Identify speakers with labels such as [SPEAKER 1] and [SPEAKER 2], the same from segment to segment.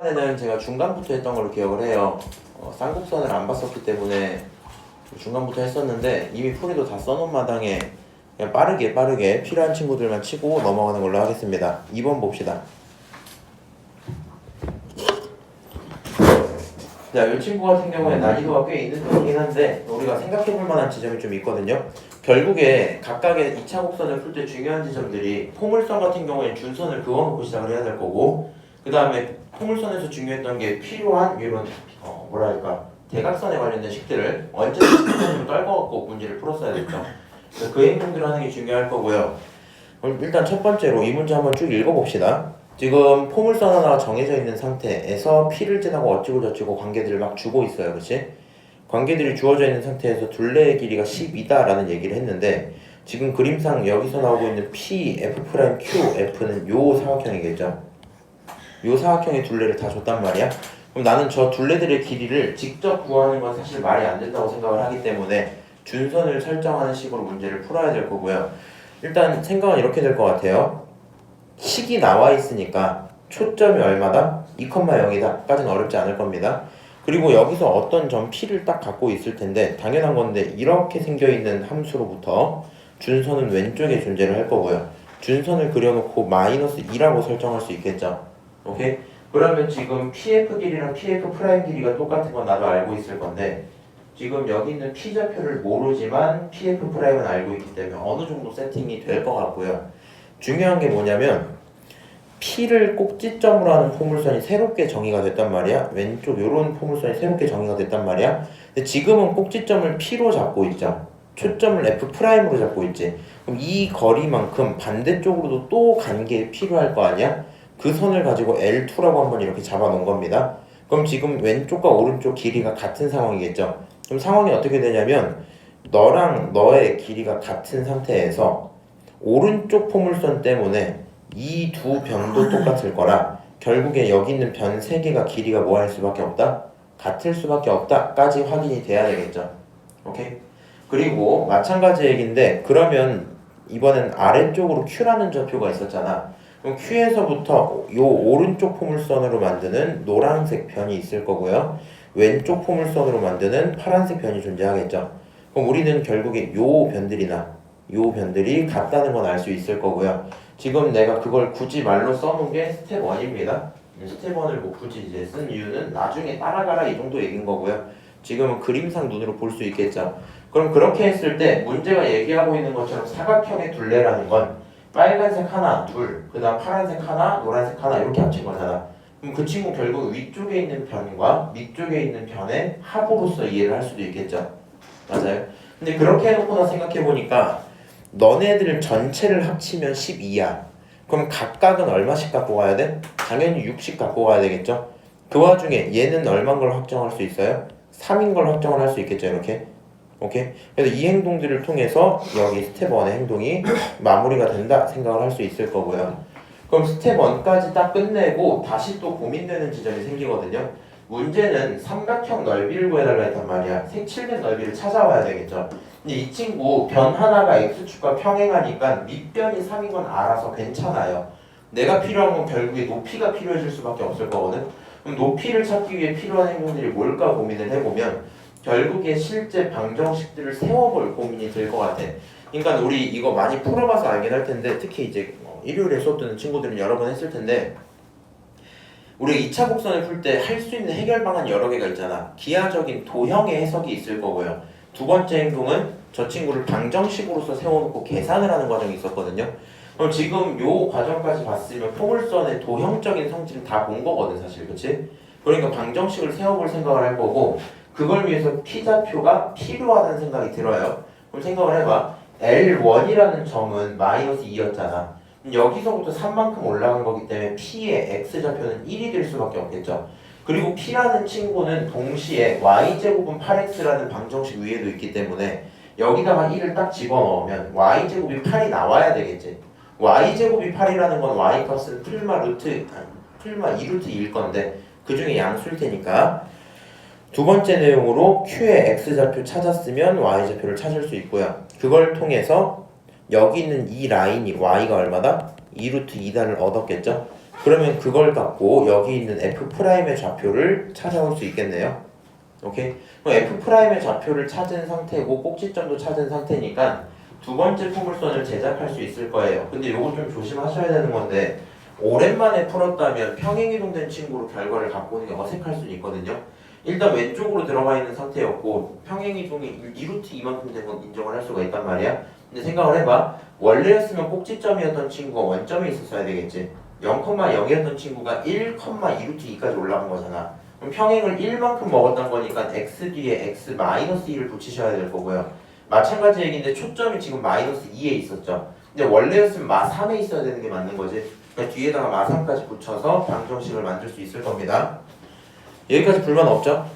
[SPEAKER 1] 에는 제가 중간부터 했던 걸로 기억을 해요. 쌍곡선을 안 봤었기 때문에 중간부터 했었는데 이미 풀이도 다 써놓은 마당에 그냥 빠르게 필요한 친구들만 치고 넘어가는 걸로 하겠습니다. 2번 봅시다. 자, 이 친구 같은 경우에 난이도가 꽤 있는 편이긴 한데 우리가 생각해볼 만한 지점이 좀 있거든요. 결국에 각각의 2차 곡선을 풀 때 중요한 지점들이 포물선 같은 경우에는 준선을 그어놓고 시작을 해야 될 거고, 그 다음에 포물선에서 중요했던 게 필요한 이런 대각선에 관련된 식들을 언제든 순서대로 떨궈갖고 문제를 풀었어야겠죠. 그래서 그 행동들을 하는 게 중요할 거고요. 그럼 일단 첫 번째로 이 문제 한번 쭉 읽어봅시다. 지금 포물선 하나가 정해져 있는 상태에서 P를 째하고 어찌고 저찌고 관계들을 막 주고 있어요. 그치? 관계들이 주어져 있는 상태에서 둘레의 길이가 10이다 라는 얘기를 했는데, 지금 그림상 여기서 나오고 있는 P, F', Q, F는 요 사각형이겠죠. 요 사각형의 둘레를 다 줬단 말이야. 그럼 나는 저 둘레들의 길이를 직접 구하는 건 사실 말이 안 된다고 생각을 하기 때문에 준선을 설정하는 식으로 문제를 풀어야 될 거고요. 일단 생각은 이렇게 될 것 같아요. 식이 나와 있으니까 초점이 얼마다? 2,0이다 까지는 어렵지 않을 겁니다. 그리고 여기서 어떤 점 P를 딱 갖고 있을 텐데 당연한 건데, 이렇게 생겨있는 함수로부터 준선은 왼쪽에 존재를 할 거고요. 준선을 그려놓고 -2라고 설정할 수 있겠죠. 오케이? 그러면 지금 PF 길이랑 PF 프라임 길이가 똑같은 건 나도 알고 있을 건데, 지금 여기 있는 P 좌표를 모르지만 PF 프라임은 알고 있기 때문에 어느 정도 세팅이 될 것 같고요. 중요한 게 뭐냐면 P를 꼭지점으로 하는 포물선이 새롭게 정의가 됐단 말이야. 왼쪽 요런 포물선이 새롭게 정의가 됐단 말이야. 근데 지금은 꼭지점을 P로 잡고 있죠. 초점을 F'으로 잡고 있지. 그럼 이 거리만큼 반대쪽으로도 또 간 게 필요할 거 아니야? 그 선을 가지고 L2라고 한번 이렇게 잡아 놓은 겁니다. 그럼 지금 왼쪽과 오른쪽 길이가 같은 상황이겠죠. 그럼 상황이 어떻게 되냐면, 너랑 너의 길이가 같은 상태에서 오른쪽 포물선 때문에 이 두 변도 똑같을 거라 결국에 여기 있는 변 3개가 길이가 뭐 할 수밖에 없다? 같을 수밖에 없다 까지 확인이 돼야 되겠죠. 오케이? 그리고 마찬가지 얘기인데, 그러면 이번엔 아래쪽으로 Q라는 좌표가 있었잖아. 그럼 Q에서부터 요 오른쪽 포물선으로 만드는 노란색 변이 있을 거고요. 왼쪽 포물선으로 만드는 파란색 변이 존재하겠죠. 그럼 우리는 결국에 요 변들이 같다는 건 알 수 있을 거고요. 지금 내가 그걸 굳이 말로 써놓은 게 스텝 1입니다. 스텝 1을 뭐 굳이 이제 쓴 이유는 나중에 따라가라 이 정도 얘기인 거고요. 지금은 그림상 눈으로 볼 수 있겠죠. 그럼 그렇게 했을 때 문제가 얘기하고 있는 것처럼 사각형의 둘레라는 건 빨간색 하나, 둘, 그 다음 파란색 하나, 노란색 하나 이렇게 합친 거잖아. 그럼 그 친구 결국 위쪽에 있는 변과 밑쪽에 있는 변의 합으로서 이해를 할 수도 있겠죠. 맞아요. 근데 그렇게 해놓고나 생각해보니까 너네들 전체를 합치면 12야. 그럼 각각은 얼마씩 갖고 가야 돼? 당연히 6씩 갖고 가야 되겠죠. 그 와중에 얘는 얼마인 걸 확정할 수 있어요? 3인 걸 확정을 할 수 있겠죠. 이렇게. 오케이? 그래서 이 행동들을 통해서 여기 스텝 1의 행동이 마무리가 된다 생각을 할 수 있을 거고요. 그럼 스텝 1까지 딱 끝내고 다시 또 고민되는 지점이 생기거든요. 문제는 삼각형 넓이를 구해달라 했단 말이야. 색칠된 넓이를 찾아와야 되겠죠. 근데 이 친구 변 하나가 x축과 평행하니까 밑변이 3인 건 알아서 괜찮아요. 내가 필요한 건 결국에 높이가 필요해질 수밖에 없을 거거든. 그럼 높이를 찾기 위해 필요한 행동들이 뭘까 고민을 해보면 결국에 실제 방정식들을 세워볼 고민이 될 것 같아. 그러니까 우리 이거 많이 풀어봐서 알긴 할 텐데, 특히 이제 일요일에 수업 듣는 친구들은 여러 번 했을 텐데, 우리가 2차 곡선을 풀 때 할 수 있는 해결 방안이 여러 개가 있잖아. 기하적인 도형의 해석이 있을 거고요. 두 번째 행동은 저 친구를 방정식으로서 세워놓고 계산을 하는 과정이 있었거든요. 그럼 지금 요 과정까지 봤으면 포물선의 도형적인 성질을 다 본 거거든 사실. 그치? 그러니까 방정식을 세워볼 생각을 할 거고, 그걸 위해서 P좌표가 필요하다는 생각이 들어요. 그럼 생각을 해봐. L1이라는 점은 -2였잖아. 여기서부터 3만큼 올라간 거기 때문에 P의 X좌표는 1이 될 수밖에 없겠죠. 그리고 P라는 친구는 동시에 Y제곱은 8X라는 방정식 위에도 있기 때문에 여기다가 1을 딱 집어넣으면 Y제곱이 8이 나와야 되겠지. Y제곱이 8이라는 건 Y값은 풀마 2루트 2일 건데 그 중에 양수일 테니까 두 번째 내용으로 Q의 X좌표 찾았으면 Y좌표를 찾을 수 있고요. 그걸 통해서 여기 있는 이 라인이 Y가 얼마다? 2루트 2다를 얻었겠죠? 그러면 그걸 갖고 여기 있는 F'의 좌표를 찾아올 수 있겠네요. 오케이? 그럼 F'의 좌표를 찾은 상태고 꼭지점도 찾은 상태니까 두 번째 포물선을 제작할 수 있을 거예요. 근데 요거 좀 조심하셔야 되는 건데 오랜만에 풀었다면 평행이동된 친구로 결과를 갖고 오는 게 어색할 수 있거든요. 일단 왼쪽으로 들어가 있는 상태였고 평행이동이 2루트 이만큼 된 건 인정을 할 수가 있단 말이야. 근데 생각을 해봐. 원래였으면 꼭지점이었던 친구가 원점에 있었어야 되겠지. 0,0이었던 친구가 1,2루트 2까지 올라간 거잖아. 그럼 평행을 1만큼 먹었던 거니까 x 뒤에 x 마이너스 2를 붙이셔야 될 거고요. 마찬가지 얘기인데 초점이 지금 마이너스 2에 있었죠. 근데 원래였으면 마 3에 있어야 되는 게 맞는 거지. 그러니까 뒤에다가 마 3까지 붙여서 방정식을 만들 수 있을 겁니다. 여기까지 불만 없죠?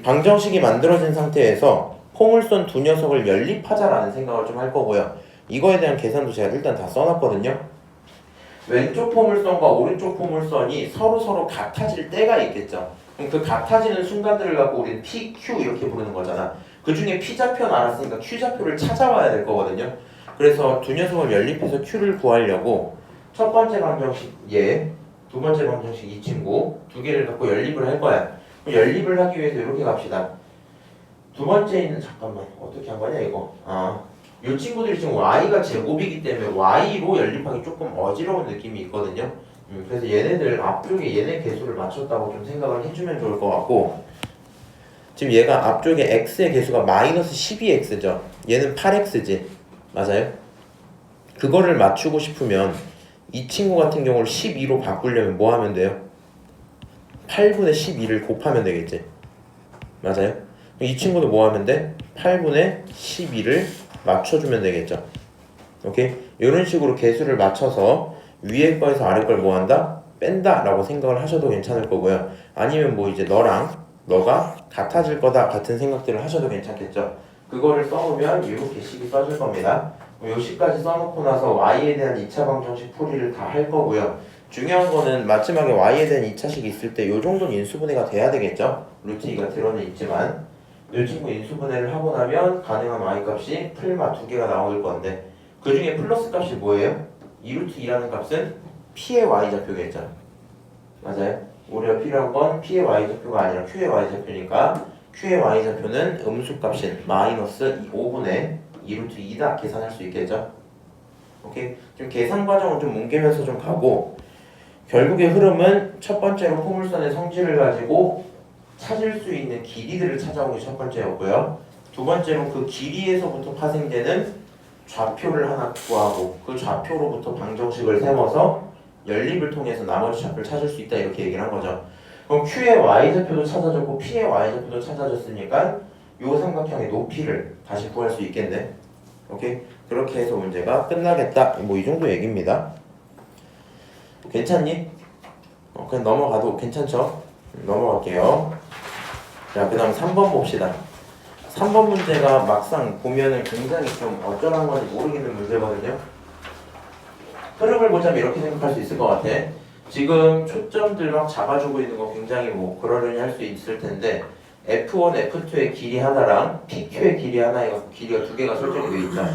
[SPEAKER 1] 방정식이 만들어진 상태에서 포물선 두 녀석을 연립하자라는 생각을 좀 할 거고요. 이거에 대한 계산도 제가 일단 다 써놨거든요. 왼쪽 포물선과 오른쪽 포물선이 서로 같아질 때가 있겠죠. 그럼 그 같아지는 순간들을 갖고 우리는 P, Q 이렇게 부르는 거잖아. 그 중에 P좌표는 알았으니까 Q좌표를 찾아와야 될 거거든요. 그래서 두 녀석을 연립해서 Q를 구하려고 첫 번째 방정식 얘, 두 번째 방정식 이 친구 두 개를 갖고 연립을 할 거야. 그럼 연립을 하기 위해서 이렇게 갑시다. 두 번째 있는 잠깐만 어떻게 한 거냐 이거. 이 친구들이 지금 y가 제곱이기 때문에 y로 연립하기 조금 어지러운 느낌이 있거든요. 그래서 얘네들 앞쪽에 얘네 개수를 맞췄다고 좀 생각을 해주면 좋을 것 같고 지금 얘가 앞쪽에 x의 개수가 마이너스 12x죠. 얘는 8x지. 맞아요? 그거를 맞추고 싶으면 이 친구 같은 경우를 12로 바꾸려면 뭐 하면 돼요? 8분의 12를 곱하면 되겠지. 맞아요? 이 친구도 뭐 하면 돼? 8분의 12를 맞춰주면 되겠죠. 오케이? 이런 식으로 개수를 맞춰서 위에 거에서 아래 걸 뭐 한다? 뺀다 라고 생각을 하셔도 괜찮을 거고요. 아니면 뭐 이제 너가 같아질 거다 같은 생각들을 하셔도 괜찮겠죠. 그거를 써오면 이렇게 식이 써질 겁니다. 요 식까지 써놓고 나서 y에 대한 2차 방정식 풀이를 다 할 거고요. 중요한 거는 마지막에 y에 대한 2차식이 있을 때 요 정도는 인수분해가 돼야 되겠죠. 루트 2가 드러내 있지만 이 친구 인수분해를 하고 나면 가능한 y값이 풀마 두 개가 나올 건데 그 중에 플러스 값이 뭐예요? 2루트 2라는 값은 p의 y좌표겠죠. 맞아요? 우리가 필요한 건 p의 y좌표가 아니라 q의 y좌표니까 q의 y좌표는 음수값인 마이너스 5분의 2루트 2다 계산할 수 있겠죠. 오케이? 좀 계산 과정은 좀 뭉개면서 좀 가고 결국의 흐름은 첫 번째로 포물선의 성질을 가지고 찾을 수 있는 길이들을 찾아오는 게 첫 번째였고요. 두 번째로 그 길이에서부터 파생되는 좌표를 하나 구하고 그 좌표로부터 방정식을 세워서 연립을 통해서 나머지 좌표를 찾을 수 있다 이렇게 얘기를 한 거죠. 그럼 Q의 y좌표도 찾아졌고 P의 y좌표도 찾아졌으니까 요 삼각형의 높이를 다시 구할 수 있겠네. 오케이? 그렇게 해서 문제가 끝나겠다. 뭐 이 정도 얘기입니다. 괜찮니? 그냥 넘어가도 괜찮죠? 넘어갈게요. 자, 그 다음 3번 봅시다. 3번 문제가 막상 보면은 굉장히 좀 어쩌란 건지 모르겠는 문제거든요. 흐름을 보자면 이렇게 생각할 수 있을 것 같아. 지금 초점들 막 잡아주고 있는 거 굉장히 뭐 그러려니 할 수 있을 텐데 F1, F2의 길이 하나랑 PQ의 길이 하나 해갖고 길이가 두 개가 설정이 되어 있다.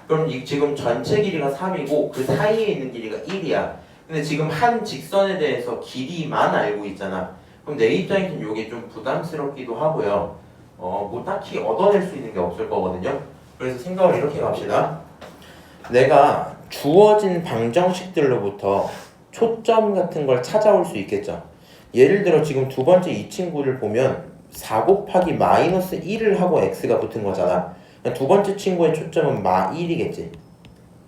[SPEAKER 1] 그럼 지금 전체 길이가 3이고 그 사이에 있는 길이가 1이야. 근데 지금 한 직선에 대해서 길이만 알고 있잖아. 그럼 내 입장에서는 이게 좀 부담스럽기도 하고요. 뭐 딱히 얻어낼 수 있는 게 없을 거거든요. 그래서 생각을 이렇게 갑시다. 내가 주어진 방정식들로부터 초점 같은 걸 찾아올 수 있겠죠. 예를 들어 지금 두 번째 이 친구를 보면 4 곱하기 마이너스 1을 하고 x가 붙은 거잖아. 두 번째 친구의 초점은 마 1이겠지.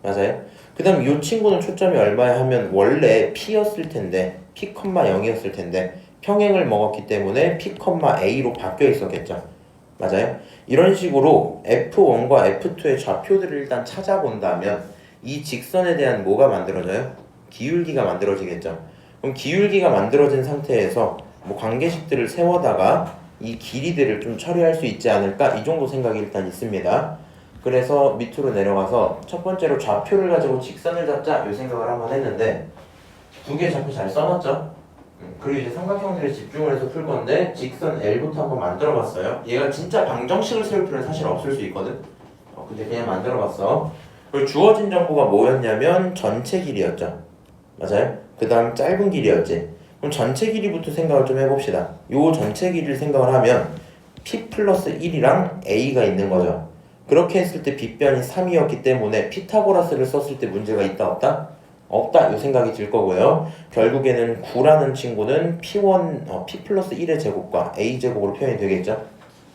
[SPEAKER 1] 맞아요? 그 다음 이 친구는 초점이 얼마야 하면 원래 p였을 텐데 p, 0이었을 텐데 평행을 먹었기 때문에 p, a로 바뀌어 있었겠죠. 맞아요? 이런 식으로 F1과 F2의 좌표들을 일단 찾아본다면 이 직선에 대한 뭐가 만들어져요? 기울기가 만들어지겠죠. 그럼 기울기가 만들어진 상태에서 뭐 관계식들을 세워다가 이 길이들을 좀 처리할 수 있지 않을까? 이 정도 생각이 일단 있습니다. 그래서 밑으로 내려가서 첫 번째로 좌표를 가지고 직선을 잡자 이 생각을 한번 했는데 두 개 좌표 잘 써놨죠? 그리고 이제 삼각형들에 집중을 해서 풀 건데 직선 L부터 한번 만들어 봤어요. 얘가 진짜 방정식을 세울 필요는 사실 없을 수 있거든. 근데 그냥 만들어 봤어. 그리고 주어진 정보가 뭐였냐면 전체 길이였죠. 맞아요? 그 다음 짧은 길이였지. 그럼 전체 길이부터 생각을 좀 해봅시다. 요 전체 길이를 생각을 하면 p 플러스 1이랑 a가 있는 거죠. 그렇게 했을 때 빗변이 3이었기 때문에 피타고라스를 썼을 때 문제가 있다 없다? 없다 이 생각이 들 거고요. 결국에는 9라는 친구는 p1 p 플러스 1의 제곱과 a 제곱으로 표현이 되겠죠.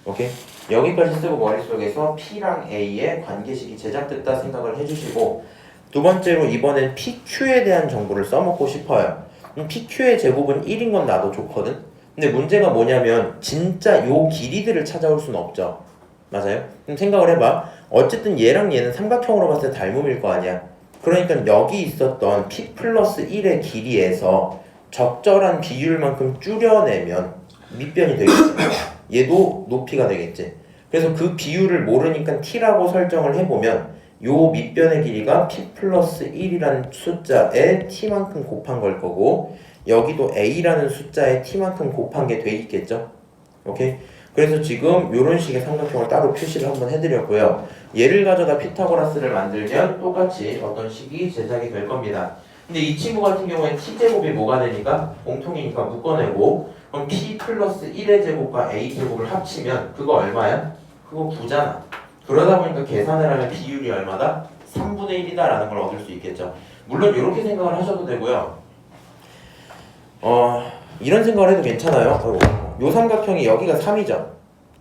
[SPEAKER 1] 오케이? 여기까지 쓰고 머릿속에서 p랑 a의 관계식이 제작됐다 생각을 해주시고, 두 번째로 이번엔 pq에 대한 정보를 써먹고 싶어요. pq의 제곱은 1인 건 나도 좋거든. 근데 문제가 뭐냐면 진짜 요 길이들을 찾아올 수는 없죠. 맞아요? 그럼 생각을 해봐. 어쨌든 얘랑 얘는 삼각형으로 봤을 때 닮음일 거 아니야. 그러니까 여기 있었던 p 플러스 1의 길이에서 적절한 비율만큼 줄여내면 밑변이 되겠지. 얘도 높이가 되겠지. 그래서 그 비율을 모르니까 t라고 설정을 해보면 요 밑변의 길이가 p 플러스 1이라는 숫자에 t만큼 곱한 걸 거고, 여기도 a라는 숫자에 t만큼 곱한 게 돼 있겠죠. 오케이? 그래서 지금 요런 식의 삼각형을 따로 표시를 한번 해드렸고요. 얘를 가져다 피타고라스를 만들면 똑같이 어떤 식이 제작이 될 겁니다. 근데 이 친구 같은 경우에 t제곱이 뭐가 되니까 공통이니까 묶어내고, 그럼 p 플러스 1의 제곱과 a 제곱을 합치면 그거 얼마야? 그거 9잖아. 그러다 보니까 계산을 하면 비율이 얼마다? 3분의 1이다 라는 걸 얻을 수 있겠죠. 물론 이렇게 생각을 하셔도 되고요. 이런 생각을 해도 괜찮아요. 요 삼각형이 여기가 3이죠.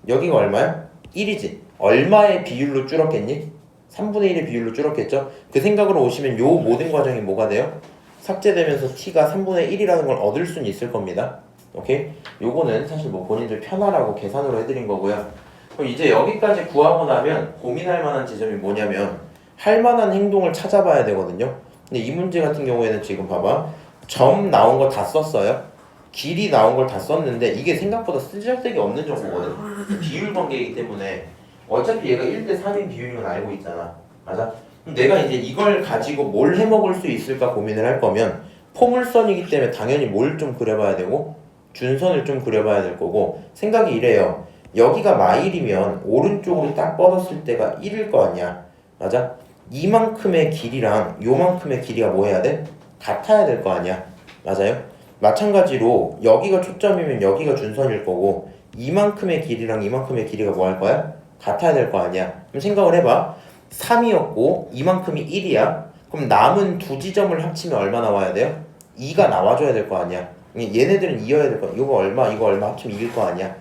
[SPEAKER 1] 여기가 얼마야? 1이지. 얼마의 비율로 줄었겠니? 3분의 1의 비율로 줄었겠죠. 그 생각으로 오시면 요 모든 과정이 뭐가 돼요? 삭제되면서 t가 3분의 1이라는 걸 얻을 수는 있을 겁니다. 오케이? 요거는 사실 뭐 본인들 편하라고 계산으로 해드린 거고요. 그럼 이제 여기까지 구하고 나면 고민할 만한 지점이 뭐냐면 할 만한 행동을 찾아봐야 되거든요. 근데 이 문제 같은 경우에는 지금 봐봐. 점 나온 거 다 썼어요. 길이 나온 걸 다 썼는데 이게 생각보다 쓰잘데기 없는 정보거든. 비율 관계이기 때문에 어차피 얘가 1대 3인 비율인 건 알고 있잖아. 맞아? 그럼 내가 이제 이걸 가지고 뭘 해먹을 수 있을까 고민을 할 거면 포물선이기 때문에 당연히 뭘 좀 그려봐야 되고 준선을 좀 그려봐야 될 거고, 생각이 이래요. 여기가 마일이면 오른쪽으로 딱 뻗었을 때가 1일 거 아니야. 맞아? 이만큼의 길이랑 요만큼의 길이가 뭐 해야 돼? 같아야 될 거 아니야. 맞아요? 마찬가지로 여기가 초점이면 여기가 준선일 거고, 이만큼의 길이랑 이만큼의 길이가 뭐 할 거야? 같아야 될 거 아니야. 그럼 생각을 해봐. 3이었고 이만큼이 1이야. 그럼 남은 두 지점을 합치면 얼마 나와야 돼요? 2가 나와줘야 될 거 아니야. 얘네들은 2여야 될 거야. 이거 얼마 합치면 2일 거 아니야.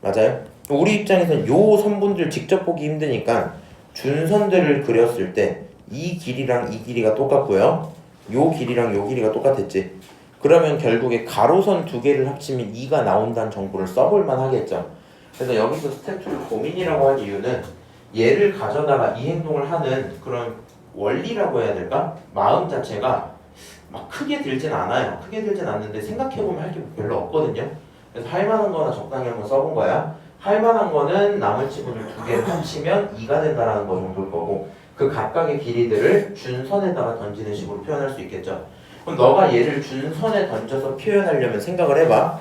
[SPEAKER 1] 맞아요? 우리 입장에서는 요 선분들 직접 보기 힘드니까 준선들을 그렸을 때 이 길이랑 이 길이가 똑같고요. 요 길이랑 요 길이가 똑같았지. 그러면 결국에 가로선 두 개를 합치면 2가 나온다는 정보를 써볼만 하겠죠. 그래서 여기서 스텝 2를 고민이라고 할 이유는 얘를 가져다가 이 행동을 하는 그런 원리라고 해야 될까? 마음 자체가 막 크게 들진 않아요. 크게 들진 않는데 생각해보면 할 게 별로 없거든요. 그래서 할 만한 거나 적당히 한번 써본 거야. 할 만한 거는 남은 지분을 두 개를 합치면 2가 된다라는 거 정도일 거고, 그 각각의 길이들을 준선에다가 던지는 식으로 표현할 수 있겠죠. 그럼 너가 얘를 준선에 던져서 표현하려면 생각을 해봐.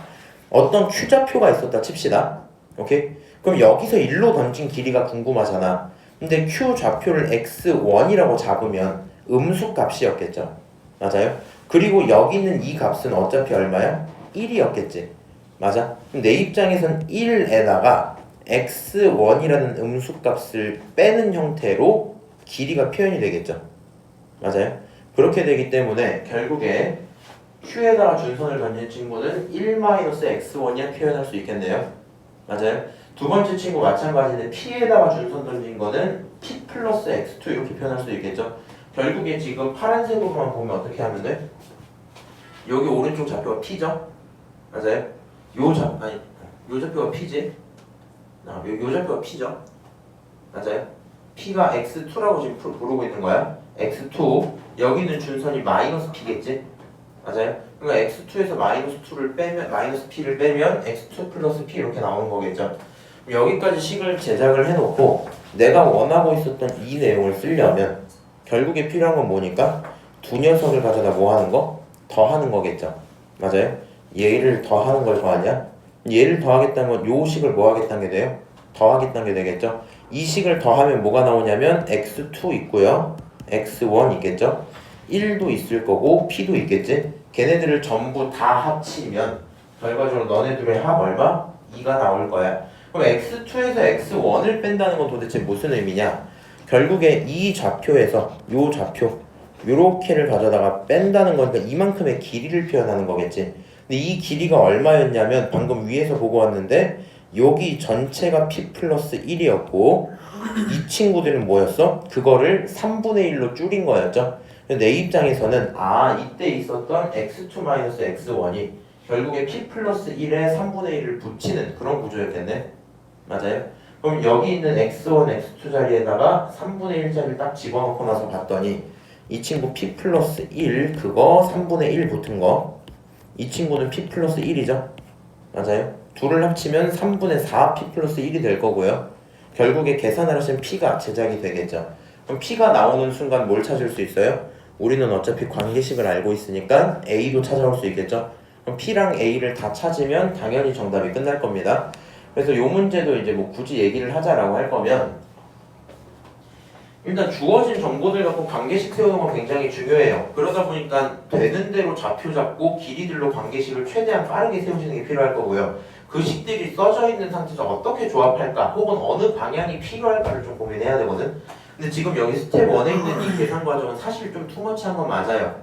[SPEAKER 1] 어떤 Q좌표가 있었다 칩시다. 오케이? 그럼 여기서 1로 던진 길이가 궁금하잖아. 근데 Q좌표를 x1이라고 잡으면 음수 값이었겠죠. 맞아요? 그리고 여기 있는 이 값은 어차피 얼마야? 1이었겠지. 맞아? 그럼 내 입장에선 1에다가 x1이라는 음수 값을 빼는 형태로 길이가 표현이 되겠죠. 맞아요? 그렇게 되기 때문에 결국에 Q에다가 준선을 던진 친구는 1-x1이라 표현할 수 있겠네요. 맞아요? 두 번째 친구 마찬가지인데 P에다가 준선 던진 거는 P 플러스 x2 이렇게 표현할 수 있겠죠. 결국에 지금 파란색으로만 보면 어떻게 하면 돼? 여기 오른쪽 좌표가 P죠? 맞아요? 요 좌표가 P지? 요 좌표가 P죠? 맞아요? P가 x2라고 지금 부르고 있는 거야. x2 여기는 준선이 마이너스 P겠지? 맞아요? 그러니까 x2에서 마이너스 2를 빼면 마이너스 P를 빼면 x2 플러스 P 이렇게 나오는 거겠죠? 여기까지 식을 제작을 해놓고 내가 원하고 있었던 이 내용을 쓰려면 결국에 필요한 건 뭐니까? 두 녀석을 가져다 뭐 하는 거? 더하는 거겠죠? 맞아요? 얘를 더하는 걸 거 아니야? 얘를 더하겠다는 건 요 식을 뭐 하겠다는 게 돼요? 더하겠다는 게 되겠죠? 이 식을 더하면 뭐가 나오냐면 x2 있고요, x1 있겠죠? 1도 있을 거고 P도 있겠지? 걔네들을 전부 다 합치면 결과적으로 너네들의 합 얼마? 2가 나올 거야. 그럼 x2에서 x1을 뺀다는 건 도대체 무슨 의미냐? 결국에 이 좌표에서 요 좌표 요렇게를 가져다가 뺀다는 거니까 이만큼의 길이를 표현하는 거겠지. 근데 이 길이가 얼마였냐면 방금 위에서 보고 왔는데 여기 전체가 p 플러스 1이었고 이 친구들은 뭐였어? 그거를 3분의 1로 줄인 거였죠. 내 입장에서는 이때 있었던 x2-x1이 결국에 p 플러스 1에 3분의 1을 붙이는 그런 구조였겠네. 맞아요? 그럼 여기 있는 x1, x2 자리에다가 3분의 1짜리를 딱 집어넣고 나서 봤더니 이 친구 p 플러스 1 그거 3분의 1 붙은 거 이 친구는 p 플러스 1이죠. 맞아요? 둘을 합치면 3분의 4 p 플러스 1이 될 거고요. 결국에 계산을 하시면 p가 제작이 되겠죠. 그럼 p가 나오는 순간 뭘 찾을 수 있어요? 우리는 어차피 관계식을 알고 있으니까 a도 찾아올 수 있겠죠. 그럼 p랑 a를 다 찾으면 당연히 정답이 끝날 겁니다. 그래서 요 문제도 이제 뭐 굳이 얘기를 하자라고 할 거면 일단 주어진 정보들 갖고 관계식 세우는 건 굉장히 중요해요. 그러다 보니까 되는 대로 좌표 잡고 길이들로 관계식을 최대한 빠르게 세우시는 게 필요할 거고요. 그 식들이 써져 있는 상태에서 어떻게 조합할까 혹은 어느 방향이 필요할까를 좀 고민해야 되거든. 근데 지금 여기 스텝 1에 있는 이 계산 과정은 사실 좀 투머치한 건 맞아요.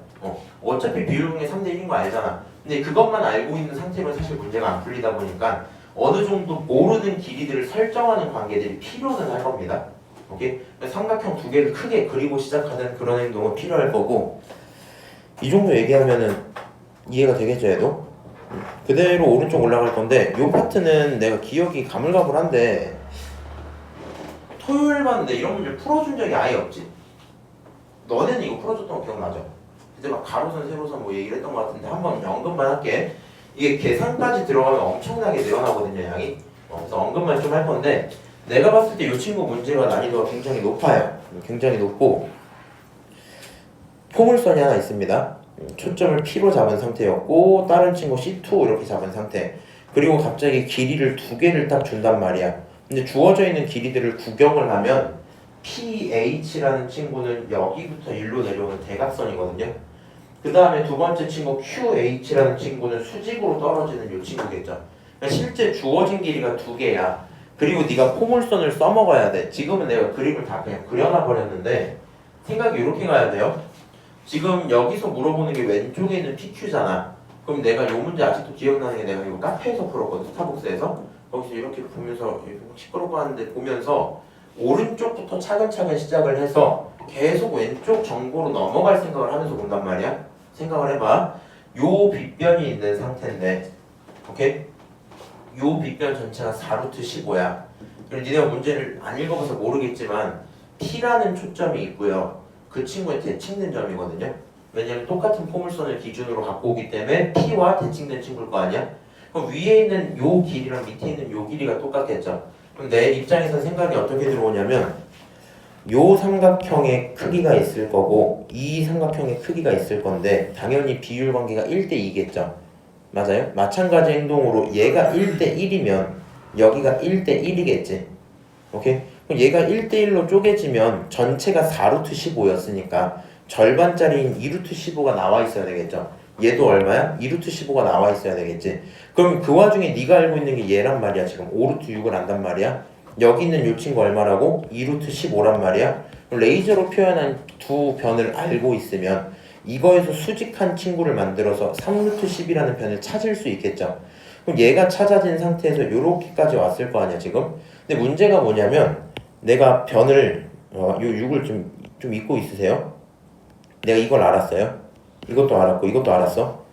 [SPEAKER 1] 어차피 비율분의 3대 1인 거 알잖아. 근데 그것만 알고 있는 상태로 사실 문제가 안 풀리다 보니까 어느 정도 모르는 길이들을 설정하는 관계들이 필요는 할 겁니다. 오케이? 삼각형 두 개를 크게 그리고 시작하는 그런 행동은 필요할 거고 이 정도 얘기하면은 이해가 되겠죠, 얘도? 그대로 오른쪽 올라갈 건데 요 파트는 내가 기억이 가물가물한데 토요일 봤는데 이런 문제 풀어준 적이 아예 없지. 너네는 이거 풀어줬던 거 기억나죠? 그때 막 가로선, 세로선 뭐 얘기를 했던 거 같은데 한번 언급만 할게. 이게 계산까지 들어가면 엄청나게 늘어나거든요, 양이. 그래서 언급만 좀 할 건데 내가 봤을 때 이 친구 문제가 난이도가 굉장히 높아요. 굉장히 높고 포물선이 하나 있습니다. 초점을 P로 잡은 상태였고 다른 친구 C2 이렇게 잡은 상태. 그리고 갑자기 길이를 두 개를 딱 준단 말이야. 근데 주어져 있는 길이들을 구경을 하면 PH라는 친구는 여기부터 일로 내려오는 대각선이거든요. 그 다음에 두 번째 친구 QH라는 친구는 수직으로 떨어지는 이 친구겠죠. 그러니까 실제 주어진 길이가 두 개야. 그리고 네가 포물선을 써먹어야 돼. 지금은 내가 그림을 다 그냥 그려놔 버렸는데 생각이 이렇게 가야 돼요. 지금 여기서 물어보는 게 왼쪽에 있는 PQ잖아. 그럼 내가 요 문제 아직도 기억나는 게 내가 이거 카페에서 풀었거든. 스타벅스에서. 거기서 이렇게 보면서 시끄럽고 하는데 보면서 오른쪽부터 차근차근 시작을 해서 계속 왼쪽 정보로 넘어갈 생각을 하면서 본단 말이야. 생각을 해봐. 요 빗변이 있는 상태인데 오케이? 요 빗변 전체가 4루트 15야. 그리고 니네가 문제를 안 읽어봐서 모르겠지만 T라는 초점이 있고요. 그 친구의 대칭된 점이거든요. 왜냐면 똑같은 포물선을 기준으로 갖고 오기 때문에 T와 대칭된 친구일 거 아니야? 그럼 위에 있는 요 길이랑 밑에 있는 요 길이가 똑같겠죠. 그럼 내 입장에서 생각이 어떻게 들어오냐면 요 삼각형의 크기가 있을 거고 이 삼각형의 크기가 있을 건데 당연히 비율 관계가 1대2겠죠. 맞아요? 마찬가지 행동으로 얘가 1대1이면 여기가 1대1이겠지. 오케이? 그럼 얘가 1대1로 쪼개지면 전체가 4루트 15였으니까 절반짜리인 2루트 15가 나와 있어야 되겠죠. 얘도 얼마야? 2루트 15가 나와 있어야 되겠지. 그럼 그 와중에 네가 알고 있는 게 얘란 말이야. 지금 5루트 6을 안단 말이야. 여기 있는 요 친구 얼마라고? 2루트 15란 말이야. 레이저로 표현한 두 변을 알고 있으면 이거에서 수직한 친구를 만들어서 3루트 10이라는 변을 찾을 수 있겠죠. 그럼 얘가 찾아진 상태에서 요렇게까지 왔을 거 아니야 지금. 근데 문제가 뭐냐면 내가 변을 요 6을 좀 잊고 있으세요? 내가 이걸 알았어요. 이것도 알았고 이것도 알았어.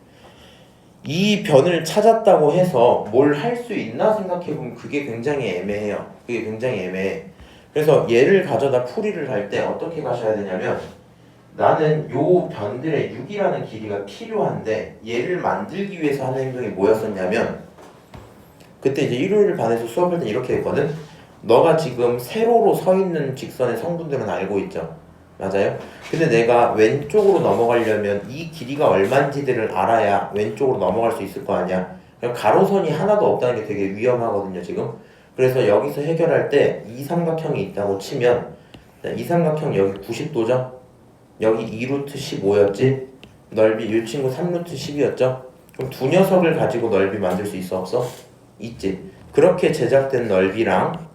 [SPEAKER 1] 이 변을 찾았다고 해서 뭘 할 수 있나 생각해보면 그게 굉장히 애매해요. 그게 굉장히 애매해. 그래서 얘를 가져다 풀이를 할 때 어떻게 가셔야 되냐면 나는 요 변들의 6이라는 길이가 필요한데 얘를 만들기 위해서 하는 행동이 뭐였었냐면 그때 이제 일요일 반에서 수업할 때 이렇게 했거든. 너가 지금 세로로 서 있는 직선의 성분들은 알고 있죠. 맞아요? 근데 내가 왼쪽으로 넘어가려면 이 길이가 얼마인지들을 알아야 왼쪽으로 넘어갈 수 있을 거 아니야. 가로선이 하나도 없다는 게 되게 위험하거든요 지금. 그래서 여기서 해결할 때 이 삼각형이 있다고 치면 이 삼각형 여기 90도죠? 여기 2루트 15였지? 넓이 이 친구 3루트 10이었죠? 그럼 두 녀석을 가지고 넓이 만들 수 있어 없어? 있지. 그렇게 제작된 넓이랑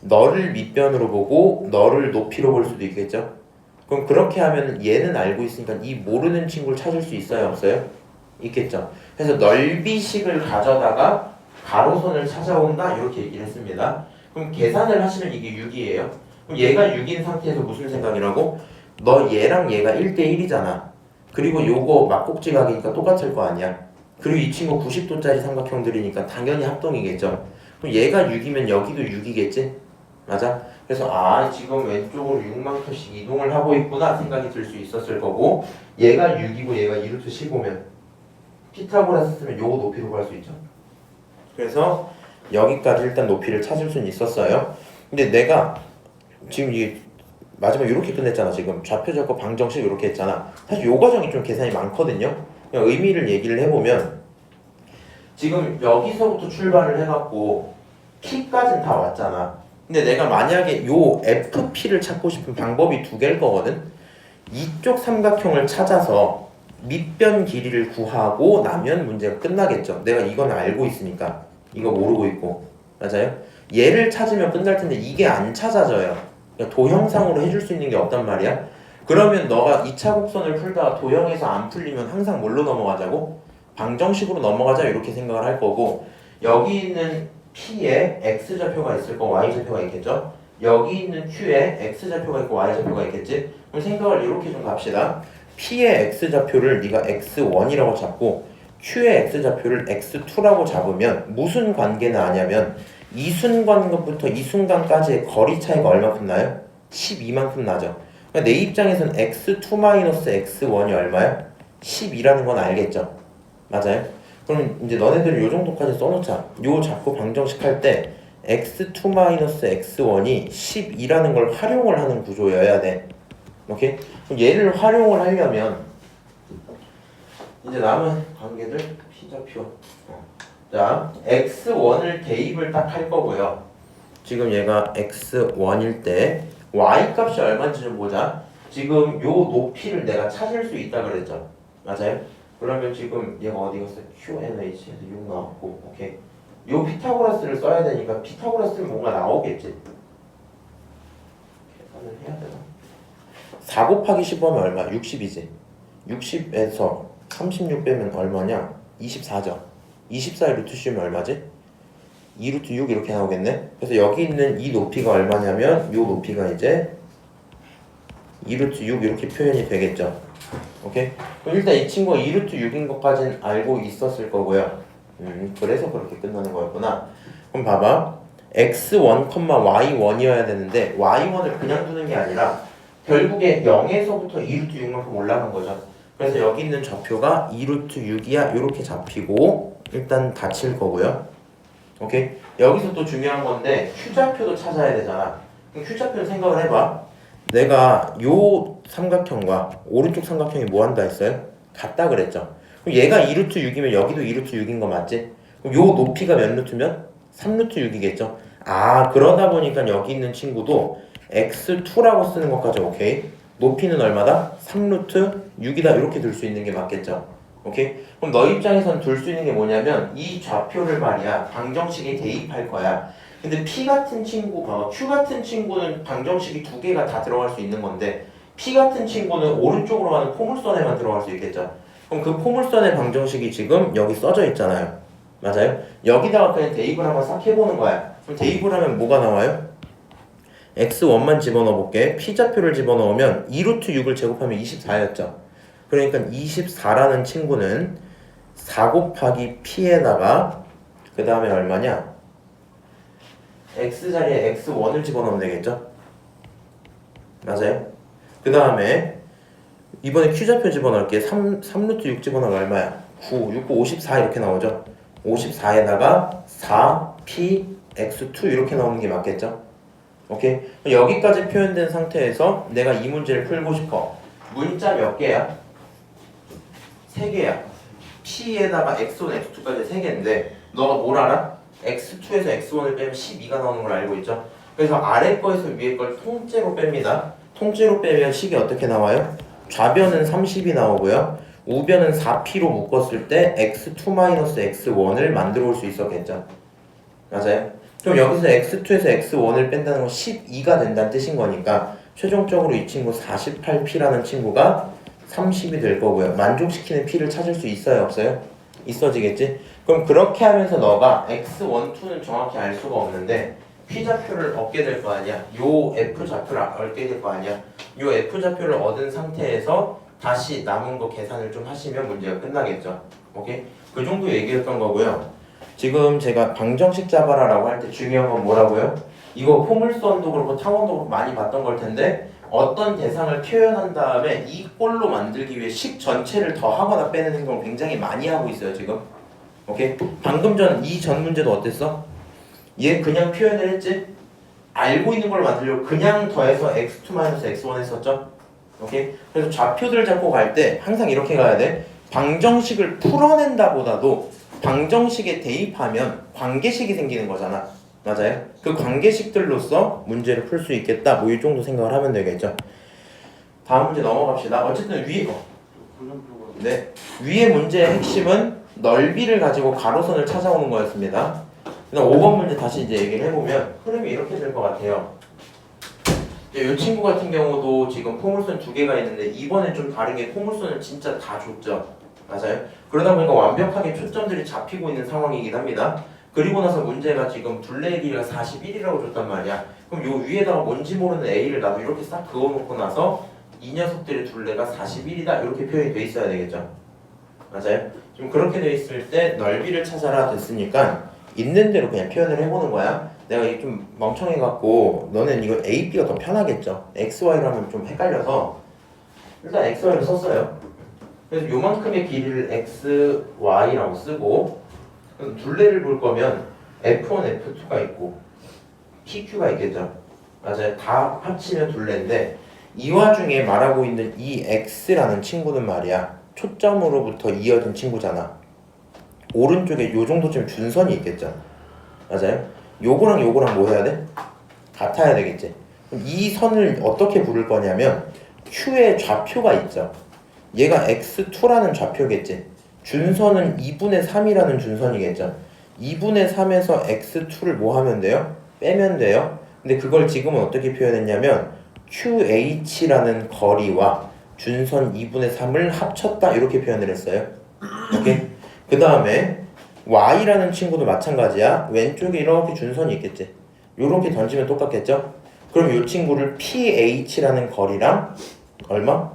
[SPEAKER 1] 너를 밑변으로 보고 너를 높이로 볼 수도 있겠죠? 그럼 그렇게 하면 얘는 알고 있으니까 이 모르는 친구를 찾을 수 있어요 없어요? 있겠죠. 그래서 넓이식을 가져다가 가로선을 찾아온다 이렇게 얘기를 했습니다. 그럼 계산을 하시면 이게 6이에요. 그럼 얘가 6인 상태에서 무슨 생각이라고? 너 얘랑 얘가 1대1이잖아. 그리고 요거 막꼭지각이니까 똑같을 거 아니야. 그리고 이 친구 90도짜리 삼각형들이니까 당연히 합동이겠죠. 그럼 얘가 6이면 여기도 6이겠지? 맞아? 그래서 지금 왼쪽으로 6만큼씩 이동을 하고 있구나 생각이 들 수 있었을 거고, 얘가 6이고 얘가 2루트 15면 피타고라스 쓰면 요거 높이로 구할 수 있죠. 그래서 여기까지 일단 높이를 찾을 수는 있었어요. 근데 내가 지금 이 마지막 이렇게 끝냈잖아. 지금 좌표절거 방정식 이렇게 했잖아. 사실 요 과정이 좀 계산이 많거든요. 그냥 의미를 얘기를 해보면 지금 여기서부터 출발을 해갖고 P까지는 다 왔잖아. 근데 내가 만약에 요 FP를 찾고 싶은 방법이 두 개일 거거든. 이쪽 삼각형을 찾아서 밑변 길이를 구하고 나면 문제가 끝나겠죠. 내가 이건 알고 있으니까. 이거 모르고 있고. 맞아요? 얘를 찾으면 끝날 텐데 이게 안 찾아져요. 그러니까 도형상으로 해줄 수 있는 게 없단 말이야. 그러면 너가 2차 곡선을 풀다가 도형에서 안 풀리면 항상 뭘로 넘어가자고? 방정식으로 넘어가자 이렇게 생각을 할 거고, 여기 있는 P에 X좌표가 있을 거 Y좌표가 있겠죠? 여기 있는 Q에 X좌표가 있고 Y좌표가 있겠지? 그럼 생각을 이렇게 좀 갑시다. P의 X좌표를 네가 X1이라고 잡고 Q의 X좌표를 X2라고 잡으면 무슨 관계는 아냐면 이 순간부터 이 순간까지의 거리 차이가 얼마큼 나요? 12만큼 나죠. 그러니까 내 입장에서는 X2-X1이 얼마야? 12라는 건 알겠죠? 맞아요? 그럼 이제 너네들은 요 정도까지 써놓자. 요 잡고 방정식 할 때 X2-X1이 12라는 걸 활용을 하는 구조여야 돼. 오케이? 그럼 얘를 활용을 하려면 이제 남은 관계들 P좌표. 자, x1을 대입을 딱 할 거고요. 지금 얘가 x1일 때 y 값이 얼마인지 좀 보자. 지금 요 높이를 내가 찾을 수 있다 그랬죠. 맞아요? 그러면 지금 얘가 어디 갔어? QNH에서 6 나왔고, 오케이. 요 피타고라스를 써야 되니까 피타고라스는 뭔가 나오겠지. 계산을 해야 되나? 4 곱하기 15하면 얼마? 60이지. 60에서 36 빼면 얼마냐? 24죠. 24의 루트 씌우면 얼마지? 2루트 6 이렇게 나오겠네. 그래서 여기 있는 이 높이가 얼마냐면 요 높이가 이제 2루트 6 이렇게 표현이 되겠죠. 오케이? 그럼 일단 이 친구가 2루트 6인 것까지는 알고 있었을 거고요. 그래서 그렇게 끝나는 거였구나. 그럼 봐봐. x1, y1이어야 되는데 y1을 그냥 두는 게 아니라 결국에 0에서부터 2루트 6만큼 올라간 거죠. 그래서 여기 있는 좌표가 2루트 6이야 이렇게 잡히고 일단 닫힐 거고요. 오케이? 여기서 또 중요한 건데 Q좌표도 찾아야 되잖아. 그럼 Q좌표를 생각을 해봐. 내가 요 삼각형과 오른쪽 삼각형이 뭐 한다 했어요? 같다 그랬죠. 그럼 얘가 2루트 6이면 여기도 2루트 6인 거 맞지? 그럼 요 높이가 몇 루트면? 3루트 6이겠죠. 그러다 보니까 여기 있는 친구도 x2라고 쓰는 것까지 오케이. 높이는 얼마다? 3루트 6이다 이렇게 둘 수 있는 게 맞겠죠. 오케이? 그럼 너 입장에선 둘 수 있는 게 뭐냐면 이 좌표를 말이야 방정식에 대입할 거야. 근데 P 같은 친구 봐봐. Q 같은 친구는 방정식이 두 개가 다 들어갈 수 있는 건데 P 같은 친구는 오른쪽으로 가는 포물선에만 들어갈 수 있겠죠. 그럼 그 포물선의 방정식이 지금 여기 써져 있잖아요. 맞아요? 여기다가 그냥 대입을 한번 싹 해보는 거야. 그럼 대입을 하면 뭐가 나와요? x1만 집어넣어 볼게. P좌표를 집어넣으면 2루트 6을 제곱하면 24였죠. 그러니까 24라는 친구는 4 곱하기 P에다가 그 다음에 얼마냐? X자리에 x1을 집어넣으면 되겠죠? 맞아요? 그 다음에 이번에 Q좌표 집어넣을게. 3루트 6 집어넣으면 얼마야? 9, 6, 9, 54 이렇게 나오죠? 54에다가 4, P, X2 이렇게 나오는 게 맞겠죠? 오케이? 여기까지 표현된 상태에서 내가 이 문제를 풀고 싶어. 문자 몇 개야? 3개야. P에다가 X1, X2까지 3개인데 너가 뭘 알아? X2에서 X1을 빼면 12가 나오는 걸 알고 있죠? 그래서 아래 거에서 위에 걸 통째로 뺍니다. 통째로 빼면 식이 어떻게 나와요? 좌변은 30이 나오고요. 우변은 4p로 묶었을 때 x2-x1을 만들어 올 수 있었겠죠. 맞아요? 그럼 여기서 x2에서 x1을 뺀다는 건 12가 된다는 뜻인 거니까 최종적으로 이 친구 48p라는 친구가 30이 될 거고요. 만족시키는 p를 찾을 수 있어요? 없어요? 있어지겠지? 그럼 그렇게 하면서 너가 x1, 2는 정확히 알 수가 없는데 p 좌표를 얻게 될 거 아니야. 요 f 좌표를 얻게 될 거 아니야. 요 f 좌표를 얻은 상태에서 다시 남은 거 계산을 좀 하시면 문제가 끝나겠죠. 오케이? 그 정도 얘기했던 거고요. 지금 제가 방정식 잡아라라고 할 때 중요한 건 뭐라고요? 이거 포물선도 그렇고 타원도 그렇고 많이 봤던 걸 텐데 어떤 대상을 표현한 다음에 이 꼴로 만들기 위해 식 전체를 더하거나 빼는 행동을 굉장히 많이 하고 있어요 지금. 오케이? 방금 전 이 전 문제도 어땠어? 얘 그냥 표현을 했지? 알고 있는 걸 만들려고 그냥 더해서 x2-x1 했었죠? 오케이? 그래서 좌표들 잡고 갈 때 항상 이렇게 가야 돼. 방정식을 풀어낸다 보다도 방정식에 대입하면 관계식이 생기는 거잖아. 맞아요? 그 관계식들로서 문제를 풀 수 있겠다. 뭐 이 정도 생각을 하면 되겠죠. 다음 문제 넘어갑시다. 어쨌든 위에 문제의 핵심은 넓이를 가지고 가로선을 찾아오는 거였습니다. 그다음 5번 문제 다시 이제 얘기를 해보면 흐름이 이렇게 될 것 같아요. 이 친구 같은 경우도 지금 포물선 2개가 있는데 이번엔 좀 다르게 포물선을 진짜 다 줬죠. 맞아요? 그러다 보니까 완벽하게 초점들이 잡히고 있는 상황이긴 합니다. 그리고 나서 문제가 지금 둘레의 길이가 41이라고 줬단 말이야. 그럼 요 위에다가 뭔지 모르는 A를 나도 이렇게 싹 그어놓고 나서 이 녀석들의 둘레가 41이다 이렇게 표현이 돼 있어야 되겠죠. 맞아요? 지금 그렇게 돼 있을 때 넓이를 찾아라 됐으니까 있는 대로 그냥 표현을 해보는 거야. 내가 이게 좀 멍청해갖고 너는 이거 A, B가 더 편하겠죠. X, Y로 하면 좀 헷갈려서 일단 X, Y를 썼어요. 그래서 요만큼의 길이를 X, Y라고 쓰고 둘레를 볼 거면 F1, F2가 있고 PQ가 있겠죠. 맞아요. 다 합치면 둘레인데 이 와중에 말하고 있는 이 X라는 친구는 말이야. 초점으로부터 이어진 친구잖아. 오른쪽에 요 정도쯤 준선이 있겠죠. 맞아요? 요거랑 요거랑 뭐 해야 돼? 같아야 되겠지. 그럼 이 선을 어떻게 부를 거냐면 Q의 좌표가 있죠. 얘가 x2라는 좌표겠지. 준선은 2분의 3이라는 준선이겠죠. 2분의 3에서 x2를 뭐 하면 돼요? 빼면 돼요. 근데 그걸 지금은 어떻게 표현했냐면 QH라는 거리와 준선 2분의 3을 합쳤다 이렇게 표현을 했어요. 오케이? 그 다음에 Y라는 친구도 마찬가지야. 왼쪽에 이렇게 준선이 있겠지. 요렇게 던지면 똑같겠죠? 그럼 이 친구를 PH라는 거리랑 얼마?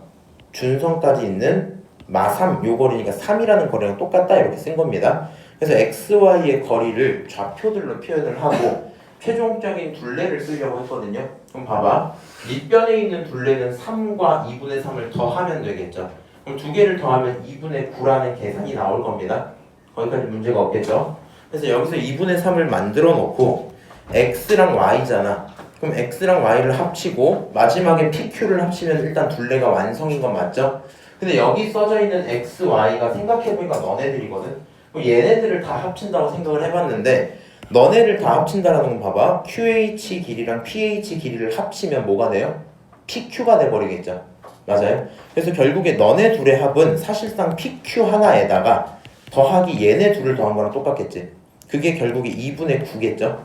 [SPEAKER 1] 준선까지 있는 마3 요 거리니까 3이라는 거리랑 똑같다 이렇게 쓴 겁니다. 그래서 XY의 거리를 좌표들로 표현을 하고 최종적인 둘레를 쓰려고 했거든요. 그럼 봐봐. 밑변에 있는 둘레는 3과 2분의 3을 더하면 되겠죠. 그럼 두 개를 더하면 2분의 9라는 계산이 나올 겁니다. 거기까지 문제가 없겠죠. 그래서 여기서 2분의 3을 만들어 놓고 X랑 Y잖아. 그럼 X랑 Y를 합치고 마지막에 PQ를 합치면 일단 둘레가 완성인 건 맞죠? 근데 여기 써져 있는 X, Y가 생각해보니까 너네들이거든? 그럼 얘네들을 다 합친다고 생각을 해봤는데 너네를 다 합친다라는 건 봐봐. QH 길이랑 PH 길이를 합치면 뭐가 돼요? PQ가 돼버리겠죠. 맞아요? 그래서 결국에 너네 둘의 합은 사실상 PQ 하나에다가 더하기 얘네 둘을 더한 거랑 똑같겠지. 그게 결국에 2분의 9겠죠.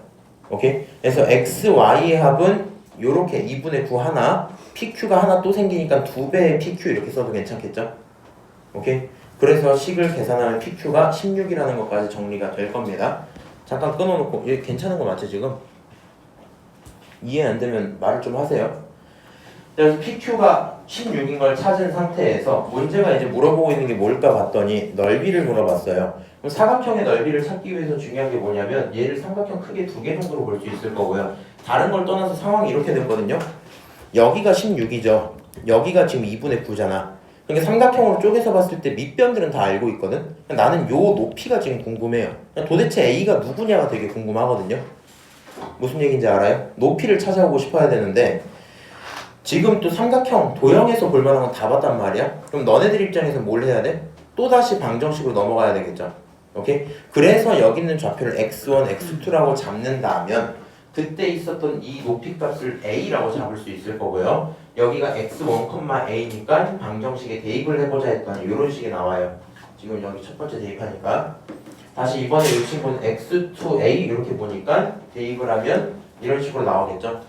[SPEAKER 1] 오케이? 그래서 x, y의 합은 요렇게 2분의 9 하나, pq가 하나 또 생기니까 2배의 pq 이렇게 써도 괜찮겠죠? 오케이? 그래서 식을 계산하면 pq가 16이라는 것까지 정리가 될 겁니다. 잠깐 끊어놓고 이게 괜찮은 거 맞죠 지금? 이해 안 되면 말을 좀 하세요. 그래서 PQ가 16인 걸 찾은 상태에서 문제가 이제 물어보고 있는 게 뭘까 봤더니 넓이를 물어봤어요. 그럼 사각형의 넓이를 찾기 위해서 중요한 게 뭐냐면 얘를 삼각형 크게 2개 정도로 볼 수 있을 거고요. 다른 걸 떠나서 상황이 이렇게 됐거든요. 여기가 16이죠. 여기가 지금 2분의 9잖아. 그러니까 삼각형으로 쪼개서 봤을 때 밑변들은 다 알고 있거든. 나는 요 높이가 지금 궁금해요. 도대체 A가 누구냐가 되게 궁금하거든요. 무슨 얘기인지 알아요? 높이를 찾아오고 싶어야 되는데 지금 또 삼각형 도형에서 볼 만한 건 다 봤단 말이야. 그럼 너네들 입장에서 뭘 해야 돼? 또다시 방정식으로 넘어가야 되겠죠. 오케이? 그래서 여기 있는 좌표를 x1, x2라고 잡는다면 그때 있었던 이 높이 값을 a라고 잡을 수 있을 거고요. 여기가 x1, a니까 방정식에 대입을 해보자 했더니 이런 식이 나와요. 지금 여기 첫 번째 대입하니까 다시 이번에 이 친구는 x2a 이렇게 보니까 대입을 하면 이런 식으로 나오겠죠.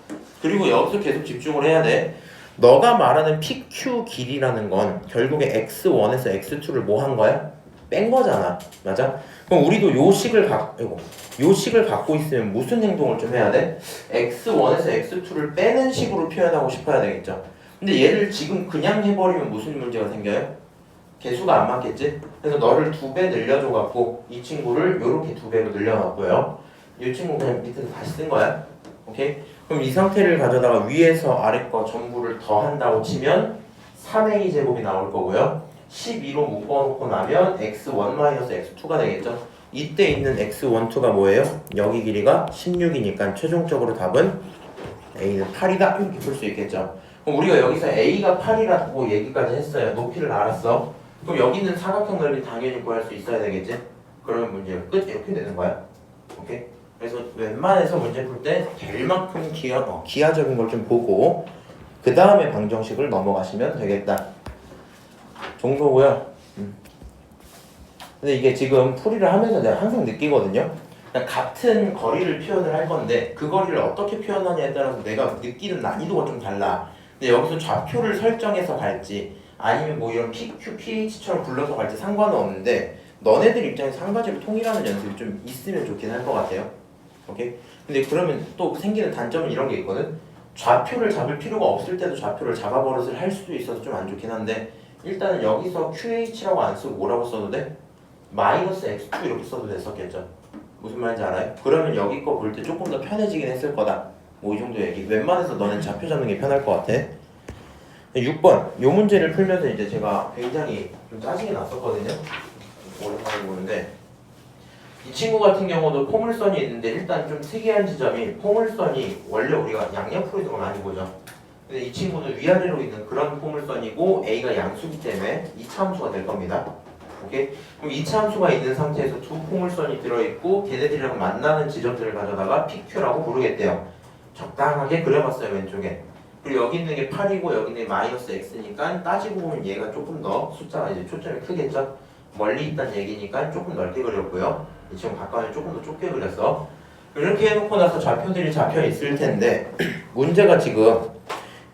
[SPEAKER 1] 그리고 여기서 계속 집중을 해야 돼. 너가 말하는 PQ 길이라는 건 결국에 x1에서 x2를 뭐 한 거야? 뺀 거잖아. 맞아? 그럼 우리도 요 식을 갖고 있으면 무슨 행동을 좀 해야 돼? x1에서 x2를 빼는 식으로 표현하고 싶어야 되겠죠. 근데 얘를 지금 그냥 해버리면 무슨 문제가 생겨요? 개수가 안 맞겠지? 그래서 너를 2배 늘려줘 갖고 이 친구를 요렇게 2배로 늘려놨고요. 이 친구 그냥 밑에서 다시 쓴 거야. 오케이? 그럼 이 상태를 가져다가 위에서 아래 거 전부를 더한다고 치면 3a 제곱이 나올 거고요. 12로 묶어놓고 나면 x1-x2가 되겠죠. 이때 있는 x12가 뭐예요? 여기 길이가 16이니까 최종적으로 답은 a는 8이다 이렇게 풀 수 있겠죠. 그럼 우리가 여기서 a가 8이라고 얘기까지 했어요. 높이를 알았어. 그럼 여기 있는 사각형 넓이 당연히 구할 수 있어야 되겠지? 그러면 문제가 끝 이렇게 되는 거야. 오케이? 그래서 웬만해서 문제 풀 때 될 만큼 기하적인 걸 좀 보고 그 다음에 방정식을 넘어가시면 되겠다 정도고요. 근데 이게 지금 풀이를 하면서 내가 항상 느끼거든요. 그러니까 같은 거리를 표현을 할 건데 그 거리를 어떻게 표현하냐에 따라서 내가 느끼는 난이도가 좀 달라. 근데 여기서 좌표를 설정해서 갈지 아니면 뭐 이런 PQ, PH처럼 불러서 갈지 상관은 없는데 너네들 입장에서 한 가지로 통일하는 연습이 좀 있으면 좋긴 할 것 같아요. 오케이? 근데 그러면 또 생기는 단점은 이런 게 있거든. 좌표를 잡을 필요가 없을 때도 좌표를 잡아버릇을 할 수도 있어서 좀 안 좋긴 한데 일단은 여기서 QH라고 안 쓰고 뭐라고 써도 돼? 마이너스 x2 이렇게 써도 됐었겠죠. 무슨 말인지 알아요? 그러면 여기 거 볼 때 조금 더 편해지긴 했을 거다. 뭐 이 정도 얘기. 웬만해서 너는 좌표 잡는 게 편할 것 같아. 6번 요 문제를 풀면서 이제 제가 굉장히 좀 짜증이 났었거든요. 오랜만에 보는데 이 친구 같은 경우도 포물선이 있는데 일단 좀 특이한 지점이 포물선이 원래 우리가 양옆으로 많이 보죠. 근데 이 친구는 위아래로 있는 그런 포물선이고 A가 양수기 때문에 2차 함수가 될 겁니다. 오케이? 그럼 2차 함수가 있는 상태에서 두 포물선이 들어있고 걔네들이랑 만나는 지점들을 가져다가 PQ라고 부르겠대요. 적당하게 그려봤어요 왼쪽에. 그리고 여기 있는 게 8이고 여기 있는 게 마이너스 x니까 따지고 보면 얘가 조금 더 숫자가 이제 초점이 크겠죠. 멀리 있다는 얘기니까 조금 넓게 그렸고요. 지금 가까우면 조금 더 좁게 그렸어. 이렇게 해놓고 나서 좌표들이 잡혀 있을 텐데 문제가 지금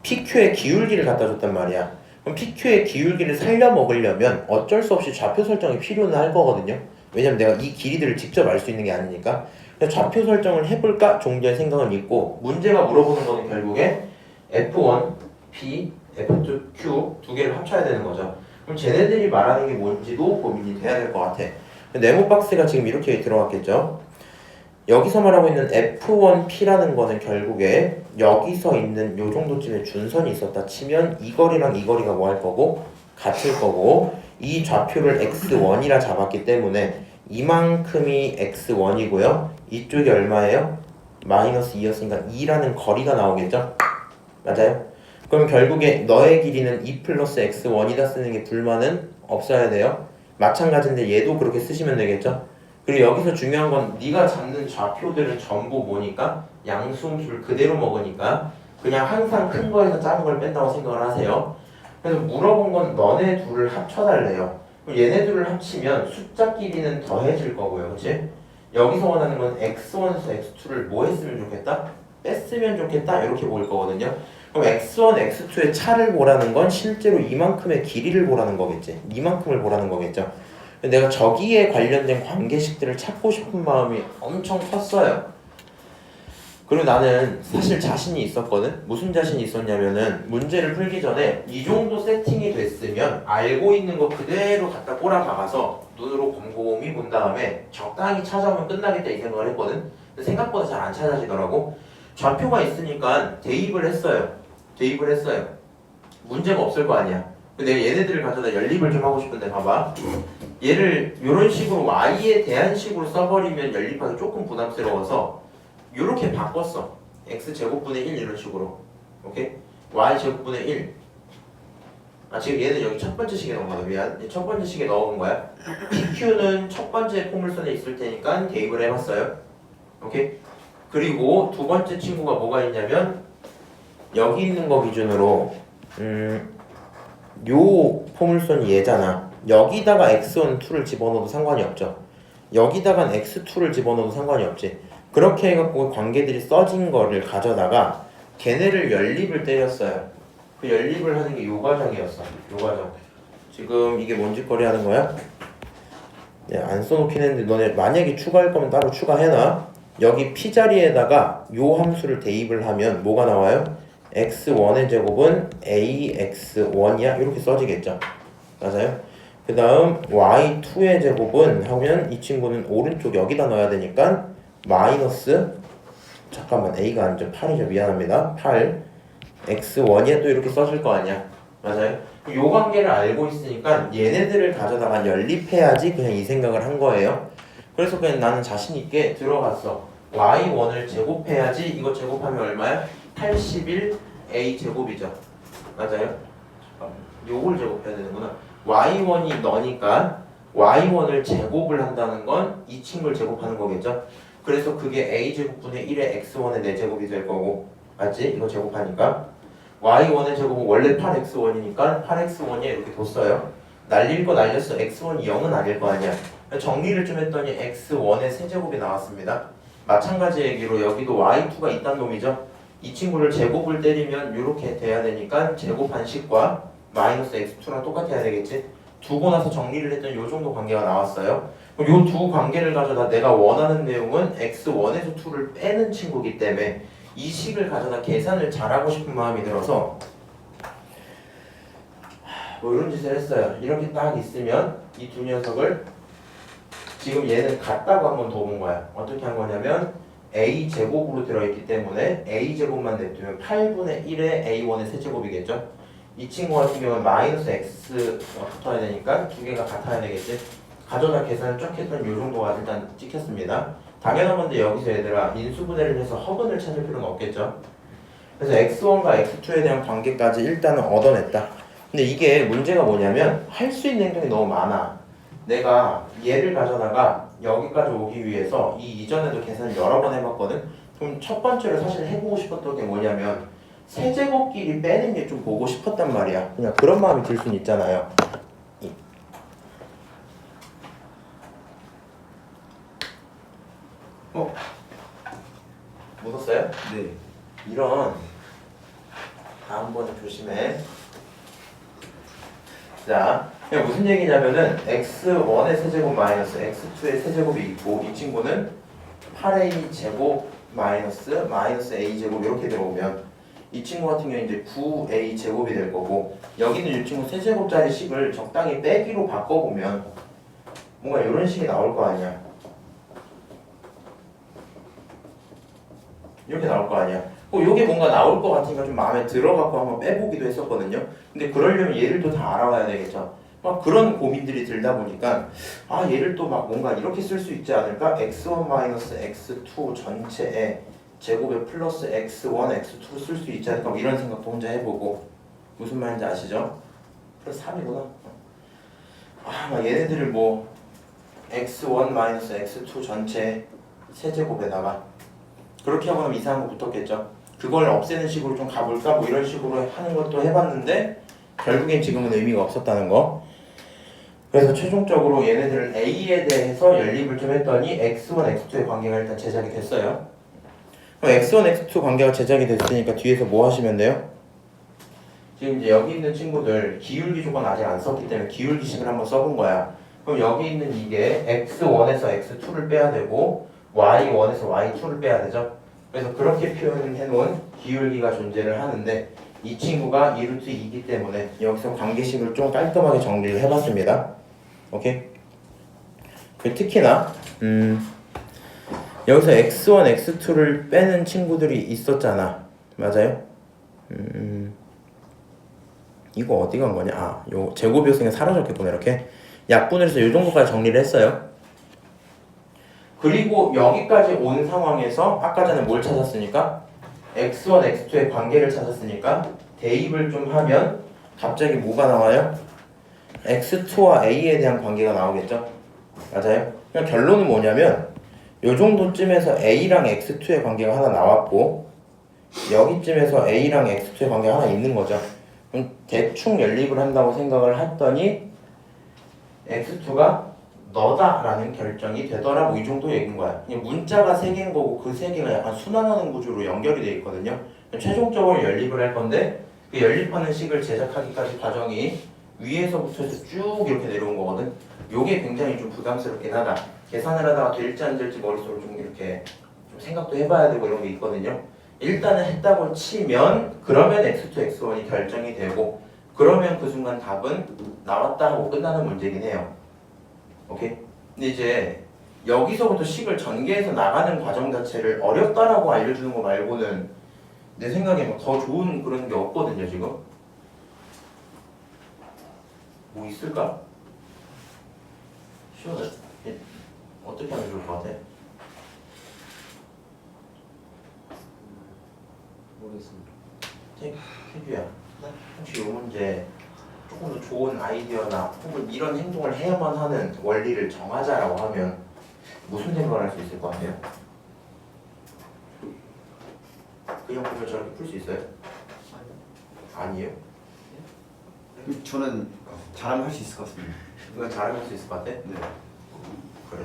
[SPEAKER 1] PQ의 기울기를 갖다 줬단 말이야. 그럼 PQ의 기울기를 살려 먹으려면 어쩔 수 없이 좌표 설정이 필요는 할 거거든요. 왜냐면 내가 이 길이들을 직접 알 수 있는 게 아니니까. 그래서 좌표 설정을 해볼까 정도의 생각은 있고 문제가 물어보는 거는 결국에 F1, P, F2, Q 두 개를 합쳐야 되는 거죠. 그럼 쟤네들이 말하는 게 뭔지도 고민이 돼야 될 것 같아. 네모 박스가 지금 이렇게 들어갔겠죠. 여기서 말하고 있는 F1P라는 거는 결국에 여기서 있는 요 정도쯤의 준선이 있었다 치면 이 거리랑 이 거리가 뭐 할 거고 같을 거고 이 좌표를 X1이라 잡았기 때문에 이만큼이 X1이고요. 이쪽이 얼마예요? 마이너스 2였으니까 2라는 거리가 나오겠죠? 맞아요? 그럼 결국에 너의 길이는 2 플러스 X1이다 쓰는 게 불만은 없어야 돼요. 마찬가지인데 얘도 그렇게 쓰시면 되겠죠? 그리고 여기서 중요한 건 네가 잡는 좌표들은 전부 뭐니까? 양수음수를 그대로 먹으니까 그냥 항상 큰 거에서 작은 걸 뺀다고 생각을 하세요. 그래서 물어본 건 너네 둘을 합쳐달래요. 그럼 얘네 둘을 합치면 숫자 끼리는 더해질 거고요. 그치? 여기서 원하는 건 x1에서 x2를 뭐 했으면 좋겠다? 뺐으면 좋겠다 이렇게 보일 거거든요. 그럼 x1, x2의 차를 보라는 건 실제로 이만큼의 길이를 보라는 거겠지. 이만큼을 보라는 거겠죠. 내가 저기에 관련된 관계식들을 찾고 싶은 마음이 엄청 컸어요. 그리고 나는 사실 자신이 있었거든. 무슨 자신이 있었냐면은 문제를 풀기 전에 이 정도 세팅이 됐으면 알고 있는 거 그대로 갖다 꼬라박아서 눈으로 곰곰이 본 다음에 적당히 찾아오면 끝나겠다 이 생각을 했거든. 근데 생각보다 잘 안 찾아지더라고. 좌표가 있으니까 대입을 했어요. 문제가 없을 거 아니야. 근데 얘네들을 가져다 연립을 좀 하고 싶은데 봐봐. 얘를 이런 식으로 y에 대한 식으로 써버리면 연립하기 조금 부담스러워서 이렇게 바꿨어. x제곱분의 1 이런 식으로. 오케이? y제곱분의 1. 지금 얘는 여기 첫 번째 식에 넣은 거다. 미안. 첫 번째 식에 넣은 거야. PQ는 첫 번째 포물선에 있을 테니까 대입을 해봤어요. 오케이? 그리고 두 번째 친구가 뭐가 있냐면 여기 있는 거 기준으로 요 포물선이 얘잖아. 여기다가 x1, 2를 집어넣어도 상관이 없죠. 여기다가 x2를 집어넣어도 상관이 없지. 그렇게 해갖고 관계들이 써진 거를 가져다가 걔네를 연립을 때렸어요. 그 연립을 하는 게 요 과정이었어. 요 과정. 지금 이게 뭔 짓거리 하는 거야? 네, 안 써놓긴 했는데 너네 만약에 추가할 거면 따로 추가해놔. 여기 p 자리에다가 요 함수를 대입을 하면 뭐가 나와요? x1의 제곱은 ax1이야 이렇게 써지겠죠. 맞아요? 그 다음 y2의 제곱은 하면 이 친구는 오른쪽 여기다 넣어야 되니까 마이너스 잠깐만 a가 아니죠 8이죠 미안합니다 8 x1이 또 이렇게 써질 거 아니야. 맞아요? 요 관계를 알고 있으니까 얘네들을 가져다가 연립해야지 그냥 이 생각을 한 거예요. 그래서 그냥 나는 자신 있게 들어갔어. y1을 제곱해야지 이거 제곱하면 얼마야? 81a 제곱이죠. 맞아요? 요걸 제곱해야 되는구나. y1이 너니까 y1을 제곱을 한다는 건 이 친구를 제곱하는 거겠죠. 그래서 그게 a 제곱분의 1의 x1의 4제곱이 될 거고 맞지? 이거 제곱하니까 y1의 제곱은 원래 8x1이니까 8x1이 이렇게 뒀어요. 날릴 거 날렸어. x1이 0은 아닐 거 아니야. 정리를 좀 했더니 x1의 세제곱이 나왔습니다. 마찬가지 얘기로 여기도 y2가 있단 놈이죠. 이 친구를 제곱을 때리면 이렇게 돼야 되니까 제곱한 식과 마이너스 x2랑 똑같아야 되겠지. 두고 나서 정리를 했더니 이 정도 관계가 나왔어요. 그럼 이 두 관계를 가져다 내가 원하는 내용은 x1에서 2를 빼는 친구이기 때문에 이 식을 가져다 계산을 잘하고 싶은 마음이 들어서 뭐 이런 짓을 했어요. 이렇게 딱 있으면 이 두 녀석을 지금 얘는 같다고 한번 더 본 거야. 어떻게 한 거냐면 a 제곱으로 들어있기 때문에 a 제곱만 냅두면 8분의 1의 a1의 세제곱이겠죠. 이 친구 같은 경우는 마이너스 x가 붙어야 되니까 두 개가 같아야 되겠지. 가져다 계산을 쫙 했더니 이 정도가 일단 찍혔습니다. 당연한 건데 여기서 얘들아 인수분해를 해서 허근을 찾을 필요는 없겠죠. 그래서 x1과 x2에 대한 관계까지 일단은 얻어냈다. 근데 이게 문제가 뭐냐면 할 수 있는 행동이 너무 많아. 내가 얘를 가져다가 여기까지 오기 위해서 이 이전에도 계산을 여러 번 해봤거든. 그럼 첫 번째로 사실 해보고 싶었던 게 뭐냐면 세제곱끼리 빼는 게 좀 보고 싶었단 말이야. 그냥 그런 마음이 들 수는 있잖아요. 묻었어요?
[SPEAKER 2] 네.
[SPEAKER 1] 이런 다음번에 조심해. 자, 이게 무슨 얘기냐면은 x1의 세제곱 마이너스 x2의 세제곱이 있고 이 친구는 8a 제곱 마이너스 a 제곱 이렇게 들어오면 이 친구 같은 경우는 이제 9a 제곱이 될 거고 여기는 이 친구 세제곱짜리 식을 적당히 빼기로 바꿔보면 뭔가 이런 식이 나올 거 아니야. 이렇게 나올 거 아니야. 요게 뭔가 나올 것 같으니까 좀 마음에 들어갖고 한번 빼보기도 했었거든요. 근데 그러려면 얘를 또 다 알아봐야 되겠죠. 막 그런 고민들이 들다 보니까 아 얘를 또 막 뭔가 이렇게 쓸 수 있지 않을까? x1 마이너스 x2 전체에 제곱에 플러스 x1, x2 쓸 수 있지 않을까? 뭐 이런 생각도 혼자 해보고 무슨 말인지 아시죠? 플러스 3이구나. 아 막 얘네들을 뭐 x1 마이너스 x2 전체 세제곱에다가 그렇게 하고 나면 이상한 거 붙었겠죠. 그걸 없애는 식으로 좀 가볼까? 뭐 이런 식으로 하는 것도 해봤는데 결국엔 지금은 의미가 없었다는 거. 그래서 최종적으로 얘네들을 A에 대해서 연립을 좀 했더니 X1, X2의 관계가 일단 제작이 됐어요. 그럼 X1, X2 관계가 제작이 됐으니까 뒤에서 뭐 하시면 돼요? 지금 이제 여기 있는 친구들 기울기 조건 아직 안 썼기 때문에 기울기식을 한번 써본 거야. 그럼 여기 있는 이게 X1에서 X2를 빼야 되고 Y1에서 Y2를 빼야 되죠. 그래서 그렇게 표현해 놓은 기울기가 존재를 하는데 이 친구가 2루트 2이기 때문에 여기서 관계식을 좀 깔끔하게 정리를 해봤습니다. 오케이? 특히나 여기서 x1, x2를 빼는 친구들이 있었잖아. 맞아요? 이거 어디 간 거냐? 아, 요 제곱이었으니까 사라졌겠구나. 이렇게 약분을 해서 요 정도까지 정리를 했어요. 그리고 여기까지 온 상황에서 아까 전에 뭘 찾았으니까 x1, x2의 관계를 찾았으니까 대입을 좀 하면 갑자기 뭐가 나와요? x2와 a에 대한 관계가 나오겠죠? 맞아요? 그냥 결론은 뭐냐면 요 정도쯤에서 a랑 x2의 관계가 하나 나왔고 여기쯤에서 A랑 X2의 관계가 하나 있는 거죠. 그럼 대충 연립을 한다고 생각을 했더니 X2가 너다라는 결정이 되더라. 뭐 이 정도 얘기인 거야. 그냥 문자가 세 개인 거고 그 세 개가 약간 순환하는 구조로 연결이 돼 있거든요. 최종적으로 연립을 할 건데 그 연립하는 식을 제작하기까지 과정이 위에서부터 해서 쭉 이렇게 내려온 거거든. 요게 굉장히 좀 부담스럽긴 하다. 계산을 하다가 될지 안 될지 머릿속으로 좀 이렇게 좀 생각도 해봐야 되고 이런 게 있거든요. 일단은 했다고 치면 그러면 X2, X1이 결정이 되고 그러면 그 순간 답은 나왔다 하고 끝나는 문제긴 해요. 오케이? 근데 이제 여기서부터 식을 전개해서 나가는 과정 자체를 어렵다라고 알려주는 거 말고는 내 생각에 뭐 더 좋은 그런 게 없거든요 지금. 뭐 있을까? 시원해. 어떻게 하면 좋을 것 같아?
[SPEAKER 2] 모르겠습니다.
[SPEAKER 1] 태규야, 혹시 이 문제 조금 더 좋은 아이디어나 혹은 이런 행동을 해야만 하는 원리를 정하자라고 하면 무슨 생각을 할 수 있을 것 같아요? 그냥 보면 저렇게 풀 수 있어요? 아니에요?
[SPEAKER 3] 저는 잘하면 할 수 있을 것 같습니다.
[SPEAKER 1] 그건 잘하면 할 수 있을 것 같아?
[SPEAKER 3] 네.
[SPEAKER 1] 그래.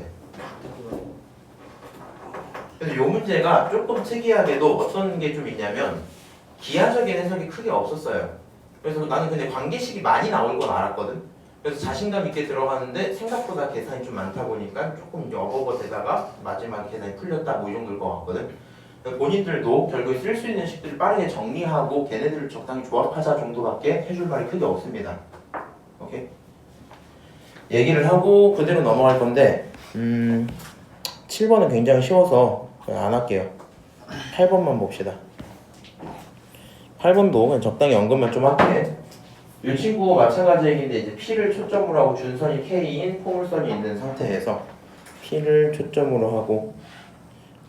[SPEAKER 1] 그래서 이 문제가 조금 특이하게도 어떤 게 좀 있냐면 기하적인 해석이 크게 없었어요. 그래서 나는 근데 관계식이 많이 나올 건 알았거든. 그래서 자신감 있게 들어가는데 생각보다 계산이 좀 많다 보니까 조금 어버버되다가 마지막에 계산이 풀렸다 뭐 이 정도일 것 같거든. 본인들도 결국에 쓸 수 있는 식들을 빠르게 정리하고 걔네들을 적당히 조합하자 정도밖에 해줄 말이 크게 없습니다. 오케이? 얘기를 하고 그대로 넘어갈 건데 7번은 굉장히 쉬워서 그냥 안 할게요. 8번만 봅시다. 8번도 그냥 적당히 언급만 좀 할게. 이 친구 마찬가지 얘기인데 이제 P를 초점으로 하고 준선이 K인 포물선이 있는 상태에서 P를 초점으로 하고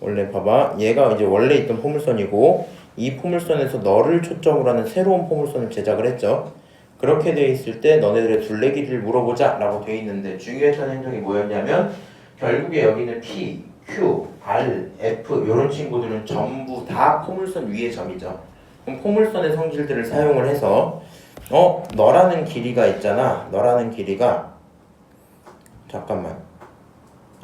[SPEAKER 1] 원래 봐봐 얘가 이제 원래 있던 포물선이고 이 포물선에서 너를 초점으로 하는 새로운 포물선을 제작을 했죠. 그렇게 돼 있을 때 너네들의 둘레 길이를 물어보자 라고 돼 있는데 중요했던 행동이 뭐였냐면 결국에 여기는 P, Q, R, F 이런 친구들은 전부 다 포물선 위의 점이죠. 그럼 포물선의 성질들을 사용을 해서 너라는 길이가 있잖아. 너라는 길이가 잠깐만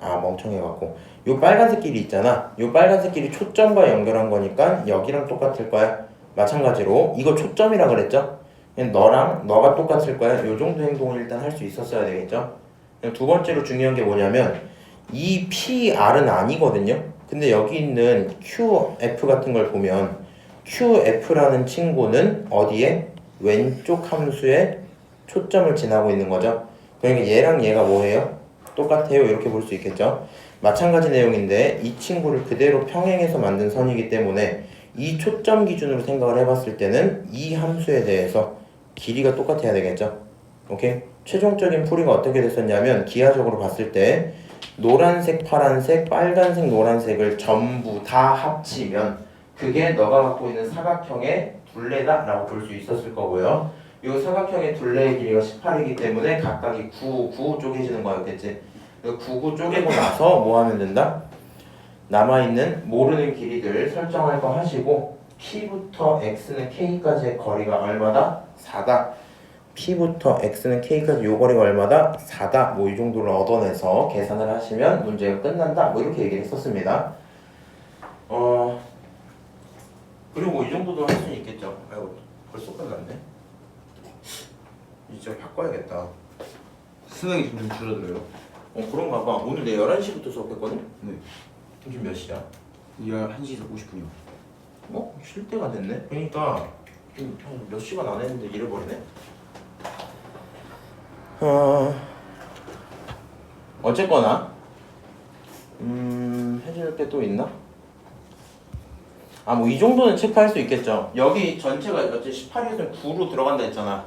[SPEAKER 1] 멍청해갖고 요 빨간색 길이 있잖아. 요 빨간색 길이 초점과 연결한 거니까 여기랑 똑같을 거야. 마찬가지로 이거 초점이라 그랬죠. 너랑 너가 똑같을 거야. 요 정도 행동을 일단 할 수 있었어야 되겠죠. 두 번째로 중요한 게 뭐냐면 이 PR은 아니거든요. 근데 여기 있는 QF 같은 걸 보면 QF라는 친구는 어디에? 왼쪽 함수에 초점을 지나고 있는 거죠. 그러니까 얘랑 얘가 뭐예요? 똑같아요. 이렇게 볼 수 있겠죠. 마찬가지 내용인데 이 친구를 그대로 평행해서 만든 선이기 때문에 이 초점 기준으로 생각을 해봤을 때는 이 함수에 대해서 길이가 똑같아야 되겠죠. 오케이? 최종적인 풀이가 어떻게 됐었냐면 기하적으로 봤을 때 노란색, 파란색, 빨간색, 노란색을 전부 다 합치면 그게 너가 갖고 있는 사각형의 둘레다 라고 볼 수 있었을 거고요. 이 사각형의 둘레의 길이가 18이기 때문에 각각이 9, 9 쪼개지는 거였겠지. 9, 9 쪼개고 나서 뭐 하면 된다? 남아있는 모르는 길이들 설정할 거 하시고 P부터 X는 K까지의 거리가 얼마다? 4다. P부터 X는 K까지 요 거리가 얼마다? 4다. 뭐 이 정도를 얻어내서 계산을 하시면 문제가 끝난다. 뭐 이렇게 얘기를 했었습니다. 그리고 뭐 이 정도도 할 수 있겠죠. 아이고 벌써 끝났네. 이제 바꿔야겠다.
[SPEAKER 3] 수능이 점점 줄어들어요.
[SPEAKER 1] 그런가 봐. 오늘 내 11시부터 수업했거든?
[SPEAKER 3] 네.
[SPEAKER 1] 지금 몇 시야?
[SPEAKER 3] 1시에서 50분이요.
[SPEAKER 1] 쉴 때가 됐네? 그러니까 좀 몇 시간 안 했는데 잃어버리네? 어쨌거나 해줄 게 또 있나? 뭐 이 정도는 체크할 수 있겠죠. 여기 전체가 어째 18이었으면 9로 들어간다 했잖아.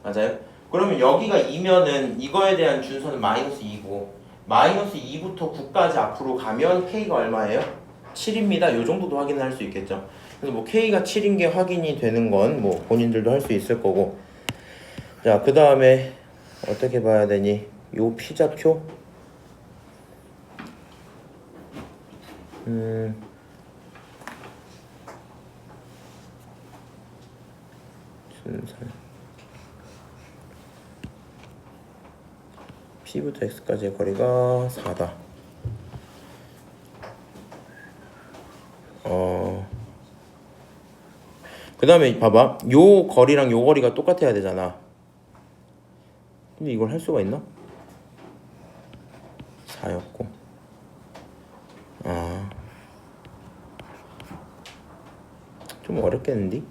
[SPEAKER 1] 맞아요? 그러면 여기가 2면은 이거에 대한 준선은 마이너스 2고 마이너스 2부터 9까지 앞으로 가면 K가 얼마예요? 7입니다. 요 정도도 확인할 수 있겠죠. 그래서 뭐 K가 7인 게 확인이 되는 건 뭐 본인들도 할 수 있을 거고. 자, 그 다음에 어떻게 봐야 되니? 요 P좌표? 분산 P부터 X까지의 거리가 4다. 그 다음에 봐봐. 요 거리랑 요 거리가 똑같아야 되잖아. 근데 이걸 할 수가 있나? 4였고. 좀 어렵겠는데?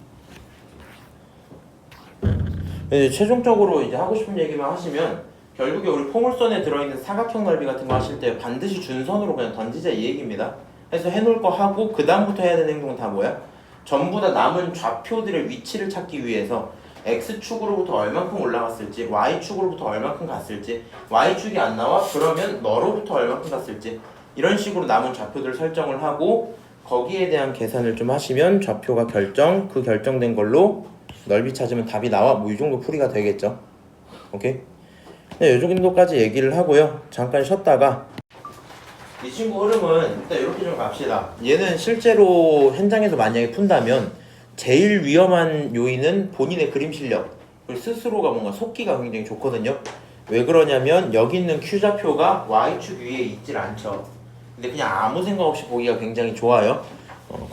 [SPEAKER 1] 근데 최종적으로 이제 하고 싶은 얘기만 하시면 결국에 우리 포물선에 들어있는 사각형 넓이 같은 거 하실 때 반드시 준선으로 그냥 던지자 이 얘기입니다. 해서 해놓을 거 하고 그 다음부터 해야 되는 행동은 다 뭐야? 전부 다 남은 좌표들의 위치를 찾기 위해서 X축으로부터 얼만큼 올라갔을지 Y축으로부터 얼만큼 갔을지 Y축이 안 나와? 그러면 너로부터 얼만큼 갔을지 이런 식으로 남은 좌표들을 설정을 하고 거기에 대한 계산을 좀 하시면 좌표가 그 결정된 걸로 넓이 찾으면 답이 나와. 뭐 이 정도 풀이가 되겠죠. 오케이? 네, 이 정도까지 얘기를 하고요. 잠깐 쉬었다가 이 친구 흐름은 일단 이렇게 좀 갑시다. 얘는 실제로 현장에서 만약에 푼다면 제일 위험한 요인은 본인의 그림 실력 그리고 스스로가 뭔가 속기가 굉장히 좋거든요. 왜 그러냐면 여기 있는 Q좌표가 Y축 위에 있질 않죠. 근데 그냥 아무 생각 없이 보기가 굉장히 좋아요.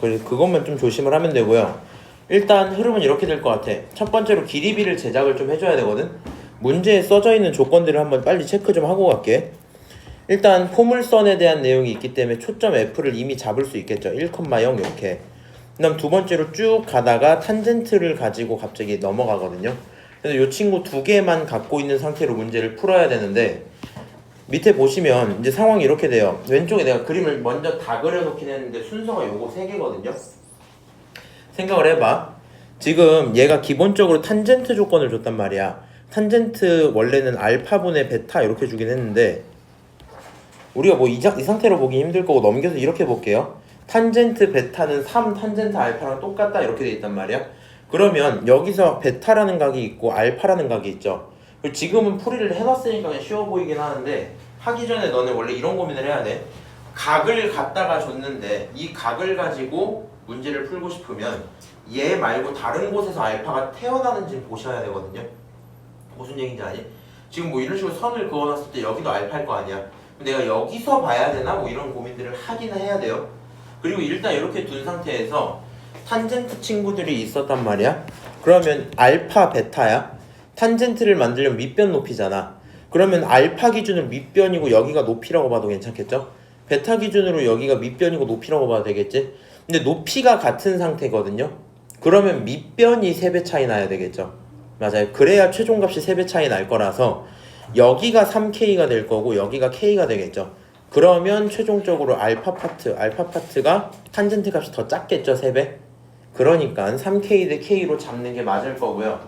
[SPEAKER 1] 그래서 그것만 좀 조심을 하면 되고요. 일단 흐름은 이렇게 될 것 같아. 첫 번째로 길이비를 제작을 좀 해줘야 되거든. 문제에 써져 있는 조건들을 한번 빨리 체크 좀 하고 갈게. 일단 포물선에 대한 내용이 있기 때문에 초점 F를 이미 잡을 수 있겠죠. 1,0 이렇게. 그 다음 두 번째로 쭉 가다가 탄젠트를 가지고 갑자기 넘어가거든요. 그래서 이 친구 두 개만 갖고 있는 상태로 문제를 풀어야 되는데 밑에 보시면 이제 상황이 이렇게 돼요. 왼쪽에 내가 그림을 먼저 다 그려놓긴 했는데 순서가 요거 세 개거든요. 생각을 해봐. 지금 얘가 기본적으로 탄젠트 조건을 줬단 말이야. 탄젠트 원래는 알파분의 베타 이렇게 주긴 했는데 우리가 뭐 이 상태로 보기 힘들 거고 넘겨서 이렇게 볼게요. 탄젠트 베타는 3 탄젠트 알파랑 똑같다 이렇게 돼 있단 말이야. 그러면 여기서 베타라는 각이 있고 알파라는 각이 있죠. 지금은 풀이를 해놨으니까 그냥 쉬워 보이긴 하는데 하기 전에 너네 원래 이런 고민을 해야 돼. 각을 갖다가 줬는데 이 각을 가지고 문제를 풀고 싶으면 얘 말고 다른 곳에서 알파가 태어나는지 보셔야 되거든요. 무슨 얘기인지 아니? 지금 뭐 이런 식으로 선을 그어놨을 때 여기도 알파일 거 아니야. 내가 여기서 봐야 되나? 뭐 이런 고민들을 하기는 해야 돼요. 그리고 일단 이렇게 둔 상태에서 탄젠트 친구들이 있었단 말이야. 그러면 알파 베타야. 탄젠트를 만들려면 밑변 높이잖아. 그러면 알파 기준으로 밑변이고 여기가 높이라고 봐도 괜찮겠죠? 베타 기준으로 여기가 밑변이고 높이라고 봐도 되겠지? 근데 높이가 같은 상태거든요. 그러면 밑변이 3배 차이 나야 되겠죠. 맞아요. 그래야 최종값이 3배 차이 날 거라서 여기가 3K가 될 거고 여기가 K가 되겠죠. 그러면 최종적으로 알파 파트가 탄젠트 값이 더 작겠죠. 3배. 그러니까 3K 대 K로 잡는 게 맞을 거고요.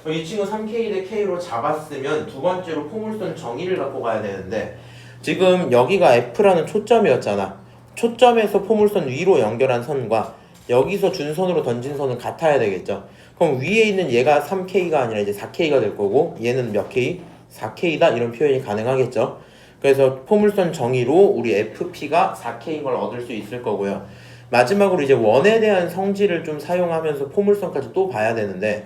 [SPEAKER 1] 이 친구 3K 대 K로 잡았으면 두 번째로 포물선 정의를 갖고 가야 되는데 지금 여기가 F라는 초점이었잖아. 초점에서 포물선 위로 연결한 선과 여기서 준선으로 던진 선은 같아야 되겠죠. 그럼 위에 있는 얘가 3K가 아니라 이제 4K가 될 거고 얘는 몇 K? 4K다 이런 표현이 가능하겠죠. 그래서 포물선 정의로 우리 FP가 4K인 걸 얻을 수 있을 거고요. 마지막으로 이제 원에 대한 성질을 좀 사용하면서 포물선까지 또 봐야 되는데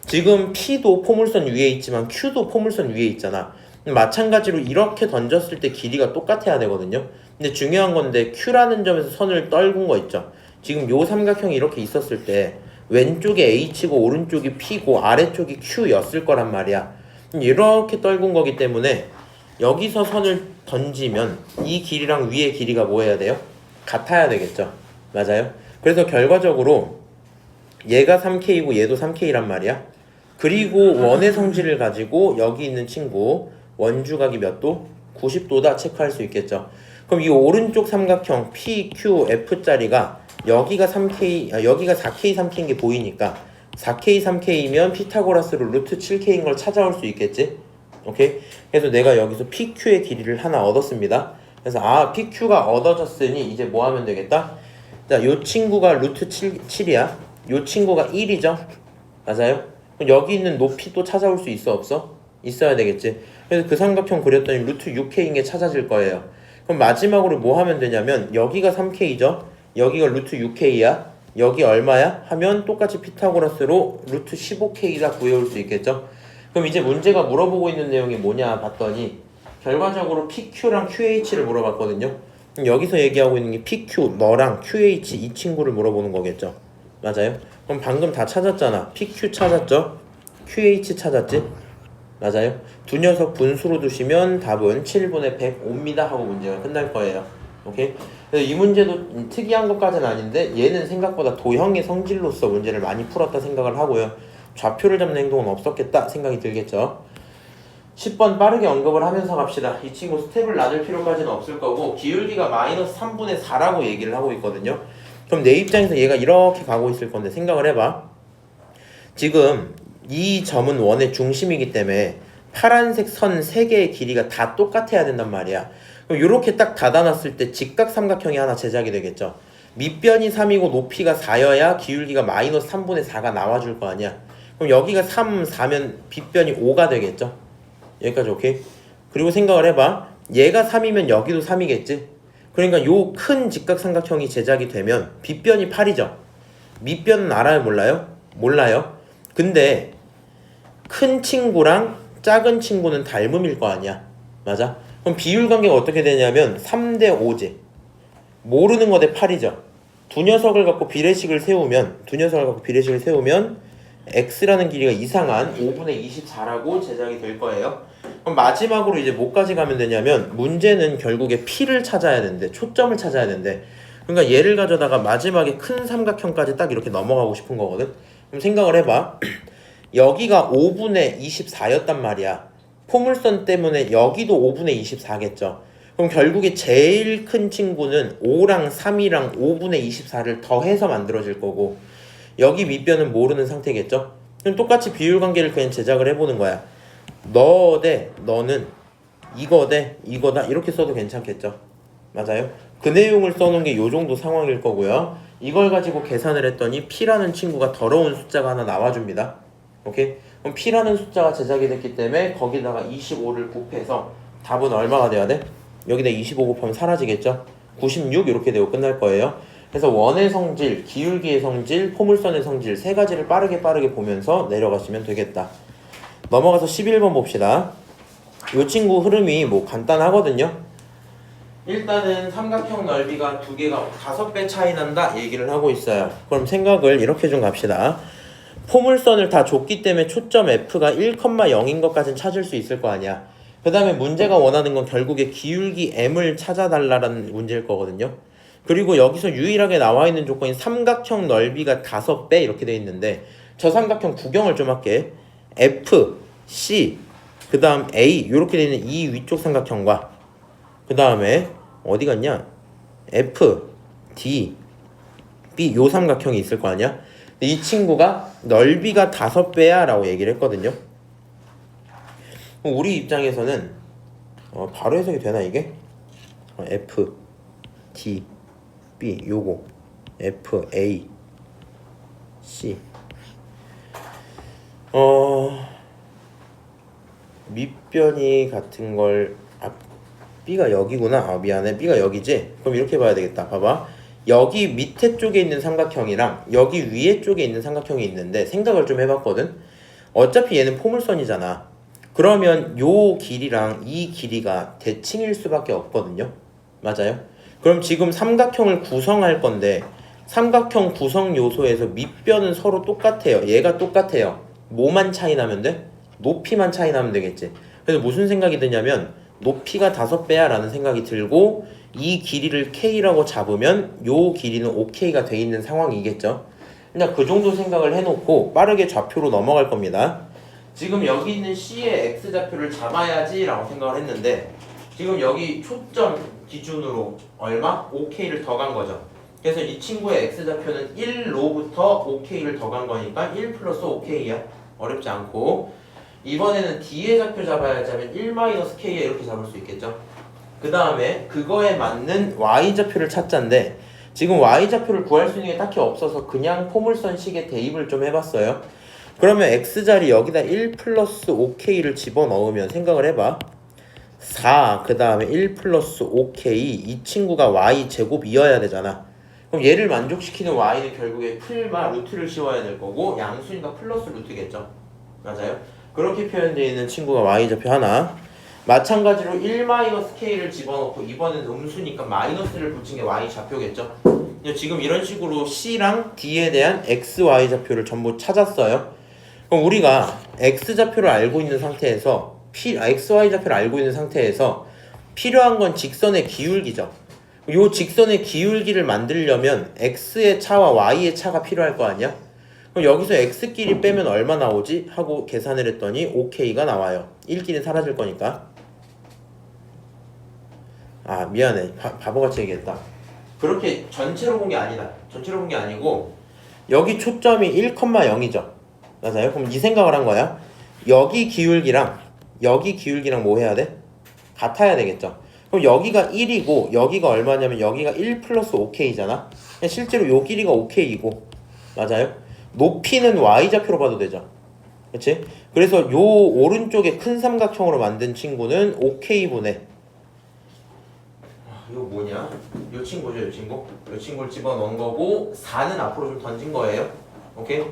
[SPEAKER 1] 지금 P도 포물선 위에 있지만 Q도 포물선 위에 있잖아. 마찬가지로 이렇게 던졌을 때 길이가 똑같아야 되거든요. 근데 중요한 건데 Q라는 점에서 선을 떨군 거 있죠. 지금 요 삼각형이 이렇게 있었을 때 왼쪽이 H고 오른쪽이 P고 아래쪽이 Q였을 거란 말이야. 이렇게 떨군 거기 때문에 여기서 선을 던지면 이 길이랑 위의 길이가 뭐 해야 돼요? 같아야 되겠죠. 맞아요. 그래서 결과적으로 얘가 3K고 얘도 3K란 말이야. 그리고 원의 성질을 가지고 여기 있는 친구 원주각이 몇 도? 90도다 체크할 수 있겠죠. 그럼 이 오른쪽 삼각형 PQF짜리가 여기가 4K 3K인 게 보이니까 4K 3K이면 피타고라스로 루트 7K인 걸 찾아올 수 있겠지? 오케이? 그래서 내가 여기서 PQ의 길이를 하나 얻었습니다. 그래서 PQ가 얻어졌으니 이제 뭐 하면 되겠다? 자, 요 친구가 루트 7이야. 요 친구가 1이죠? 맞아요? 그럼 여기 있는 높이 또 찾아올 수 있어 없어? 있어야 되겠지. 그래서 그 삼각형 그렸더니 루트 6K인 게 찾아질 거예요. 그럼 마지막으로 뭐 하면 되냐면 여기가 3K죠? 여기가 루트 6K야. 여기 얼마야? 하면 똑같이 피타고라스로 루트 15K가 구해올 수 있겠죠? 그럼 이제 문제가 물어보고 있는 내용이 뭐냐 봤더니 결과적으로 PQ랑 QH를 물어봤거든요. 그럼 여기서 얘기하고 있는 게 PQ, 너랑 QH 이 친구를 물어보는 거겠죠? 맞아요? 그럼 방금 다 찾았잖아. PQ 찾았죠? QH 찾았지? 맞아요? 두 녀석 분수로 두시면 답은 7분의 105입니다 하고 문제가 끝날 거예요. 오케이? 그래서 이 문제도 특이한 것까지는 아닌데 얘는 생각보다 도형의 성질로서 문제를 많이 풀었다 생각을 하고요. 좌표를 잡는 행동은 없었겠다 생각이 들겠죠. 10번 빠르게 언급을 하면서 갑시다. 이 친구 스텝을 놔줄 필요까지는 없을 거고 기울기가 마이너스 3분의 4라고 얘기를 하고 있거든요. 그럼 내 입장에서 얘가 이렇게 가고 있을 건데 생각을 해봐. 지금 이 점은 원의 중심이기 때문에 파란색 선 3개의 길이가 다 똑같아야 된단 말이야. 그럼 이렇게 딱 닫아놨을 때 직각 삼각형이 하나 제작이 되겠죠. 밑변이 3이고 높이가 4여야 기울기가 마이너스 3분의 4가 나와줄 거 아니야. 그럼 여기가 3, 4면 빗변이 5가 되겠죠. 여기까지 오케이? 그리고 생각을 해봐. 얘가 3이면 여기도 3이겠지. 그러니까 요 큰 직각삼각형이 제작이 되면 빗변이 8이죠. 밑변은 알아요? 몰라요? 몰라요. 근데 큰 친구랑 작은 친구는 닮음일 거 아니야. 맞아? 그럼 비율관계가 어떻게 되냐면 3대 5제. 모르는 거 대 8이죠. 두 녀석을 갖고 비례식을 세우면 x라는 길이가 이상한 5분의 24라고 제작이 될 거예요. 그럼 마지막으로 이제 뭐까지 가면 되냐면 문제는 결국에 p를 찾아야 되는데 초점을 찾아야 되는데 그러니까 얘를 가져다가 마지막에 큰 삼각형까지 딱 이렇게 넘어가고 싶은 거거든. 그럼 생각을 해봐. 여기가 5분의 24였단 말이야. 포물선 때문에 여기도 5분의 24겠죠. 그럼 결국에 제일 큰 친구는 5랑 3이랑 5분의 24를 더해서 만들어질 거고 여기 밑변은 모르는 상태겠죠. 그럼 똑같이 비율관계를 그냥 제작을 해보는 거야. 너 대 너는 이거 대 이거다 이렇게 써도 괜찮겠죠. 맞아요? 그 내용을 써놓은 게 요 정도 상황일 거고요. 이걸 가지고 계산을 했더니 P라는 친구가 더러운 숫자가 하나 나와줍니다. 오케이? 그럼 P라는 숫자가 제작이 됐기 때문에 거기다가 25를 곱해서 답은 얼마가 돼야 돼? 여기다 25 곱하면 사라지겠죠? 96 이렇게 되고 끝날 거예요. 그래서 원의 성질, 기울기의 성질, 포물선의 성질 세 가지를 빠르게 보면서 내려가시면 되겠다. 넘어가서 11번 봅시다. 이 친구 흐름이 뭐 간단하거든요. 일단은 삼각형 넓이가 두 개가 5배 차이 난다 얘기를 하고 있어요. 그럼 생각을 이렇게 좀 갑시다. 포물선을 다 줬기 때문에 초점 F가 1,0인 것까지는 찾을 수 있을 거 아니야. 그 다음에 문제가 원하는 건 결국에 기울기 M을 찾아달라는 문제일 거거든요. 그리고 여기서 유일하게 나와 있는 조건이 삼각형 넓이가 5배 이렇게 돼 있는데 저 삼각형 구경을 좀 할게. F, C, 그 다음 A 이렇게 돼 있는 이 위쪽 삼각형과 그 다음에 어디 갔냐? F, D, B 요 삼각형이 있을 거 아니야? 이 친구가 넓이가 5배야 라고 얘기를 했거든요. 우리 입장에서는 바로 해석이 되나 이게? F, D, B 요거 F, A, C 밑변이 같은 걸 B가 여기구나. 미안해. B가 여기지? 그럼 이렇게 봐야 되겠다. 봐봐. 여기 밑에 쪽에 있는 삼각형이랑 여기 위에 쪽에 있는 삼각형이 있는데 생각을 좀 해봤거든. 어차피 얘는 포물선이잖아. 그러면 요 길이랑 이 길이가 대칭일 수밖에 없거든요. 맞아요? 그럼 지금 삼각형을 구성할 건데 삼각형 구성 요소에서 밑변은 서로 똑같아요. 얘가 똑같아요. 뭐만 차이 나면 돼? 높이만 차이 나면 되겠지. 그래서 무슨 생각이 드냐면 높이가 5배야 라는 생각이 들고 이 길이를 K라고 잡으면 요 길이는 OK가 돼 있는 상황이겠죠. 그냥 그 정도 생각을 해놓고 빠르게 좌표로 넘어갈 겁니다. 지금 여기 있는 C의 X좌표를 잡아야지 라고 생각을 했는데 지금 여기 초점 기준으로 얼마? OK를 더 간 거죠. 그래서 이 친구의 X좌표는 1로부터 OK를 더 간 거니까 1 플러스 OK야. 어렵지 않고 이번에는 D의 좌표 잡아야지 하면 1-K에 이렇게 잡을 수 있겠죠. 그 다음에 그거에 맞는 Y좌표를 찾자인데 지금 Y좌표를 구할 수 있는 게 딱히 없어서 그냥 포물선식에 대입을 좀 해봤어요. 그러면 X자리 여기다 1 플러스 5K를 집어넣으면 생각을 해봐. 4 그 다음에 1 플러스 5K 이 친구가 Y 제곱이어야 되잖아. 그럼 얘를 만족시키는 y는 결국에 풀마 루트를 씌워야 될 거고 양수니까 플러스 루트겠죠. 맞아요? 그렇게 표현되어 있는 친구가 y좌표 하나. 마찬가지로 1-k를 집어넣고 이번엔 음수니까 마이너스를 붙인 게 y좌표겠죠. 지금 이런 식으로 c랑 d에 대한 x, y좌표를 전부 찾았어요. 그럼 우리가 x좌표를 알고 있는 상태에서 x, y좌표를 알고 있는 상태에서 필요한 건 직선의 기울기죠. 요 직선의 기울기를 만들려면 x의 차와 y의 차가 필요할 거 아니야? 그럼 여기서 x끼리 빼면 얼마 나오지? 하고 계산을 했더니 5k가 나와요. 1끼리 사라질 거니까. 아 미안해, 바보같이 얘기했다. 그렇게 전체로 본 게 아니다. 전체로 본 게 아니고 여기 초점이 1,0이죠. 맞아요? 그럼 이 생각을 한 거야. 여기 기울기랑 뭐 해야 돼? 같아야 되겠죠. 그럼 여기가 1이고 여기가 얼마냐면 여기가 1 플러스 5k잖아. 실제로 요 길이가 5k이고 맞아요? 높이는 y좌표로 봐도 되죠. 그치? 그래서 요 오른쪽에 큰 삼각형으로 만든 친구는 5k분의 이거 뭐냐? 요 친구죠, 요 친구. 요 친구를 집어넣은 거고 4는 앞으로 좀 던진 거예요. 오케이?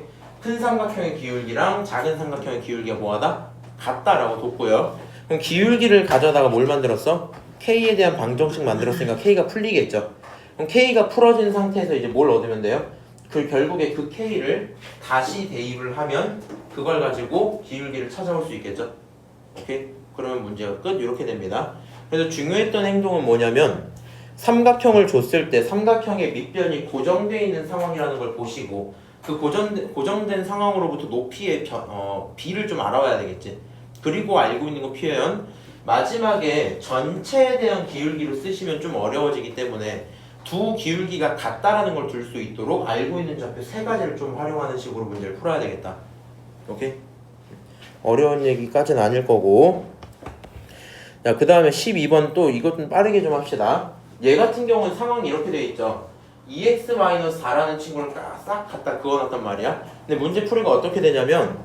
[SPEAKER 1] 큰 삼각형의 기울기랑 작은 삼각형의 기울기가 뭐하다? 같다라고 뒀고요. 그럼 기울기를 가져다가 뭘 만들었어? K에 대한 방정식 만들었으니까 K가 풀리겠죠. 그럼 K가 풀어진 상태에서 이제 뭘 얻으면 돼요? 그 결국에 그 K를 다시 대입을 하면 그걸 가지고 기울기를 찾아올 수 있겠죠. 오케이? 그러면 문제가 끝. 이렇게 됩니다. 그래서 중요했던 행동은 뭐냐면 삼각형을 줬을 때 삼각형의 밑변이 고정되어 있는 상황이라는 걸 보시고 그 고정된 상황으로부터 높이의 비를 좀 알아봐야 되겠지. 그리고 알고 있는 거 표현 마지막에 전체에 대한 기울기를 쓰시면 좀 어려워지기 때문에 두 기울기가 같다라는 걸 줄 수 있도록 알고 있는 좌표 세 가지를 좀 활용하는 식으로 문제를 풀어야 되겠다. 오케이? 어려운 얘기까지는 아닐 거고. 자, 그 다음에 12번 또 이것 좀 빠르게 좀 합시다. 얘 같은 경우는 상황이 이렇게 돼 있죠. 2x-4라는 친구를 싹 갖다 그어놨단 말이야. 근데 문제 풀이가 어떻게 되냐면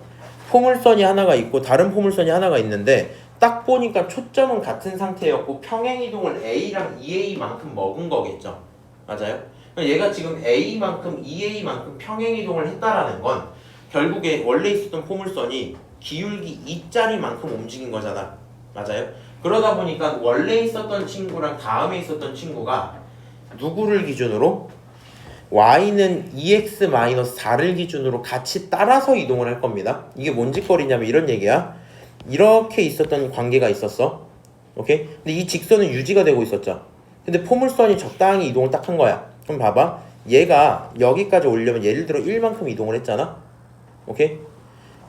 [SPEAKER 1] 포물선이 하나가 있고 다른 포물선이 하나가 있는데 딱 보니까 초점은 같은 상태였고 평행이동을 a랑 2a만큼 먹은 거겠죠. 맞아요? 얘가 지금 a만큼 2a만큼 평행이동을 했다라는 건 결국에 원래 있었던 포물선이 기울기 2짜리만큼 움직인 거잖아. 맞아요? 그러다 보니까 원래 있었던 친구랑 다음에 있었던 친구가 누구를 기준으로? y는 2x-4를 기준으로 같이 따라서 이동을 할 겁니다. 이게 뭔 짓거리냐면 이런 얘기야. 이렇게 있었던 관계가 있었어. 오케이? 근데 이 직선은 유지가 되고 있었죠. 근데 포물선이 적당히 이동을 딱 한 거야. 그럼 봐봐. 얘가 여기까지 오려면 예를 들어 1만큼 이동을 했잖아. 오케이?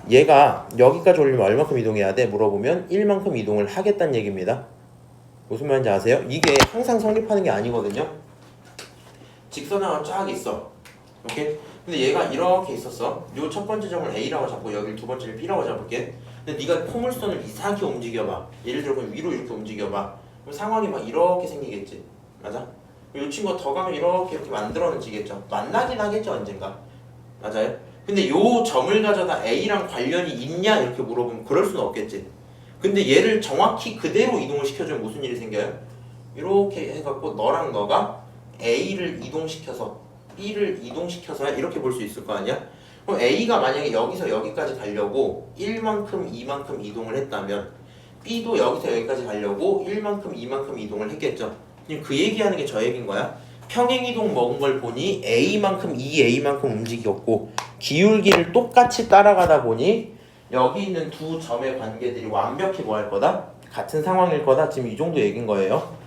[SPEAKER 1] 얘가 여기까지 오려면 얼마큼 이동해야 돼? 물어보면 1만큼 이동을 하겠다는 얘기입니다. 무슨 말인지 아세요? 이게 항상 성립하는 게 아니거든요. 직선 하나 쫙 있어. 오케이? 근데 얘가 이렇게 있었어. 요 첫 번째 점을 A라고 잡고 여기를 두 번째를 B라고 잡을게. 근데 네가 포물선을 이상하게 움직여봐. 예를 들어 그럼 위로 이렇게 움직여봐. 그럼 상황이 막 이렇게 생기겠지. 맞아? 요 친구가 더 가면 이렇게 만들어지겠죠. 만나긴 하겠죠, 언젠가. 맞아요? 근데 요 점을 가져다 A랑 관련이 있냐 이렇게 물어보면 그럴 수는 없겠지. 근데 얘를 정확히 그대로 이동을 시켜주면 무슨 일이 생겨요? 이렇게 해갖고 너랑 너가 A를 이동시켜서 B를 이동시켜서 이렇게 볼 수 있을 거 아니야? 그럼 A가 만약에 여기서 여기까지 가려고 1만큼 2만큼 이동을 했다면 B도 여기서 여기까지 가려고 1만큼 2만큼 이동을 했겠죠. 그 얘기하는 게 저 얘기인 거야. 평행이동 먹은 걸 보니 A만큼 2A만큼 움직였고 기울기를 똑같이 따라가다 보니 여기 있는 두 점의 관계들이 완벽히 뭐 할 거다? 같은 상황일 거다. 지금 이 정도 얘기인 거예요.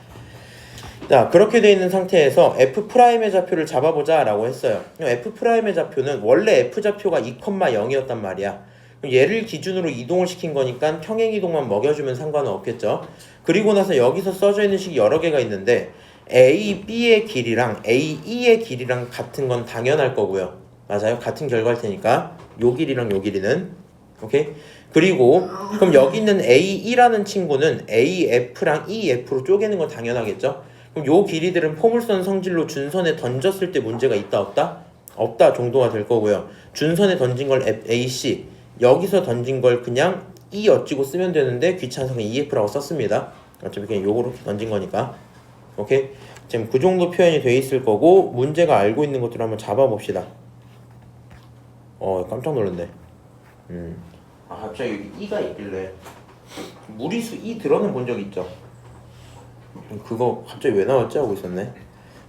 [SPEAKER 1] 자, 그렇게 돼 있는 상태에서 F'의 좌표를 잡아보자 라고 했어요. F'의 좌표는 원래 F좌표가 2,0이었단 말이야. 얘를 기준으로 이동을 시킨 거니까 평행이동만 먹여주면 상관은 없겠죠. 그리고 나서 여기서 써져 있는 식이 여러 개가 있는데 A, B의 길이랑 A, E의 길이랑 같은 건 당연할 거고요. 맞아요? 같은 결과일 테니까 요 길이랑 요 길이는 오케이? 그리고 그럼 여기 있는 AE라는 친구는 AF랑 EF로 쪼개는 건 당연하겠죠? 그럼 요 길이들은 포물선 성질로 준선에 던졌을 때 문제가 있다 없다? 없다 정도가 될 거고요. 준선에 던진 걸 AC, 여기서 던진 걸 그냥 E 어찌고 쓰면 되는데 귀찮아서 그냥 EF라고 썼습니다. 어차피 그냥 요거로 던진 거니까. 오케이? 지금 그 정도 표현이 돼 있을 거고 문제가 알고 있는 것들을 한번 잡아봅시다. 깜짝 놀랐네. 갑자기 여기 E가 있길래 무리수 E 들어는 본 적 있죠? 그거 갑자기 왜 나왔지? 하고 있었네.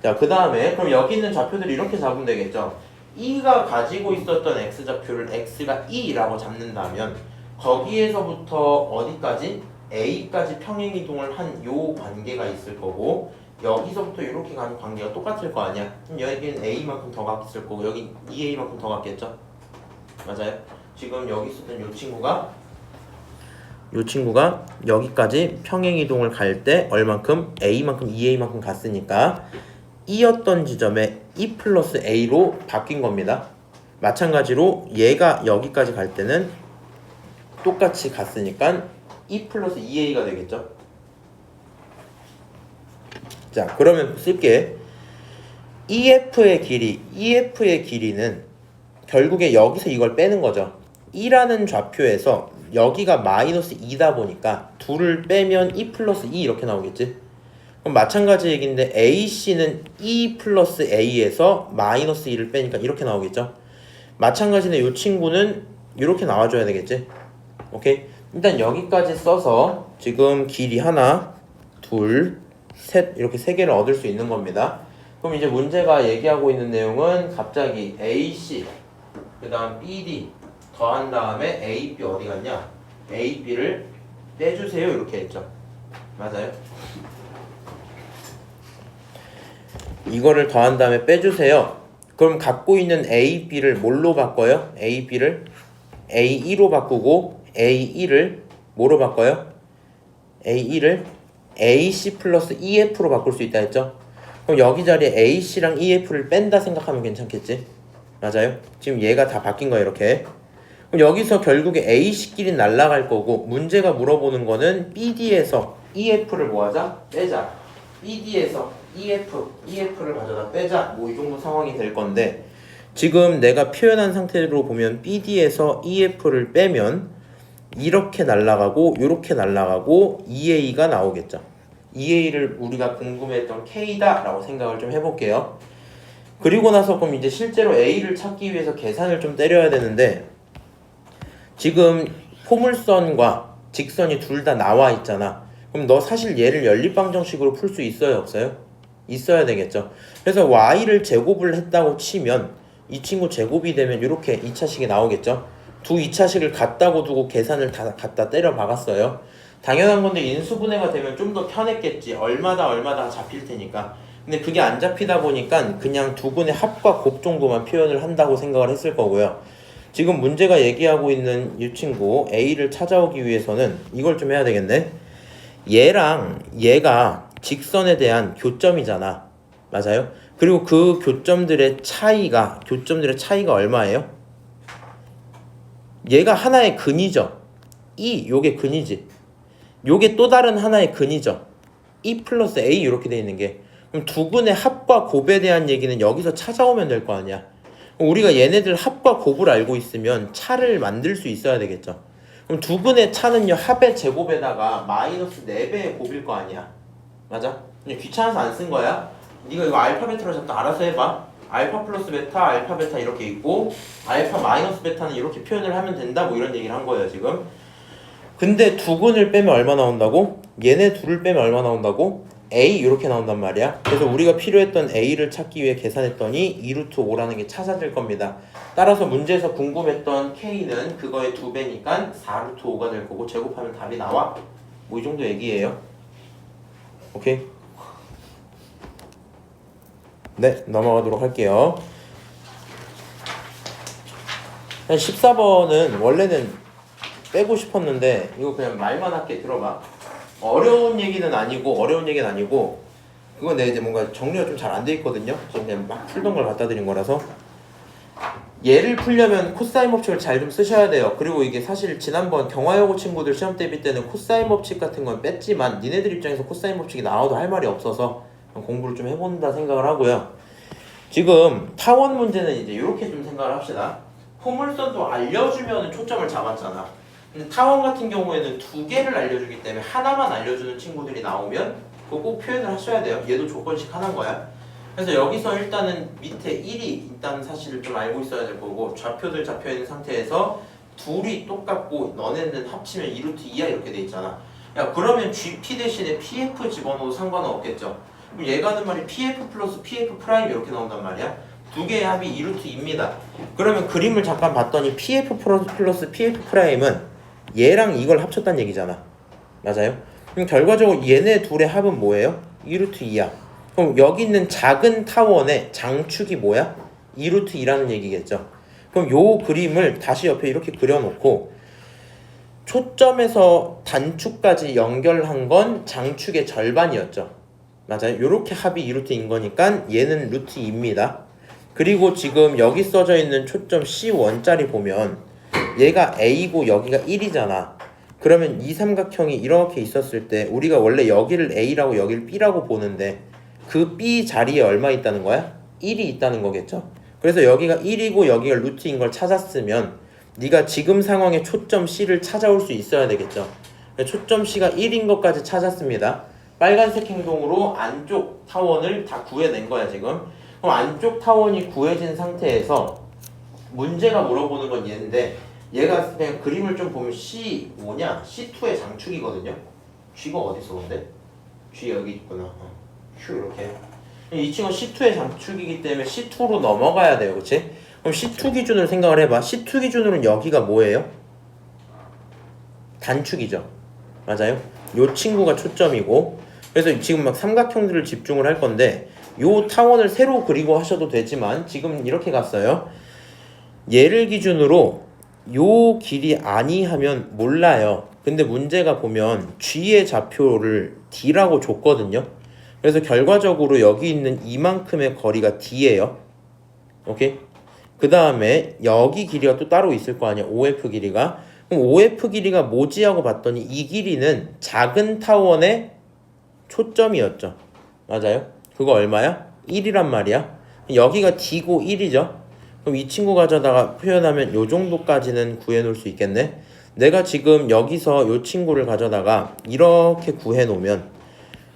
[SPEAKER 1] 자, 그 다음에 그럼 여기 있는 좌표들을 이렇게 잡으면 되겠죠? E가 가지고 있었던 X좌표를 X가 E라고 잡는다면 거기에서부터 어디까지? A까지 평행이동을 한 요 관계가 있을 거고 여기서부터 이렇게 가는 관계가 똑같을 거 아니야? 그럼 여기는 A만큼 더 갔을 거고 여기 2A만큼 더 갔겠죠? 맞아요? 지금 여기 있었던 요 친구가 여기까지 평행이동을 갈 때 얼만큼? A만큼 2A만큼 갔으니까 E였던 지점에 E 플러스 A로 바뀐 겁니다. 마찬가지로 얘가 여기까지 갈 때는 똑같이 갔으니까 E 플러스 2A가 되겠죠. 자, 그러면 쓸게. EF의 길이는 결국에 여기서 이걸 빼는 거죠. E라는 좌표에서 여기가 마이너스 2다 보니까 둘을 빼면 E 플러스 2 이렇게 나오겠지. 그럼 마찬가지 얘기인데 AC는 E 플러스 A에서 마이너스 2를 빼니까 이렇게 나오겠죠. 마찬가지로 이 친구는 이렇게 나와줘야 되겠지. 오케이? 일단 여기까지 써서 지금 길이 하나, 둘, 셋 이렇게 세 개를 얻을 수 있는 겁니다. 그럼 이제 문제가 얘기하고 있는 내용은 갑자기 AC 그 다음 BD 더한 다음에 AB 어디 갔냐? AB를 빼주세요 이렇게 했죠. 맞아요? 이거를 더한 다음에 빼주세요. 그럼 갖고 있는 AB를 뭘로 바꿔요? AB를 A2로 바꾸고 A1을 뭐로 바꿔요? A1을 AC 플러스 EF로 바꿀 수 있다 했죠? 그럼 여기 자리에 AC랑 EF를 뺀다 생각하면 괜찮겠지? 맞아요? 지금 얘가 다 바뀐 거야 이렇게. 그럼 여기서 결국에 AC끼리 날아갈 거고 문제가 물어보는 거는 BD에서 EF를 뭐하자? 빼자. BD에서 EF를 가져다 빼자. 뭐 이 정도 상황이 될 건데 지금 내가 표현한 상태로 보면 BD에서 EF를 빼면 이렇게 날아가고 이렇게 날아가고 2A가 나오겠죠. 2A를 우리가 궁금했던 K다 라고 생각을 좀 해볼게요. 그리고 나서 그럼 이제 실제로 A를 찾기 위해서 계산을 좀 때려야 되는데 지금 포물선과 직선이 둘 다 나와 있잖아. 그럼 너 사실 얘를 연립방정식으로 풀 수 있어요 없어요? 있어야 되겠죠. 그래서 Y를 제곱을 했다고 치면 이 친구 제곱이 되면 이렇게 2차식이 나오겠죠. 두 2차식을 갖다고 두고 계산을 다 갖다 때려 박았어요. 당연한 건데 인수분해가 되면 좀 더 편했겠지. 얼마다 잡힐 테니까. 근데 그게 안 잡히다 보니까 그냥 두 분의 합과 곱 정도만 표현을 한다고 생각을 했을 거고요. 지금 문제가 얘기하고 있는 이 친구 A를 찾아오기 위해서는 이걸 좀 해야 되겠네. 얘랑 얘가 직선에 대한 교점이잖아. 맞아요? 그리고 그 교점들의 차이가 얼마예요? 얘가 하나의 근이죠. 요게 근이지. 요게 또 다른 하나의 근이죠. E 플러스 A 이렇게 돼 있는 게. 그럼 두 근의 합과 곱에 대한 얘기는 여기서 찾아오면 될 거 아니야. 우리가 얘네들 합과 곱을 알고 있으면 차를 만들 수 있어야 되겠죠. 그럼 두 근의 차는요 합의 제곱에다가 마이너스 4배의 곱일 거 아니야. 맞아? 그냥 귀찮아서 안 쓴 거야. 네가 이거 알파 베타로 잡고 알아서 해봐. 알파 플러스 베타, 알파 베타 이렇게 있고 알파 마이너스 베타는 이렇게 표현을 하면 된다 뭐 이런 얘기를 한 거예요 지금. 근데 두 근을 빼면 얼마 나온다고? 얘네 둘을 빼면 얼마 나온다고? A 이렇게 나온단 말이야. 그래서 우리가 필요했던 A를 찾기 위해 계산했더니 2루트 5라는 게 찾아질 겁니다. 따라서 문제에서 궁금했던 K는 그거의 2배니까 4루트 5가 될 거고 제곱하면 답이 나와. 뭐 이 정도 얘기예요. 오케이? 네, 넘어가도록 할게요. 14번은 원래는 빼고 싶었는데 이거 그냥 말만 할게. 들어봐. 어려운 얘기는 아니고 그건 내가 이제 뭔가 정리가 좀 잘 안 돼 있거든요. 지금 그냥 막 풀던 걸 갖다 드린 거라서. 얘를 풀려면 코사인 법칙을 잘 좀 쓰셔야 돼요. 그리고 이게 사실 지난번 경화여고 친구들 시험 대비 때는 코사인 법칙 같은 건 뺐지만 니네들 입장에서 코사인 법칙이 나와도 할 말이 없어서 공부를 좀 해본다 생각을 하고요. 지금 타원 문제는 이제 이렇게 좀 생각을 합시다. 포물선도 알려주면 초점을 잡았잖아. 근데 타원 같은 경우에는 두 개를 알려주기 때문에 하나만 알려주는 친구들이 나오면 그거 꼭 표현을 하셔야 돼요. 얘도 조건식 하나인 거야. 그래서 여기서 일단은 밑에 1이 있다는 사실을 좀 알고 있어야 될 거고 좌표들 잡혀있는 상태에서 둘이 똑같고 너네는 합치면 2루트 2야 이렇게 돼 있잖아. 야 그러면 GP 대신에 PF 집어넣어도 상관은 없겠죠. 그럼 얘가 하는 말이 PF 플러스 PF 프라임 이렇게 나온단 말이야. 두 개의 합이 2루트 2입니다. 그러면 그림을 잠깐 봤더니 PF 플러스 PF 프라임은 얘랑 이걸 합쳤다는 얘기잖아. 맞아요? 그럼 결과적으로 얘네 둘의 합은 뭐예요? 2루트 2야. 그럼 여기 있는 작은 타원의 장축이 뭐야? 2루트 2라는 얘기겠죠. 그럼 요 그림을 다시 옆에 이렇게 그려놓고 초점에서 단축까지 연결한 건 장축의 절반이었죠. 맞아요? 요렇게 합이 2루트인 거니까 얘는 루트 2입니다. 그리고 지금 여기 써져 있는 초점 C1짜리 보면 얘가 A고 여기가 1이잖아. 그러면 이 삼각형이 이렇게 있었을 때 우리가 원래 여기를 A라고 여기를 B라고 보는데 그 B 자리에 얼마 있다는 거야? 1이 있다는 거겠죠? 그래서 여기가 1이고 여기가 루트인 걸 찾았으면 네가 지금 상황의 초점 C를 찾아올 수 있어야 되겠죠? 초점 C가 1인 것까지 찾았습니다. 빨간색 행동으로 안쪽 타원을 다 구해낸 거야 지금. 그럼 안쪽 타원이 구해진 상태에서 문제가 물어보는 건 얘인데 얘가 그냥 그림을 좀 보면 C5냐? C2의 장축이거든요? G가 어디 있어 근데? G 여기 있구나. Q 이렇게. 이 친구는 C2의 장축이기 때문에 C2로 넘어가야 돼요. 그치? 그럼 C2 기준으로 생각을 해봐. C2 기준으로는 여기가 뭐예요? 단축이죠. 맞아요? 요 친구가 초점이고 그래서 지금 막 삼각형들을 집중을 할 건데 요 타원을 새로 그리고 하셔도 되지만 지금 이렇게 갔어요. 얘를 기준으로 요 길이 아니하면 몰라요. 근데 문제가 보면 G의 좌표를 D라고 줬거든요. 그래서 결과적으로 여기 있는 이만큼의 거리가 D예요. 오케이? 그 다음에 여기 길이가 또 따로 있을 거 아니야. OF 길이가. 그럼 OF 길이가 뭐지 하고 봤더니 이 길이는 작은 타원의 초점이었죠. 맞아요? 그거 얼마야? 1이란 말이야. 여기가 D고 1이죠. 그럼 이 친구 가져다가 표현하면 요 정도까지는 구해놓을 수 있겠네. 내가 지금 여기서 요 친구를 가져다가 이렇게 구해놓으면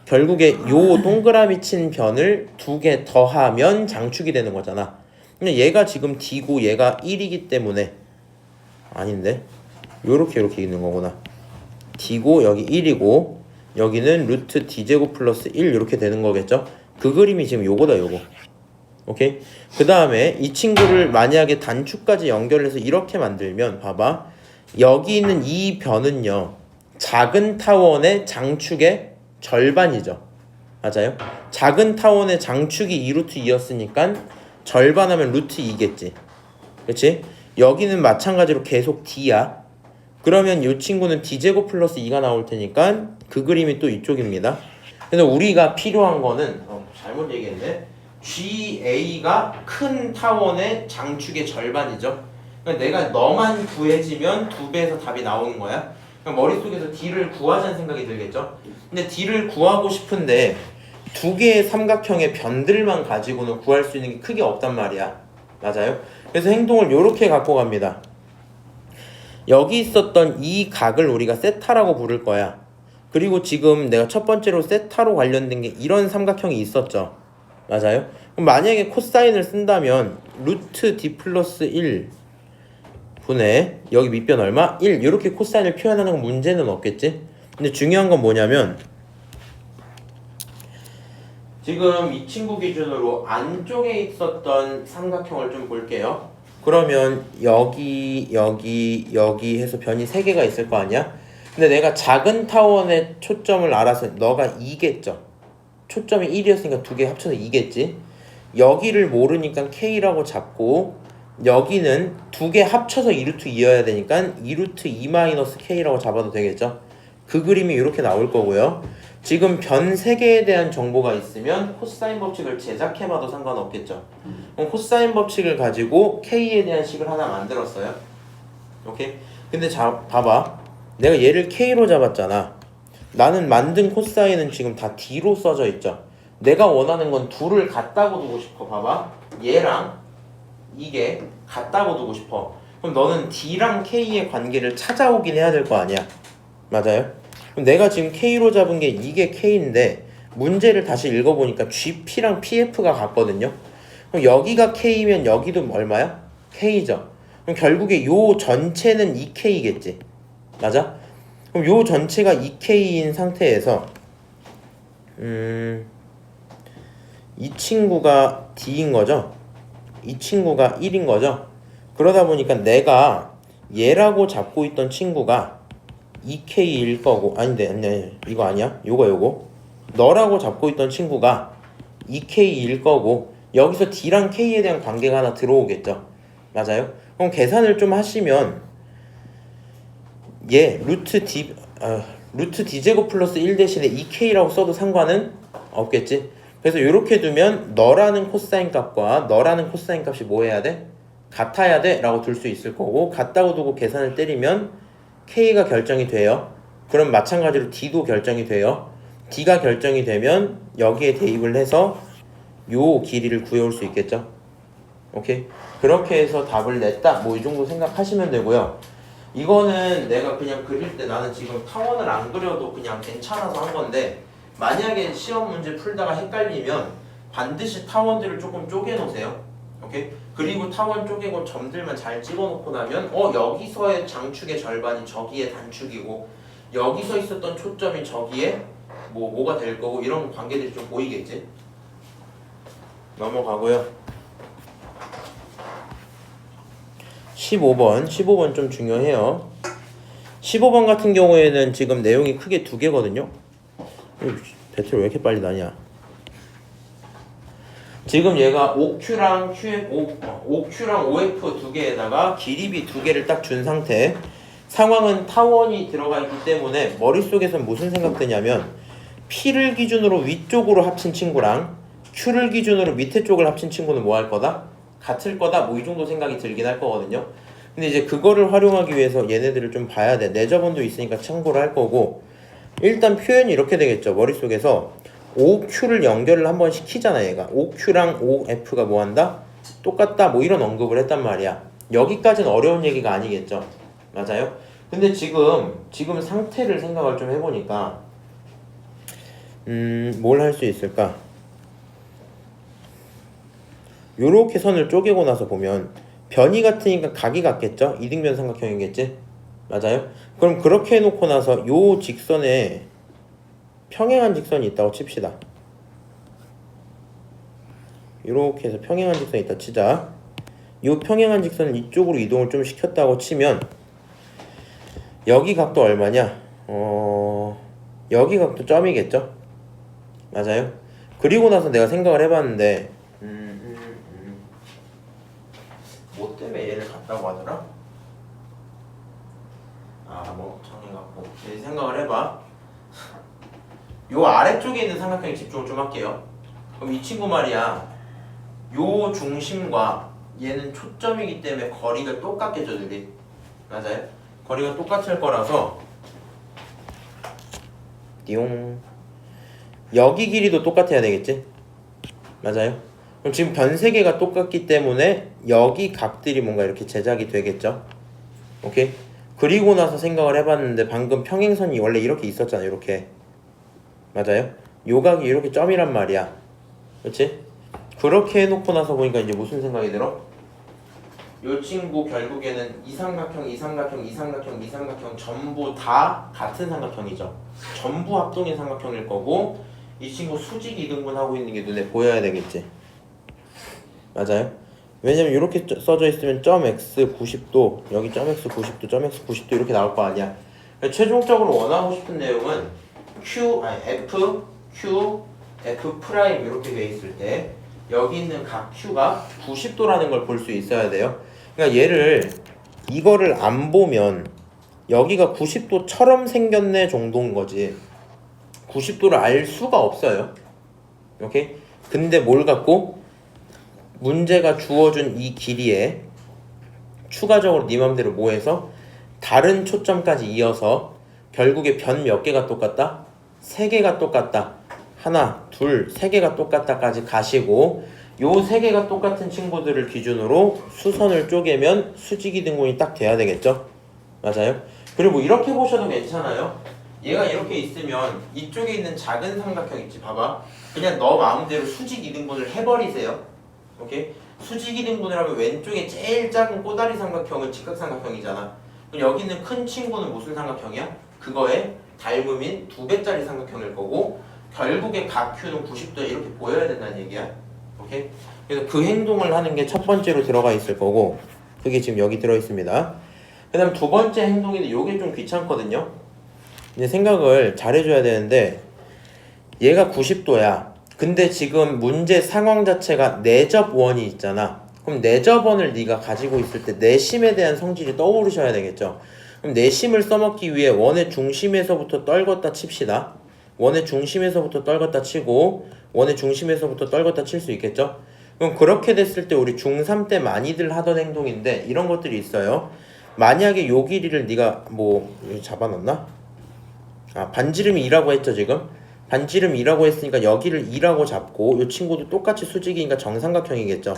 [SPEAKER 1] 결국에 요 동그라미 친 변을 두 개 더하면 장축이 되는 거잖아. 근데 얘가 지금 D고 얘가 1이기 때문에 아닌데 요렇게 이렇게 있는 거구나. D고 여기 1이고 여기는 루트 D제곱 플러스 1 이렇게 되는 거겠죠. 그 그림이 지금 요거다 요거. 오케이? 그 다음에 이 친구를 만약에 단축까지 연결해서 이렇게 만들면 봐봐. 여기 있는 이 변은요 작은 타원의 장축의 절반이죠. 맞아요? 작은 타원의 장축이 2루트 2였으니까 절반하면 루트 2겠지. 그치? 여기는 마찬가지로 계속 D야. 그러면 이 친구는 D제곱 플러스 2가 나올 테니까 그 그림이 또 이쪽입니다. 그래서 우리가 필요한 거는 잘못 얘기했네. GA가 큰 타원의 장축의 절반이죠. 그러니까 내가 너만 구해지면 2배에서 답이 나오는 거야. 그러니까 머릿속에서 D를 구하자는 생각이 들겠죠. 근데 D를 구하고 싶은데 두 개의 삼각형의 변들만 가지고는 구할 수 있는 게 크게 없단 말이야. 맞아요? 그래서 행동을 이렇게 갖고 갑니다. 여기 있었던 이 각을 우리가 세타라고 부를 거야. 그리고 지금 내가 첫 번째로 세타로 관련된 게 이런 삼각형이 있었죠. 맞아요? 그럼 만약에 코사인을 쓴다면 루트 D 플러스 1 분의 여기 밑변 얼마? 1 이렇게 코사인을 표현하는 건 문제는 없겠지? 근데 중요한 건 뭐냐면 지금 이 친구 기준으로 안쪽에 있었던 삼각형을 좀 볼게요. 그러면 여기 해서 변이 3개가 있을 거 아니야? 근데 내가 작은 타원의 초점을 알아서 너가 2겠죠. 초점이 1이었으니까 2개 합쳐서 2겠지. 여기를 모르니까 K라고 잡고 여기는 2개 합쳐서 2루트 2여야 되니까 2루트 2-K라고 잡아도 되겠죠. 그 그림이 이렇게 나올 거고요. 지금 변 3개에 대한 정보가 있으면 코사인 법칙을 제작해봐도 상관없겠죠. 그럼 코사인 법칙을 가지고 K에 대한 식을 하나 만들었어요. 오케이? 근데 봐봐. 내가 얘를 K로 잡았잖아. 나는 만든 코사인은 지금 다 D로 써져 있죠. 내가 원하는 건 둘을 같다고 두고 싶어. 봐봐. 얘랑 이게 같다고 두고 싶어. 그럼 너는 D랑 K의 관계를 찾아오긴 해야 될 거 아니야. 맞아요? 그럼 내가 지금 K로 잡은 게 이게 K인데 문제를 다시 읽어보니까 GP랑 PF가 같거든요. 그럼 여기가 K면 여기도 얼마야? K죠. 그럼 결국에 요 전체는 2K겠지. 맞아? 그럼 요 전체가 2K인 상태에서 이 친구가 D인 거죠. 이 친구가 1인 거죠. 그러다 보니까 내가 얘라고 잡고 있던 친구가 2K일 거고 아닌데 이거 아니야? 요거 너라고 잡고 있던 친구가 2K일 거고 여기서 D랑 K에 대한 관계가 하나 들어오겠죠. 맞아요? 그럼 계산을 좀 하시면 얘 루트 D제곱 플러스 1 대신에 2K라고 써도 상관은 없겠지. 그래서 이렇게 두면 너라는 코사인 값과 너라는 코사인 값이 뭐 해야 돼? 같아야 돼 라고 둘 수 있을 거고 같다고 두고 계산을 때리면 K가 결정이 돼요. 그럼 마찬가지로 D도 결정이 돼요. D가 결정이 되면 여기에 대입을 해서 요 길이를 구해올 수 있겠죠. 오케이? 그렇게 해서 답을 냈다 뭐 이 정도 생각하시면 되고요. 이거는 내가 그냥 그릴 때 나는 지금 타원을 안 그려도 그냥 괜찮아서 한 건데 만약에 시험 문제 풀다가 헷갈리면 반드시 타원들을 조금 쪼개 놓으세요. 오케이? 그리고 타원 쪼개고 점들만 잘 찍어 놓고 나면 여기서의 장축의 절반이 저기의 단축이고 여기서 있었던 초점이 저기에 뭐가 될 거고 이런 관계들이 좀 보이겠지? 넘어가고요. 15번 좀 중요해요. 15번 같은 경우에는 지금 내용이 크게 두 개거든요. 배틀 왜 이렇게 빨리 나냐? 지금 얘가 OQ랑 OF 두 개에다가 길이비 두 개를 딱 준 상태. 상황은 타원이 들어가 있기 때문에 머릿속에선 무슨 생각 드냐면 P를 기준으로 위쪽으로 합친 친구랑 Q를 기준으로 밑에 쪽을 합친 친구는 뭐 할 거다? 같을 거다 뭐 이 정도 생각이 들긴 할 거거든요. 근데 이제 그거를 활용하기 위해서 얘네들을 좀 봐야 돼. 내저번도 있으니까 참고를 할 거고 일단 표현이 이렇게 되겠죠. 머릿속에서 OQ를 연결을 한번 시키잖아 얘가. OQ랑 OF가 뭐 한다? 똑같다 뭐 이런 언급을 했단 말이야. 여기까지는 어려운 얘기가 아니겠죠. 맞아요? 근데 지금 상태를 생각을 좀 해보니까 뭘 할 수 있을까? 요렇게 선을 쪼개고 나서 보면 변이 같으니까 각이 같겠죠? 이등변 삼각형이겠지? 맞아요? 그럼 그렇게 해놓고 나서 요 직선에 평행한 직선이 있다고 칩시다. 이렇게 해서 평행한 직선이 있다 치자. 요 평행한 직선은 이쪽으로 이동을 좀 시켰다고 치면 여기 각도 얼마냐? 여기 각도 점이겠죠? 맞아요? 그리고 나서 내가 생각을 해봤는데 뭐 때문에 얘를 갔다고 하더라? 뭐 정해갖고 생각을 해봐. 요 아래쪽에 있는 삼각형에 집중을 좀 할게요. 그럼 이 친구 말이야 요 중심과 얘는 초점이기 때문에 거리가 똑같겠죠 둘이. 맞아요? 거리가 똑같을 거라서 띠용 여기 길이도 똑같아야 되겠지? 맞아요? 그럼 지금 변 세 개가 똑같기 때문에 여기 각들이 뭔가 이렇게 제작이 되겠죠? 오케이? 그리고 나서 생각을 해봤는데 방금 평행선이 원래 이렇게 있었잖아요. 이렇게. 맞아요? 요 각이 이렇게 점이란 말이야. 그렇지? 그렇게 해놓고 나서 보니까 이제 무슨 생각이 들어? 요 친구 결국에는 이 삼각형 전부 다 같은 삼각형이죠. 전부 합동인 삼각형일 거고 이 친구 수직 이등분하고 있는 게 눈에 보여야 되겠지. 맞아요? 왜냐면 이렇게 써져 있으면 점 x 90도 여기 점 x 90도 점 x 90도 이렇게 나올 거 아니야. 최종적으로 원하고 싶은 내용은 F, Q, F 프라임 이렇게 돼 있을 때 여기 있는 각 Q가 90도라는 걸 볼 수 있어야 돼요. 그러니까 이거를 안 보면 여기가 90도처럼 생겼네 정도인 거지 90도를 알 수가 없어요. 오케이? 근데 뭘 갖고? 문제가 주어준 이 길이에 추가적으로 네 맘대로 뭐 해서 다른 초점까지 이어서 결국에 변 몇 개가 똑같다? 3개가 똑같다. 하나, 둘, 3개가 똑같다까지 가시고 요 3개가 똑같은 친구들을 기준으로 수선을 쪼개면 수직이등분이 딱 돼야 되겠죠? 맞아요? 그리고 이렇게 보셔도 괜찮아요. 얘가 이렇게 있으면 이쪽에 있는 작은 삼각형 있지, 봐봐. 그냥 너 마음대로 수직 이등분을 해버리세요. 오케이? 수직 이등분을 하면 왼쪽에 제일 작은 꼬다리 삼각형은 직각삼각형이잖아. 그럼 여기 있는 큰 친구는 무슨 삼각형이야? 그거의 닮음인 2배짜리 삼각형일 거고, 결국에 각 Q는 90도에 이렇게 보여야 된다는 얘기야. 오케이? 그래서 그 행동을 하는 게 첫 번째로 들어가 있을 거고, 그게 지금 여기 들어있습니다. 그 다음 두 번째 행동인데 요게 좀 귀찮거든요. 이제 생각을 잘 해줘야 되는데, 얘가 90도야. 근데 지금 문제 상황 자체가 내접원이 있잖아. 그럼 내접원을 네가 가지고 있을 때 내심에 대한 성질이 떠오르셔야 되겠죠. 그럼 내심을 써먹기 위해 원의 중심에서부터 떨궜다 칩시다. 원의 중심에서부터 떨궜다 치고 원의 중심에서부터 떨궜다 칠 수 있겠죠. 그럼 그렇게 됐을 때 우리 중3 때 많이들 하던 행동인데 이런 것들이 있어요. 만약에 요 길이를 네가 뭐 잡아놨나? 반지름이 2라고 했죠 지금? 반지름이 2라고 했으니까 여기를 2라고 잡고 이 친구도 똑같이 수직이니까 정삼각형이겠죠.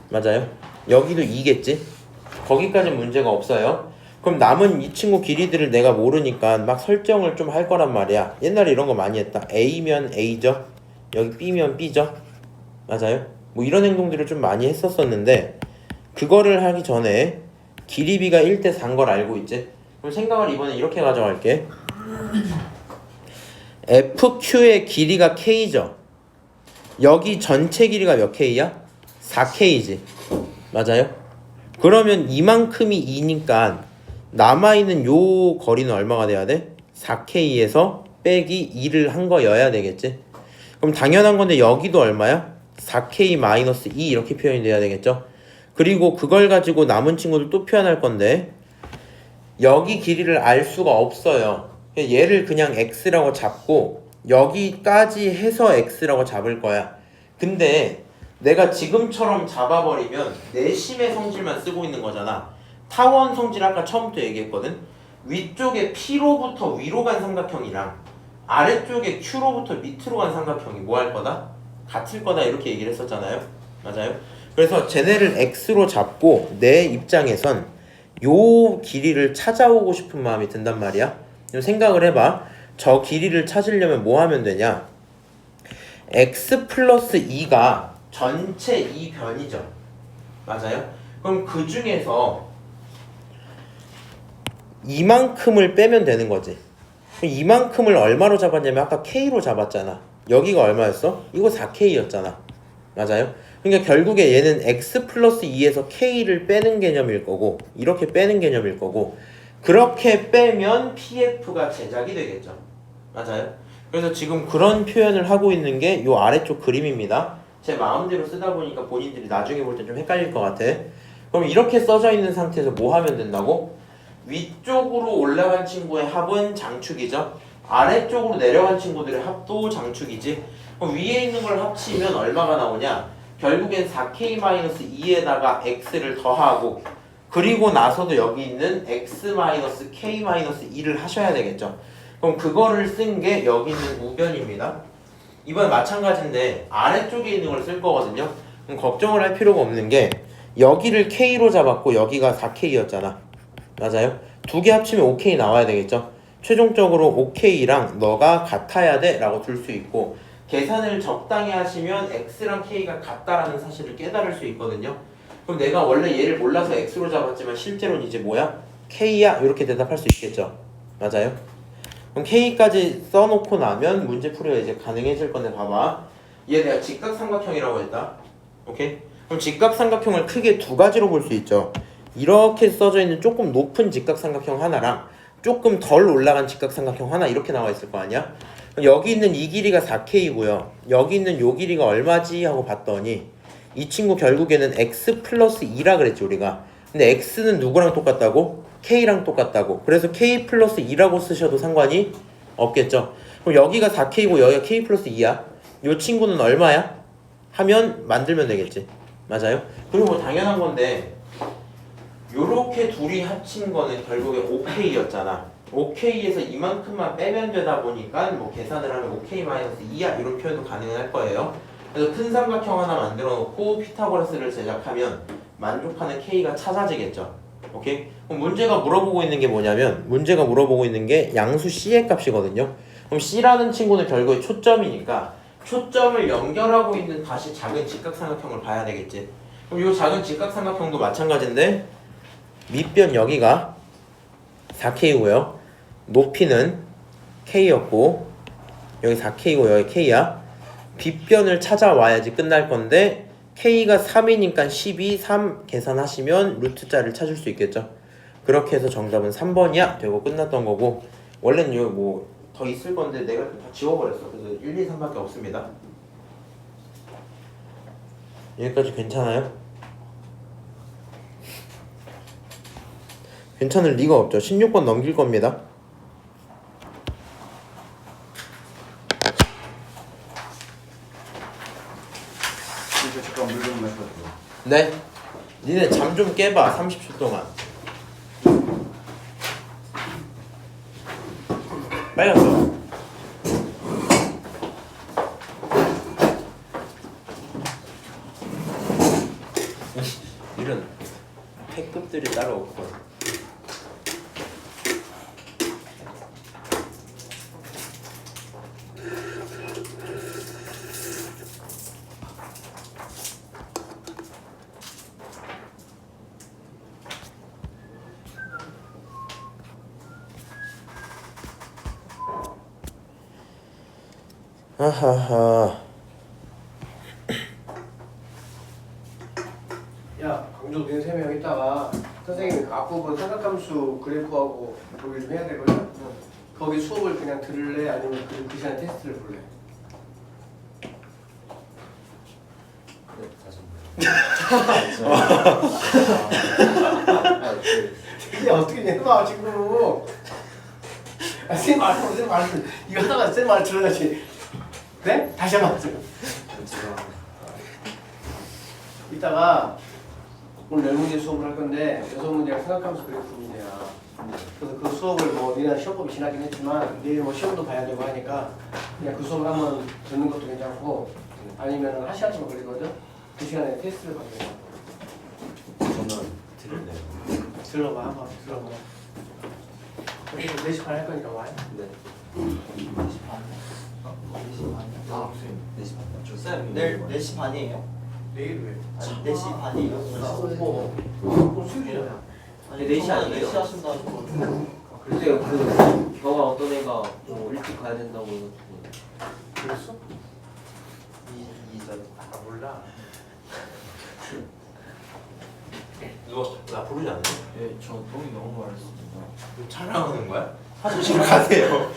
[SPEAKER 1] 맞아요? 여기도 2겠지? 거기까지는 문제가 없어요. 그럼 남은 이 친구 길이들을 내가 모르니까 막 설정을 좀 할 거란 말이야. 옛날에 이런 거 많이 했다. A면 A죠. 여기 B면 B죠. 맞아요? 뭐 이런 행동들을 좀 많이 했었었는데 그거를 하기 전에 길이비가 1대 4인 걸 알고 있지? 그럼 생각을 이번에 이렇게 가져갈게. FQ의 길이가 K죠. 여기 전체 길이가 몇 K야? 4K지. 맞아요? 그러면 이만큼이 2니까 남아있는 요 거리는 얼마가 돼야 돼? 4K에서 빼기 2를 한 거여야 되겠지? 그럼 당연한 건데 여기도 얼마야? 4K-2 이렇게 표현이 돼야 되겠죠? 그리고 그걸 가지고 남은 친구들 또 표현할 건데 여기 길이를 알 수가 없어요. 얘를 그냥 x라고 잡고 여기까지 해서 x라고 잡을 거야. 근데 내가 지금처럼 잡아버리면 내심의 성질만 쓰고 있는 거잖아. 타원 성질 아까 처음부터 얘기했거든. 위쪽에 P로부터 위로 간 삼각형이랑 아래쪽에 Q로부터 밑으로 간 삼각형이 뭐 할 거다? 같을 거다 이렇게 얘기를 했었잖아요. 맞아요? 그래서 쟤네를 x로 잡고 내 입장에선 요 길이를 찾아오고 싶은 마음이 든단 말이야. 좀 생각을 해봐. 저 길이를 찾으려면 뭐 하면 되냐? x 플러스 2가 전체 2변이죠. 맞아요? 그럼 그 중에서 이만큼을 빼면 되는 거지. 이만큼을 얼마로 잡았냐면 아까 K로 잡았잖아. 여기가 얼마였어? 이거 4K였잖아. 맞아요? 그러니까 결국에 얘는 x 플러스 2에서 K를 빼는 개념일 거고 이렇게 빼는 개념일 거고 그렇게 빼면 PF가 제작이 되겠죠. 맞아요? 그래서 지금 그런 표현을 하고 있는 게 이 아래쪽 그림입니다. 제 마음대로 쓰다 보니까 본인들이 나중에 볼 때 좀 헷갈릴 것 같아. 그럼 이렇게 써져 있는 상태에서 뭐 하면 된다고? 위쪽으로 올라간 친구의 합은 장축이죠. 아래쪽으로 내려간 친구들의 합도 장축이지. 그럼 위에 있는 걸 합치면 얼마가 나오냐? 결국엔 4K-2에다가 x를 더하고 그리고 나서도 여기 있는 x-k-2를 하셔야 되겠죠. 그럼 그거를 쓴 게 여기 있는 우변입니다. 이번 마찬가지인데 아래쪽에 있는 걸 쓸 거거든요. 그럼 걱정을 할 필요가 없는 게 여기를 K로 잡았고 여기가 4K였잖아. 맞아요? 두 개 합치면 5K 나와야 되겠죠. 최종적으로 5K랑 너가 같아야 돼 라고 둘 수 있고 계산을 적당히 하시면 X랑 K가 같다라는 사실을 깨달을 수 있거든요. 그럼 내가 원래 얘를 몰라서 X로 잡았지만 실제로는 이제 뭐야? K야? 이렇게 대답할 수 있겠죠. 맞아요? 그럼 K까지 써놓고 나면 문제 풀이가 이제 가능해질 건데 봐봐. 얘 내가 직각삼각형이라고 했다. 오케이? 그럼 직각삼각형을 크게 두 가지로 볼 수 있죠. 이렇게 써져 있는 조금 높은 직각삼각형 하나랑 조금 덜 올라간 직각삼각형 하나 이렇게 나와 있을 거 아니야? 여기 있는 이 길이가 4K고요. 여기 있는 요 길이가 얼마지? 하고 봤더니 이 친구 결국에는 x 플러스 2라 그랬지 우리가. 근데 x는 누구랑 똑같다고? k랑 똑같다고. 그래서 k 플러스 2라고 쓰셔도 상관이 없겠죠. 그럼 여기가 4K고 여기가 k 플러스 2야. 요 친구는 얼마야? 하면 만들면 되겠지. 맞아요? 그리고 뭐 당연한 건데 요렇게 둘이 합친 거는 결국에 5K였잖아. 5K에서 이만큼만 빼면 되다 보니까 뭐 계산을 하면 5K-2야 이런 표현도 가능할 거예요. 그래서 큰 삼각형 하나 만들어 놓고 피타고라스를 제작하면 만족하는 K가 찾아지겠죠. 오케이? 그럼 문제가 물어보고 있는 게 뭐냐면 문제가 물어보고 있는 게 양수 C의 값이거든요. 그럼 C라는 친구는 결국에 초점이니까 초점을 연결하고 있는 다시 작은 직각삼각형을 봐야 되겠지. 그럼 이 작은 직각삼각형도 마찬가지인데 밑변 여기가 4K고요. 높이는 K였고 여기 4K고 여기 K야. 빗변을 찾아와야지 끝날 건데 K가 3이니까 12, 3 계산하시면 루트자를 찾을 수 있겠죠. 그렇게 해서 정답은 3번이야 되고 끝났던 거고 원래는 여기 뭐 더 있을 건데 내가 다 지워버렸어. 그래서 1, 2, 3밖에 없습니다. 여기까지 괜찮아요? 괜찮을 리가 없죠. 16번 넘길 겁니다.
[SPEAKER 3] 이거 잠깐 물 좀 마셔도 돼요.
[SPEAKER 1] 네. 니네 잠 좀 깨봐. 30초 동안. 빨리 갔어. 이런 패급들이 따로 없고. 하하하.
[SPEAKER 2] 야, 강조 너희 3명 있다가 선생님이 그 앞부분 삼각함수 그래프하고 거기 좀 해야 되거든? 거기 수업을 그냥 들을래? 아니면 그 시간에 테스트를 볼래? 이게 어떻게 내놔 지금? 쌤 말씀 이거 하다가 쌤 말 들어야지. 네? 다시 한번 하세요. 이따가 오늘 10문제 수업을 할 건데 6문제가 생각하면서 그래프 문제야. 그래서 그 수업을 뭐 니네 시험법이 지나긴 했지만 내일 뭐 시험도 봐야 되고 하니까 그냥 그 수업을 한번 듣는 것도 괜찮고 아니면 1시간쯤 걸리거든? 그 시간에 테스트를 받는 거야.
[SPEAKER 1] 저는 들을래요.
[SPEAKER 2] 들어봐 한번 들어봐. 그래서 4시 반 할 거니까 와요.
[SPEAKER 1] 네.
[SPEAKER 4] 4시 반? 4시 반이요? 아, 4시 반이요? 쌤, 내일 4시 반이에요?
[SPEAKER 2] 내일 왜?
[SPEAKER 4] 아니, 4시 반이에요?
[SPEAKER 2] 그럼 수요일이잖아.
[SPEAKER 4] 아니, 4시 아니에요? 4시 하신다 하셨거든요.
[SPEAKER 5] 글쎄요, 그 저와 어떤 애가 뭐 일찍 가야 된다고 해서
[SPEAKER 2] 그랬어?
[SPEAKER 1] 아 몰라. 누가 나 부르지 않나요?
[SPEAKER 4] 네, 저 똥이 너무 많았습니다.
[SPEAKER 1] 촬영하는 거야? 화장실 가세요.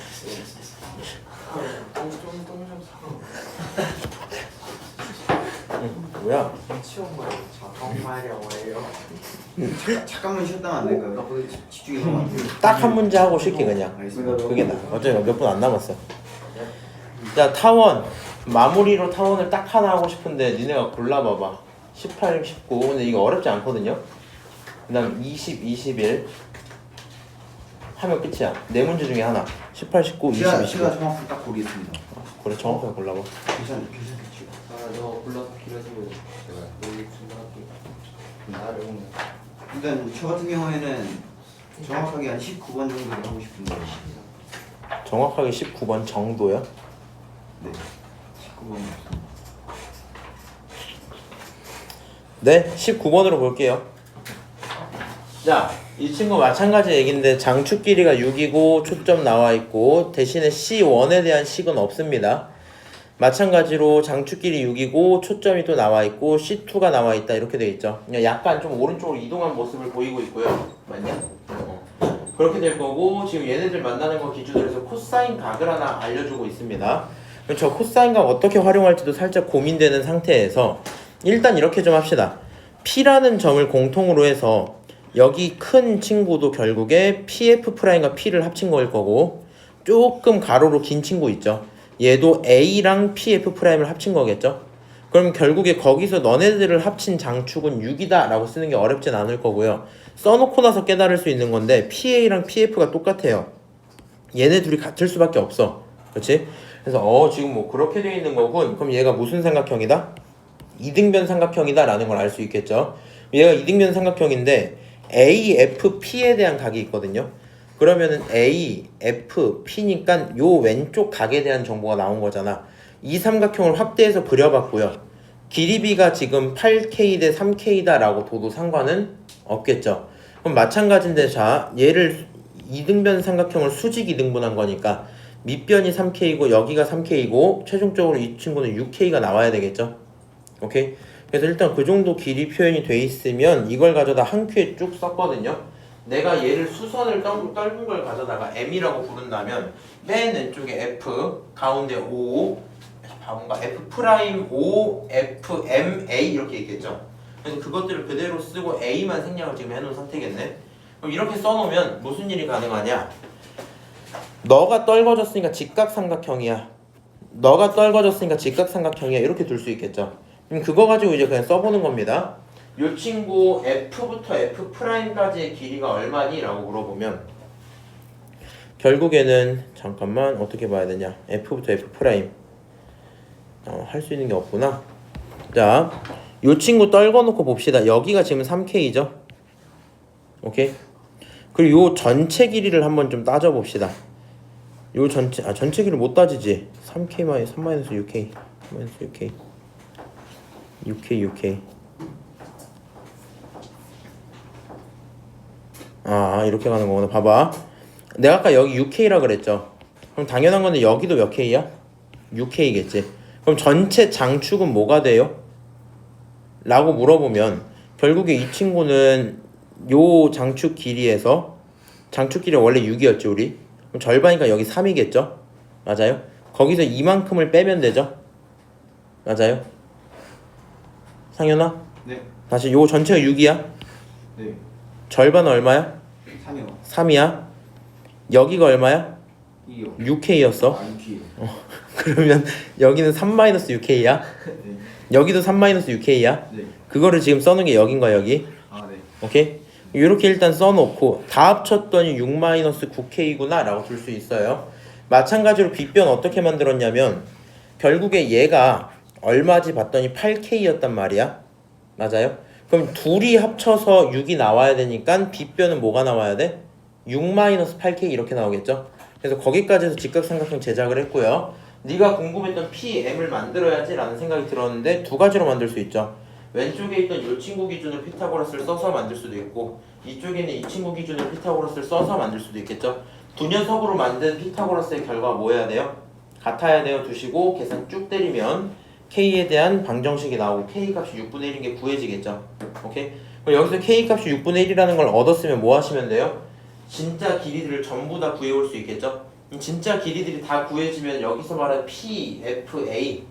[SPEAKER 4] 똥좀 사러.
[SPEAKER 1] 뭐야?
[SPEAKER 4] 치운 거예요. 정말요, 왜요?
[SPEAKER 3] 잠깐만 쉬었다면 안 될까요? 집중해서 안 돼요.
[SPEAKER 1] 딱 한 문제 하고 쉴게 그냥.
[SPEAKER 3] 알겠습니다.
[SPEAKER 1] 그게 나. 어차피 몇 분 안 남았어. 자 타원 마무리로 타원을 딱 하나 하고 싶은데 니네가 골라봐봐. 18, 19. 근데 이거 어렵지 않거든요. 그다음 20, 21 하면 끝이야. 네 문제 중에 하나. 18, 19, 20, 21.
[SPEAKER 3] 제가 정확히 딱 보겠습니다.
[SPEAKER 1] 그래 정확하게 골라봐.
[SPEAKER 3] 괜찮겠죠?
[SPEAKER 5] 아, 너 골라서 길어지면 제가 여기 준비할게요.
[SPEAKER 3] 일단 저 같은 경우에는 정확하게 한 19번 정도를 하고 싶은데.
[SPEAKER 1] 정확하게 19번 정도요.
[SPEAKER 3] 네. 19번.
[SPEAKER 1] 네, 19번으로 볼게요. 자, 이 친구 마찬가지 얘기인데 장축 길이가 6이고 초점 나와 있고 대신에 C1에 대한 식은 없습니다. 마찬가지로 장축 길이 6이고 초점이 또 나와 있고 C2가 나와 있다 이렇게 돼 있죠. 그냥 약간 좀 오른쪽으로 이동한 모습을 보이고 있고요. 맞냐? 그렇게 될 거고 지금 얘네들 만나는 거 기준으로 해서 코사인 각을 하나 알려주고 있습니다. 그럼 저 코사인 각 어떻게 활용할지도 살짝 고민되는 상태에서 일단 이렇게 좀 합시다. P라는 점을 공통으로 해서 여기 큰 친구도 결국에 PF'과 P를 합친 거일 거고 조금 가로로 긴 친구 있죠. 얘도 A랑 PF'를 합친 거겠죠. 그럼 결국에 거기서 너네들을 합친 장축은 6이다 라고 쓰는 게 어렵진 않을 거고요. 써놓고 나서 깨달을 수 있는 건데 PA랑 PF가 똑같아요. 얘네 둘이 같을 수밖에 없어. 그렇지? 그래서 지금 뭐 그렇게 되어 있는 거군. 그럼 얘가 무슨 삼각형이다? 이등변 삼각형이다 라는 걸 알 수 있겠죠. 얘가 이등변 삼각형인데 AFP에 대한 각이 있거든요. 그러면은 AFP니까 요 왼쪽 각에 대한 정보가 나온 거잖아. 이 삼각형을 확대해서 그려봤고요. 길이 B가 지금 8K 대 3K다 라고 둬도 상관은 없겠죠. 그럼 마찬가지인데 자 얘를 이등변 삼각형을 수직 이등분한 거니까 밑변이 3K고 여기가 3K고 최종적으로 이 친구는 6K가 나와야 되겠죠. 오케이? 그래서 일단 그 정도 길이 표현이 돼 있으면 이걸 가져다 한 큐에 쭉 썼거든요. 내가 얘를 수선을 넓은 걸 가져다가 M이라고 부른다면 맨 왼쪽에 F, 가운데 O, 뭔가 F 프라임 O, F, M, A 이렇게 있겠죠. 그래서 그것들을 그대로 쓰고 A만 생략을 지금 해놓은 상태겠네. 그럼 이렇게 써놓으면 무슨 일이 가능하냐? 너가 떨궈졌으니까 직각삼각형이야. 너가 떨궈졌으니까 직각삼각형이야. 이렇게 둘 수 있겠죠. 그럼 그거 가지고 이제 그냥 써보는 겁니다. 요 친구 F부터 F'까지의 길이가 얼마니? 라고 물어보면 결국에는 잠깐만 어떻게 봐야 되냐? F부터 F' 할 수 있는 게 없구나. 자, 요 친구 떨궈놓고 봅시다. 여기가 지금 3K죠? 오케이? 그리고 요 전체 길이를 한번 좀 따져봅시다. 요 전체 길이를 못 따지지. 3K 3-6K 6K 6K 이렇게 가는 거구나. 봐봐. 내가 아까 여기 6K라 그랬죠. 그럼 당연한 건데 여기도 몇 K야? 6K겠지. 그럼 전체 장축은 뭐가 돼요? 라고 물어보면 결국에 이 친구는 요 장축 길이에서 장축 길이가 원래 6이었지 우리. 그럼 절반이니까 여기 3이겠죠? 맞아요? 거기서 이만큼을 빼면 되죠? 맞아요? 상현아?
[SPEAKER 3] 네.
[SPEAKER 1] 다시 요 전체가 6이야?
[SPEAKER 3] 네.
[SPEAKER 1] 절반은 얼마야?
[SPEAKER 3] 3이요.
[SPEAKER 1] 3이야? 여기가 얼마야?
[SPEAKER 3] 2요.
[SPEAKER 1] 6K였어.
[SPEAKER 3] 6이요.
[SPEAKER 1] 그러면 여기는 3-6K야?
[SPEAKER 3] 네.
[SPEAKER 1] 여기도 3-6K야?
[SPEAKER 3] 네.
[SPEAKER 1] 그거를 지금 써놓은 게 여긴 거야 여기.
[SPEAKER 3] 네.
[SPEAKER 1] 오케이? 이렇게 일단 써놓고 다 합쳤더니 6-9K구나 라고 줄 수 있어요. 마찬가지로 빗변 어떻게 만들었냐면 결국에 얘가 얼마지 봤더니 8K였단 말이야. 맞아요? 그럼 둘이 합쳐서 6이 나와야 되니까 빗변은 뭐가 나와야 돼? 6-8K 이렇게 나오겠죠? 그래서 거기까지 해서 직각삼각형 제작을 했고요. 네가 궁금했던 PM을 만들어야지 라는 생각이 들었는데 두 가지로 만들 수 있죠. 왼쪽에 있던 이 친구 기준으로 피타고라스를 써서 만들 수도 있고 이쪽에 있는 이 친구 기준으로 피타고라스를 써서 만들 수도 있겠죠. 두 녀석으로 만든 피타고라스의 결과가 뭐 해야 돼요? 같아야 돼요. 두시고 계산 쭉 때리면 K에 대한 방정식이 나오고 K 값이 6분의 1인 게 구해지겠죠. 오케이? 그럼 여기서 K 값이 6분의 1이라는 걸 얻었으면 뭐 하시면 돼요? 진짜 길이들을 전부 다 구해올 수 있겠죠? 진짜 길이들이 다 구해지면 여기서 말하는 PFA,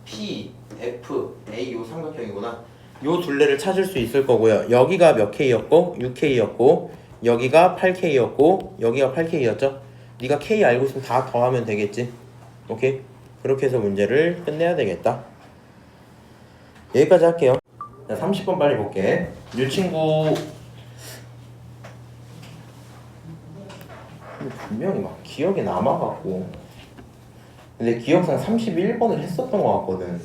[SPEAKER 1] PFA 요 삼각형이구나. 요 둘레를 찾을 수 있을 거고요. 여기가 몇 K였고 6K였고 여기가 8K였고 여기가 8K였죠? 네가 K 알고 있으면 다 더하면 되겠지. 오케이? 그렇게 해서 문제를 끝내야 되겠다. 여기까지 할게요. 자, 30번 빨리 볼게. 이 친구 분명히 막 기억에 남아갖고 근데 기억상 31번을 했었던 것 같거든.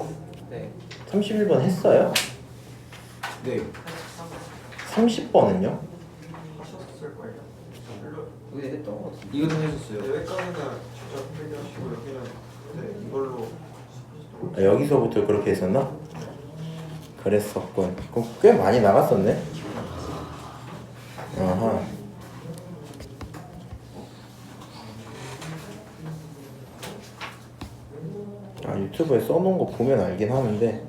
[SPEAKER 5] 네.
[SPEAKER 1] 31번 했어요?
[SPEAKER 3] 네.
[SPEAKER 1] 30번은요?
[SPEAKER 4] 하셨을걸요?
[SPEAKER 5] 여기 했던 거 같은데.
[SPEAKER 3] 이것도 해줬어요.
[SPEAKER 4] 여기까지는 직접 해결하시고 여기는 네, 이걸로
[SPEAKER 1] 여기서부터 그렇게 했었나? 그랬었군. 그럼 꽤 많이 나갔었네. 아하. 유튜브에 써놓은 거 보면 알긴 하는데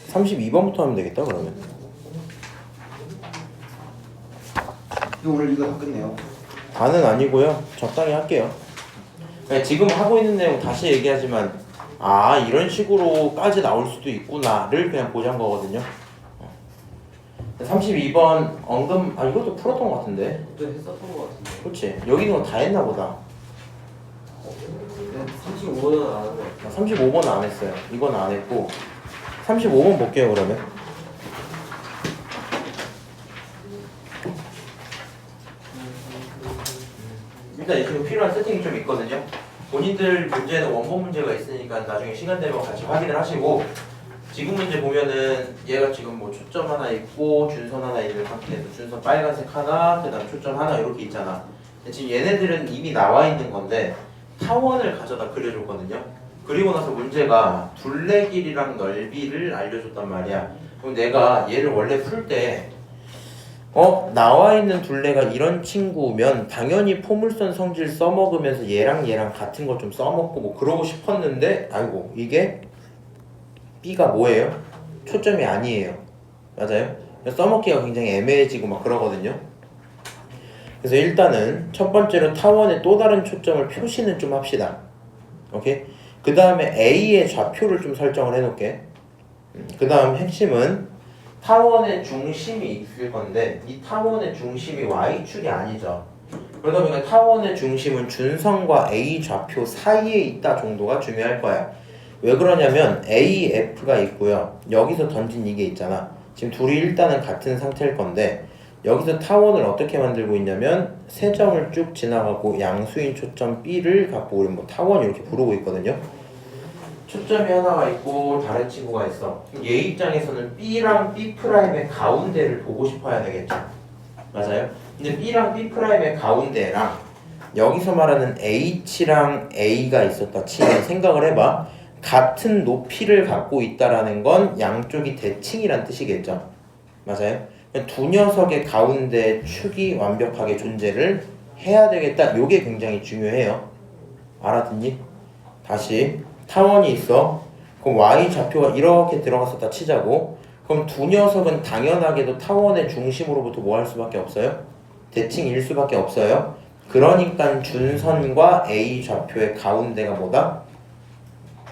[SPEAKER 1] (32번부터) 하면 되겠다 그러면.
[SPEAKER 3] 오늘 이거 다 끝내요.
[SPEAKER 1] 다는 아니고요. 적당히 할게요. 지금 하고 있는 내용 다시 얘기하지만 이런 식으로까지 나올 수도 있구나를 그냥 보자는 거거든요. 32번 이것도 풀었던 것 같은데.
[SPEAKER 5] 또 했었던 거 같은데.
[SPEAKER 1] 그렇지. 여기 있는 거 다 했나 보다.
[SPEAKER 5] 35는 안 하고.
[SPEAKER 1] 35번은 안 했어요. 이건 안 했고 35번 볼게요 그러면. 일단 이 친구 필요한 세팅이 좀 있거든요. 본인들 문제는 원본 문제가 있으니까 나중에 시간 되면 같이 확인을 하시고, 지금 문제 보면은 얘가 지금 뭐 초점 하나 있고 준선 하나 있는 상태에서 준선 빨간색 하나, 그 다음 초점 하나 이렇게 있잖아. 근데 지금 얘네들은 이미 나와 있는 건데 타원을 가져다 그려줬거든요. 그리고 나서 문제가 둘레 길이랑 넓이를 알려줬단 말이야. 그럼 내가 얘를 원래 풀 때 나와 있는 둘레가 이런 친구면 당연히 포물선 성질 써먹으면서 얘랑 같은 거 좀 써먹고 뭐 그러고 싶었는데, 아이고 이게 B가 뭐예요? 초점이 아니에요. 맞아요? 써먹기가 굉장히 애매해지고 막 그러거든요. 그래서 일단은 첫 번째로 타원의 또 다른 초점을 표시는 좀 합시다. 오케이? 그 다음에 A의 좌표를 좀 설정을 해놓을게. 그 다음 핵심은 타원의 중심이 있을 건데 이 타원의 중심이 Y축이 아니죠. 그러다 보니까 타원의 중심은 준선과 A 좌표 사이에 있다 정도가 중요할 거야. 왜 그러냐면 AF가 있고요. 여기서 던진 이게 있잖아. 지금 둘이 일단은 같은 상태일 건데 여기서 타원을 어떻게 만들고 있냐면 세 점을 쭉 지나가고 양수인 초점 B를 갖고 우리 뭐 타원 이렇게 부르고 있거든요. 초점이 하나가 있고 다른 친구가 있어. 얘 입장에서는 B랑 B'의 가운데를 보고 싶어야 되겠죠. 맞아요? 근데 B랑 B'의 가운데랑 여기서 말하는 H랑 A가 있었다 치면 생각을 해봐. 같은 높이를 갖고 있다라는 건 양쪽이 대칭이란 뜻이겠죠. 맞아요? 두 녀석의 가운데 축이 완벽하게 존재를 해야 되겠다. 요게 굉장히 중요해요. 알아듣니? 다시 타원이 있어. 그럼 Y 좌표가 이렇게 들어갔었다 치자고. 그럼 두 녀석은 당연하게도 타원의 중심으로부터 뭐 할 수밖에 없어요? 대칭일 수밖에 없어요. 그러니까 준선과 A 좌표의 가운데가 뭐다?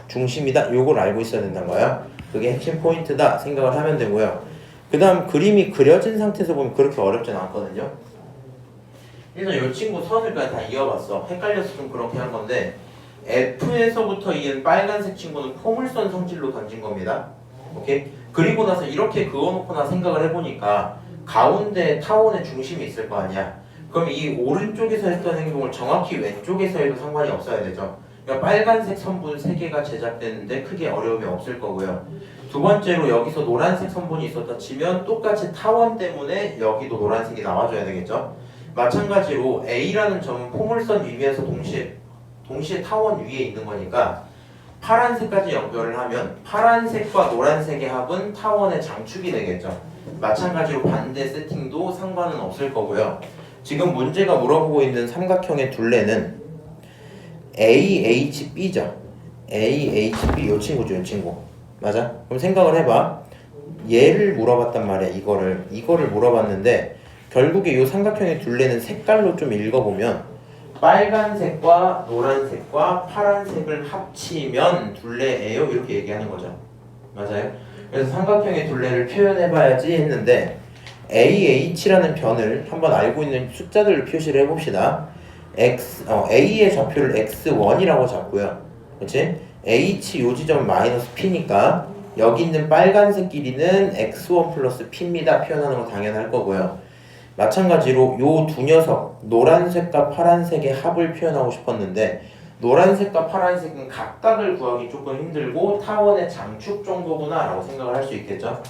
[SPEAKER 1] 중심이다. 요걸 알고 있어야 된다는 거야. 그게 핵심 포인트다 생각을 하면 되고요. 그 다음 그림이 그려진 상태에서 보면 그렇게 어렵진 않거든요. 일단 이 친구 선을 그냥 다 이어봤어. 헷갈려서 좀 그렇게 한 건데 F에서부터 이은 빨간색 친구는 포물선 성질로 던진 겁니다. 오케이? 그리고 나서 이렇게 그어놓거나 생각을 해보니까 가운데 타원의 중심이 있을 거 아니야. 그럼 이 오른쪽에서 했던 행동을 정확히 왼쪽에서 해도 상관이 없어야 되죠. 그러니까 빨간색 선분 3개가 제작되는데 크게 어려움이 없을 거고요. 두 번째로 여기서 노란색 선분이 있었다 치면 똑같이 타원 때문에 여기도 노란색이 나와줘야 되겠죠. 마찬가지로 A라는 점은 포물선 위면서 동시에 타원 위에 있는 거니까 파란색까지 연결을 하면 파란색과 노란색의 합은 타원의 장축이 되겠죠. 마찬가지로 반대 세팅도 상관은 없을 거고요. 지금 문제가 물어보고 있는 삼각형의 둘레는 AHB죠. AHB 요 친구죠, 요 친구. 맞아? 그럼 생각을 해봐. 얘를 물어봤단 말이야. 이거를 물어봤는데 결국에 요 삼각형의 둘레는 색깔로 좀 읽어보면 빨간색과 노란색과 파란색을 합치면 둘레예요. 이렇게 얘기하는 거죠. 맞아요? 그래서 삼각형의 둘레를 표현해봐야지 했는데 AH라는 변을 한번 알고 있는 숫자들을 표시를 해봅시다. A의 좌표를 x1이라고 잡고요. 그렇지? H 요 지점은 마이너스 P니까 여기 있는 빨간색 길이는 x1 플러스 P입니다. 표현하는 건 당연할 거고요. 마찬가지로 요 두 녀석 노란색과 파란색의 합을 표현하고 싶었는데 노란색과 파란색은 각각을 구하기 조금 힘들고 타원의 장축 정도구나 라고 생각을 할 수 있겠죠.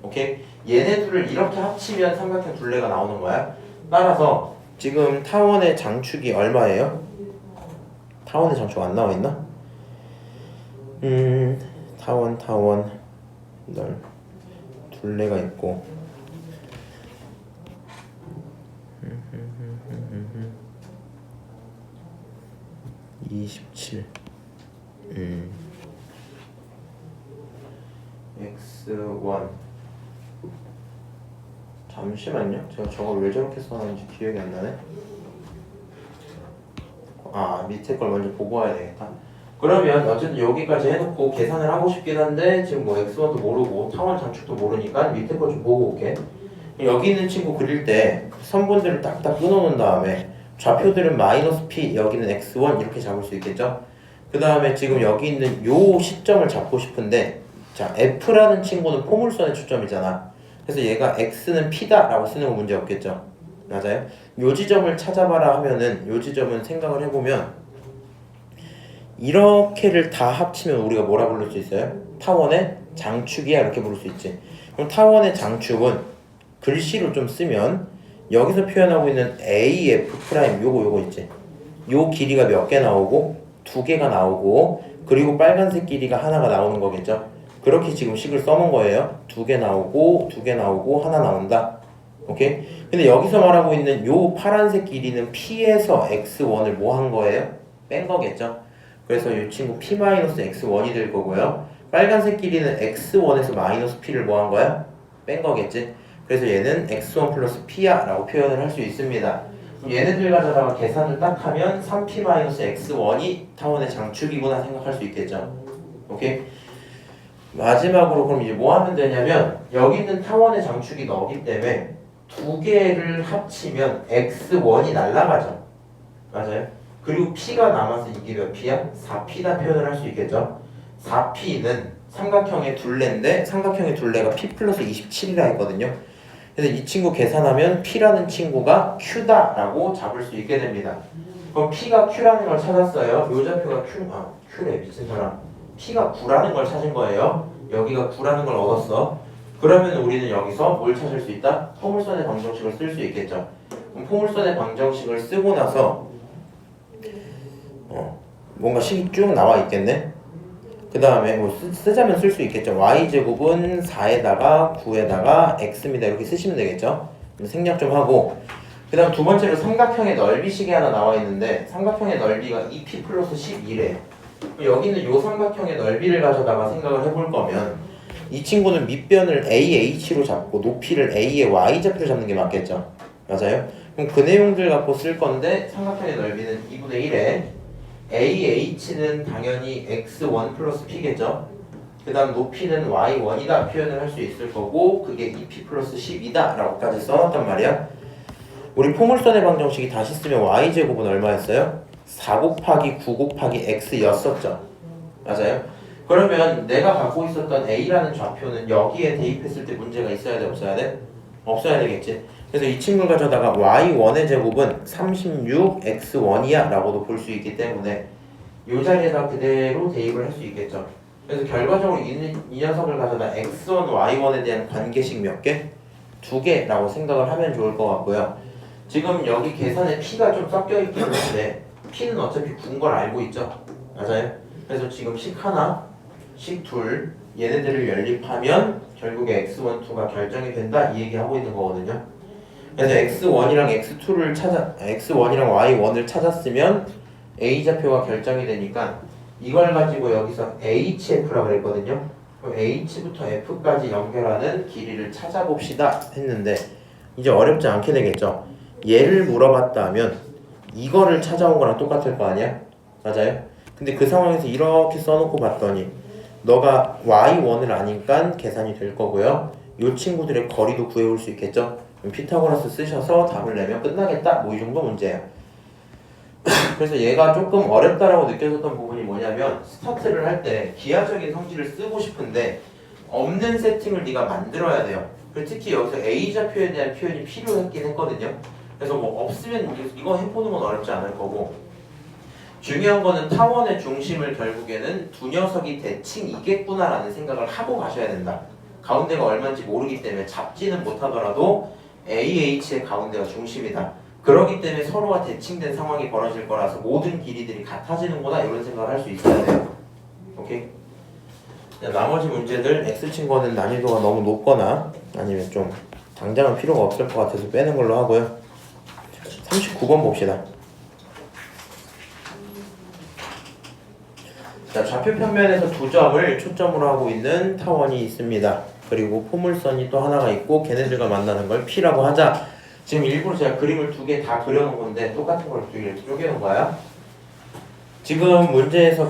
[SPEAKER 1] 오케이? 얘네 둘을 이렇게 합치면 삼각형 둘레가 나오는 거야. 따라서 지금 타원의 장축이 얼마예요? 타원의 장축 안 나와 있나? 타원 둘레가 있고 27 x1 잠시만요. 제가 저걸 왜 저렇게 써놨는지 기억이 안 나네. 밑에 걸 먼저 보고 와야 되겠다. 그러면 어쨌든 여기까지 해놓고 계산을 하고 싶긴 한데 지금 뭐 x1도 모르고 타원 장축도 모르니까 밑에 거 좀 보고 올게. 여기 있는 친구 그릴 때 선분들을 딱딱 끊어놓은 다음에 좌표들은 마이너스 P, 여기는 x1 이렇게 잡을 수 있겠죠? 그 다음에 지금 여기 있는 요 시점을 잡고 싶은데 자, F라는 친구는 포물선의 초점이잖아. 그래서 얘가 x는 P다 라고 쓰는 건 문제 없겠죠? 맞아요? 요 지점을 찾아봐라 하면은 요 지점은 생각을 해보면 이렇게를 다 합치면 우리가 뭐라 부를 수 있어요? 타원의 장축이야 이렇게 부를 수 있지. 그럼 타원의 장축은 글씨로 좀 쓰면 여기서 표현하고 있는 AF 프라임 요거 있지. 요 길이가 몇 개 나오고 2개가 나오고 그리고 빨간색 길이가 하나가 나오는 거겠죠. 그렇게 지금 식을 써놓은 거예요. 2개 나오고 2개 나오고 하나 나온다. 오케이? 근데 여기서 말하고 있는 요 파란색 길이는 P에서 X1을 뭐 한 거예요? 뺀 거겠죠. 그래서 이 친구 P-X1이 될 거고요. 빨간색 길이는 X1에서 마이너스 P를 뭐 한 거야? 뺀 거겠지. 그래서 얘는 X1 플러스 P야 라고 표현을 할 수 있습니다. 얘네들 가져다가 계산을 딱 하면 3P-X1이 타원의 장축이구나 생각할 수 있겠죠. 오케이? 마지막으로 그럼 이제 뭐 하면 되냐면 여기 있는 타원의 장축이 너기 때문에 2개를 합치면 X1이 날라가죠. 맞아요? 그리고 P가 남아서 이게 몇 P야? 4P다 표현을 할 수 있겠죠. 4P는 삼각형의 둘레인데 삼각형의 둘레가 P 플러스 27이라 했거든요. 그래서 이 친구 계산하면 P라는 친구가 Q다 라고 잡을 수 있게 됩니다. 그럼 P가 Q라는 걸 찾았어요. 요 좌표가 Q래 미친 사람. P가 9라는 걸 찾은 거예요. 여기가 9라는 걸 얻었어. 그러면 우리는 여기서 뭘 찾을 수 있다? 포물선의 방정식을 쓸 수 있겠죠. 그럼 포물선의 방정식을 쓰고 나서 뭔가 식이 쭉 나와 있겠네. 그 다음에 뭐 쓰자면 쓸 수 있겠죠. y제곱은 4에다가 9에다가 x입니다. 이렇게 쓰시면 되겠죠. 생략 좀 하고 그 다음 두 번째로 삼각형의 넓이식이 하나 나와 있는데 삼각형의 넓이가 2p 플러스 12래. 여기는 요 삼각형의 넓이를 가져다가 생각을 해볼 거면 이 친구는 밑변을 AH로 잡고 높이를 A의 Y좌표로 잡는 게 맞겠죠. 맞아요? 그럼 그 내용들 갖고 쓸 건데 삼각형의 넓이는 2분의 1에 AH는 당연히 X1 플러스 P겠죠. 그 다음 높이는 Y1이다 표현을 할 수 있을 거고 그게 2P 플러스 10이다 라고까지 써놨단 말이야. 우리 포물선의 방정식이 다시 쓰면 Y제곱은 얼마였어요? 4 곱하기 9 곱하기 X였었죠. 맞아요? 그러면 내가 갖고 있었던 A라는 좌표는 여기에 대입했을 때 문제가 있어야 돼 없어야 돼? 없어야 되겠지. 그래서 이 친구를 가져다가 y1의 제곱은 36x1이야 라고도 볼 수 있기 때문에 이 자리에다 그대로 대입을 할 수 있겠죠. 그래서 결과적으로 이 녀석을 가져다 x1, y1에 대한 관계식 몇 개? 2개 라고 생각을 하면 좋을 것 같고요. 지금 여기 계산에 p가 좀 섞여 있긴 한데 p는 어차피 군 걸 알고 있죠. 맞아요? 그래서 지금 식 하나, 식 둘 얘네들을 연립하면 결국에 x1, 2가 결정이 된다 이 얘기 하고 있는 거거든요. 그래서 x1이랑 x2를 x1이랑 y1을 찾았으면 a좌표가 결정이 되니까 이걸 가지고 여기서 hf라고 그랬거든요. 그럼 h부터 f까지 연결하는 길이를 찾아봅시다 했는데 이제 어렵지 않게 되겠죠. 얘를 물어봤다면 이거를 찾아온 거랑 똑같을 거 아니야? 맞아요? 근데 그 상황에서 이렇게 써놓고 봤더니 너가 y1을 아니까 계산이 될 거고요. 이 친구들의 거리도 구해올 수 있겠죠. 그럼 피타고라스 쓰셔서 답을 내면 끝나겠다. 뭐 이 정도 문제예요. 그래서 얘가 조금 어렵다라고 느껴졌던 부분이 뭐냐면 스타트를 할 때 기하적인 성질을 쓰고 싶은데 없는 세팅을 네가 만들어야 돼요. 그리고 특히 여기서 A좌표에 대한 표현이 필요했긴 했거든요. 그래서 뭐 없으면 이거 해보는 건 어렵지 않을 거고 중요한 거는 타원의 중심을 결국에는 두 녀석이 대칭이겠구나라는 생각을 하고 가셔야 된다. 가운데가 얼마인지 모르기 때문에 잡지는 못하더라도 AH의 가운데가 중심이다. 그렇기 때문에 서로가 대칭된 상황이 벌어질 거라서 모든 길이들이 같아지는구나 이런 생각을 할 수 있어야 돼요. 오케이? 나머지 문제들 X친 거는 난이도가 너무 높거나 아니면 좀 당장은 필요가 없을 것 같아서 빼는 걸로 하고요. 39번 봅시다. 자, 좌표 평면에서 두 점을 초점으로 하고 있는 타원이 있습니다. 그리고 포물선이 또 하나가 있고 걔네들과 만나는 걸 P라고 하자. 지금 일부러 제가 그림을 두 개 다 그려놓은 건데 똑같은 걸 두 개를 쪼개놓은 거야. 지금 문제에서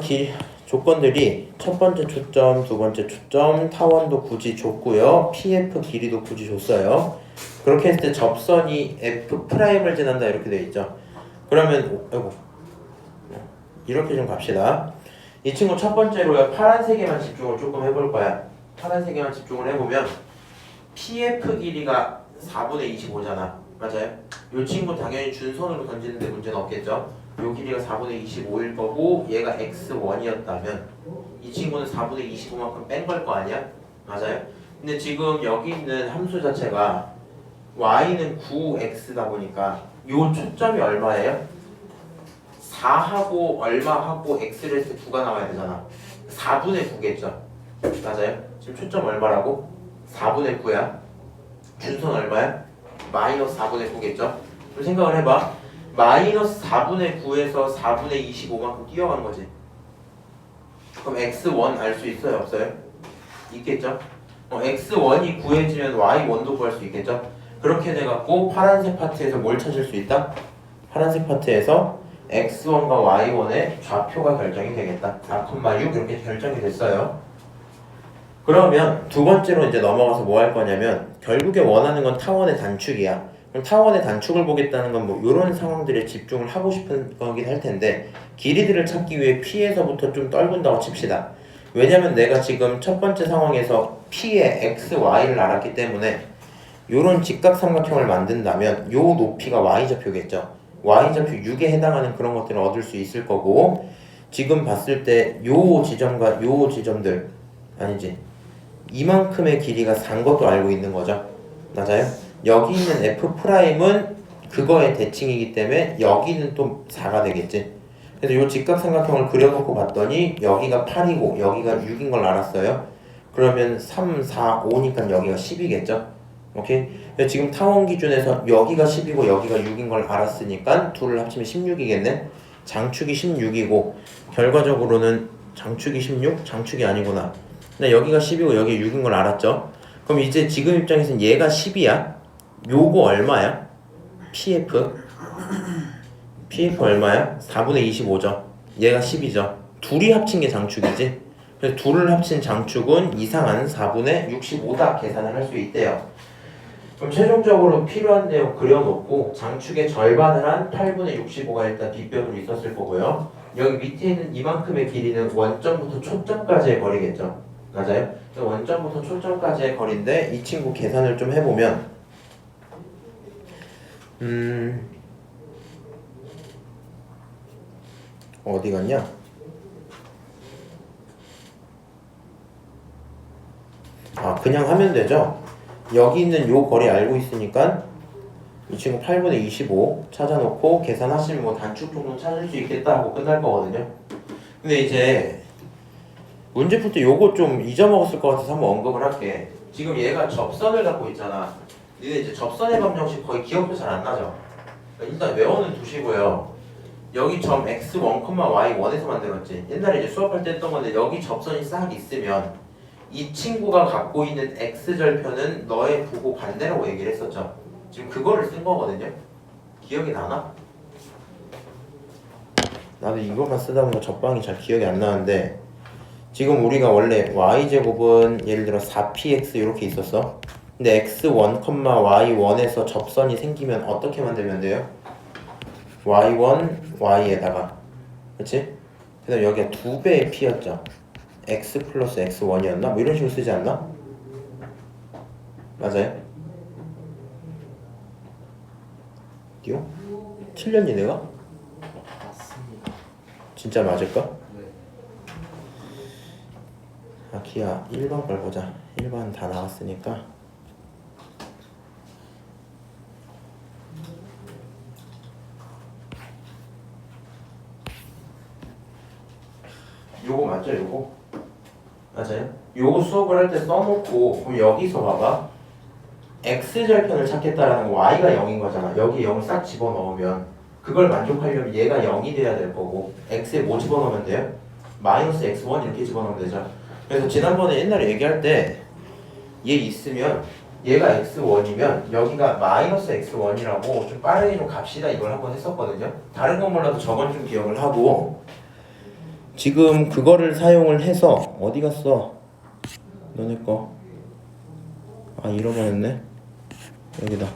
[SPEAKER 1] 조건들이 첫 번째 초점, 두 번째 초점, 타원도 굳이 줬고요. PF 길이도 굳이 줬어요. 그렇게 했을 때 접선이 F'을 지난다 이렇게 되어 있죠. 그러면 이렇게 좀 갑시다. 이 친구 첫 번째로요. 파란색에만 집중을 조금 해볼 거야. 파란색에만 집중을 해보면 PF 길이가 4분의 25잖아. 맞아요? 이 친구 당연히 준선으로 던지는데 문제는 없겠죠? 요 길이가 4분의 25일 거고 얘가 x1이었다면 이 친구는 4분의 25만큼 뺀 걸 거 아니야? 맞아요? 근데 지금 여기 있는 함수 자체가 y는 9x다 보니까 요 초점이 얼마예요? 4하고 얼마하고 x를 했을 때 9가 나와야 되잖아. 4분의 9겠죠? 맞아요? 지금 초점 얼마라고? 4분의 9야. 준선 얼마야? 마이너스 4분의 9겠죠? 그럼 생각을 해봐. 마이너스 4분의 9에서 4분의 25만큼 뛰어간 거지. 그럼 x1 알 수 있어요? 없어요? 있겠죠? x1이 구해지면 y1도 구할 수 있겠죠? 그렇게 돼갖고 파란색 파트에서 뭘 찾을 수 있다? 파란색 파트에서 x1과 y1의 좌표가 결정이 되겠다. 4,6 이렇게 결정이 됐어요. 그러면 두 번째로 이제 넘어가서 뭐 할 거냐면 결국에 원하는 건 타원의 단축이야. 그럼 타원의 단축을 보겠다는 건 뭐 이런 상황들에 집중을 하고 싶은 거긴 할 텐데 길이들을 찾기 위해 P에서부터 좀 떨군다고 칩시다. 왜냐면 내가 지금 첫 번째 상황에서 P의 x, y를 알았기 때문에 요런 직각삼각형을 만든다면 요 높이가 y좌표겠죠. y좌표 6에 해당하는 그런 것들을 얻을 수 있을 거고 지금 봤을 때 요 지점과 요 지점들 아니지 이만큼의 길이가 산 것도 알고 있는 거죠. 맞아요? 여기 있는 F'은 그거의 대칭이기 때문에 여기는 또 4가 되겠지. 그래서 요 직각삼각형을 그려놓고 봤더니 여기가 8이고 여기가 6인 걸 알았어요. 그러면 3, 4, 5니까 여기가 10이겠죠. 오케이? 지금 타원 기준에서 여기가 10이고 여기가 6인 걸 알았으니까 둘을 합치면 16이겠네. 장축이 16이고 결과적으로는 장축이 16? 장축이 아니구나. 근데 여기가 10이고 여기 6인 걸 알았죠. 그럼 이제 지금 입장에서는 얘가 10이야. 요거 얼마야? PF 얼마야? 4분의 25죠. 얘가 10이죠. 둘이 합친 게 장축이지. 그래서 둘을 합친 장축은 이상한 4분의 65다 계산을 할 수 있대요. 그럼 최종적으로 필요한 내용 그려놓고 장축의 절반을 한 8분의 65가 일단 빗변으로 있었을 거고요. 여기 밑에 있는 이만큼의 길이는 원점부터 초점까지의 거리겠죠. 맞아요? 원점부터 초점까지의 거리인데 이 친구 계산을 좀 해보면 어디 갔냐? 그냥 하면 되죠. 여기 있는 요 거리 알고 있으니까 이 친구 8분의 25 찾아놓고 계산하시면 뭐 단축 정도 찾을 수 있겠다 하고 끝날 거거든요. 근데 이제 문제 풀 때 요거 좀 잊어먹었을 것 같아서 한번 언급을 할게. 지금 얘가 접선을 갖고 있잖아. 니네 이제 접선의 방정식 거의 기억도 잘 안 나죠? 일단 외워는 두시고요. 여기 점 x1, y1에서 만들었지. 옛날에 이제 수업할 때 했던 건데 여기 접선이 싹 있으면 이 친구가 갖고 있는 x절편은 너의 부호 반대라고 얘기를 했었죠. 지금 그거를 쓴 거거든요. 기억이 나나? 나도 이거만 쓰다 보니까 접방이 잘 기억이 안 나는데 지금 우리가 원래 y제곱은 예를 들어 4px 이렇게 있었어. 근데 x1, y1에서 접선이 생기면 어떻게 만들면 돼요? y1, y에다가 그치? 그다음 여기가 2배의 p였죠. x 플러스 x1이었나? 뭐 이런 식으로 쓰지 않나? 맞아요? 띠요? 틀렸니 내가?
[SPEAKER 5] 맞습니다.
[SPEAKER 1] 진짜 맞을까?
[SPEAKER 5] 네.
[SPEAKER 1] 기아 1번 걸 보자. 1번 다 나왔으니까 요거 맞죠? 요거? 맞아요? 요거 수업을 할 때 써놓고 그럼 여기서 봐봐 x절편을 찾겠다라는 거 y가 0인 거잖아. 여기 0을 싹 집어넣으면 그걸 만족하려면 얘가 0이 돼야 될 거고 x에 뭐 집어넣으면 돼요? 마이너스 x1 이렇게 집어넣으면 되죠. 그래서 지난번에 옛날에 얘기할 때 얘 있으면 얘가 x1이면 여기가 마이너스 x1이라고 좀 빠르게 좀 갑시다 이걸 한번 했었거든요. 다른 건 몰라도 저건 좀 기억을 하고 지금 그거를 사용을 해서 어디 갔어? 너네 거. 잃어버렸네. 여기다.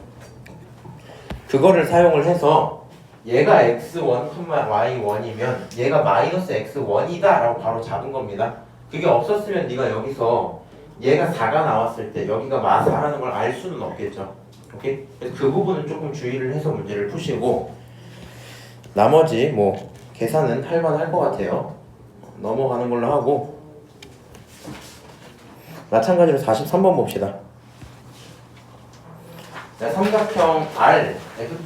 [SPEAKER 1] 그거를 사용을 해서 얘가 x1, y1이면 얘가 마이너스 x1이다 라고 바로 잡은 겁니다. 그게 없었으면 네가 여기서 얘가 4가 나왔을 때 여기가 마4라는 걸 알 수는 없겠죠. 오케이? 그래서 그 부분은 조금 주의를 해서 문제를 푸시고 나머지 뭐 계산은 할만할 것 같아요. 넘어가는 걸로 하고 마찬가지로 43번 봅시다. 삼각형 R,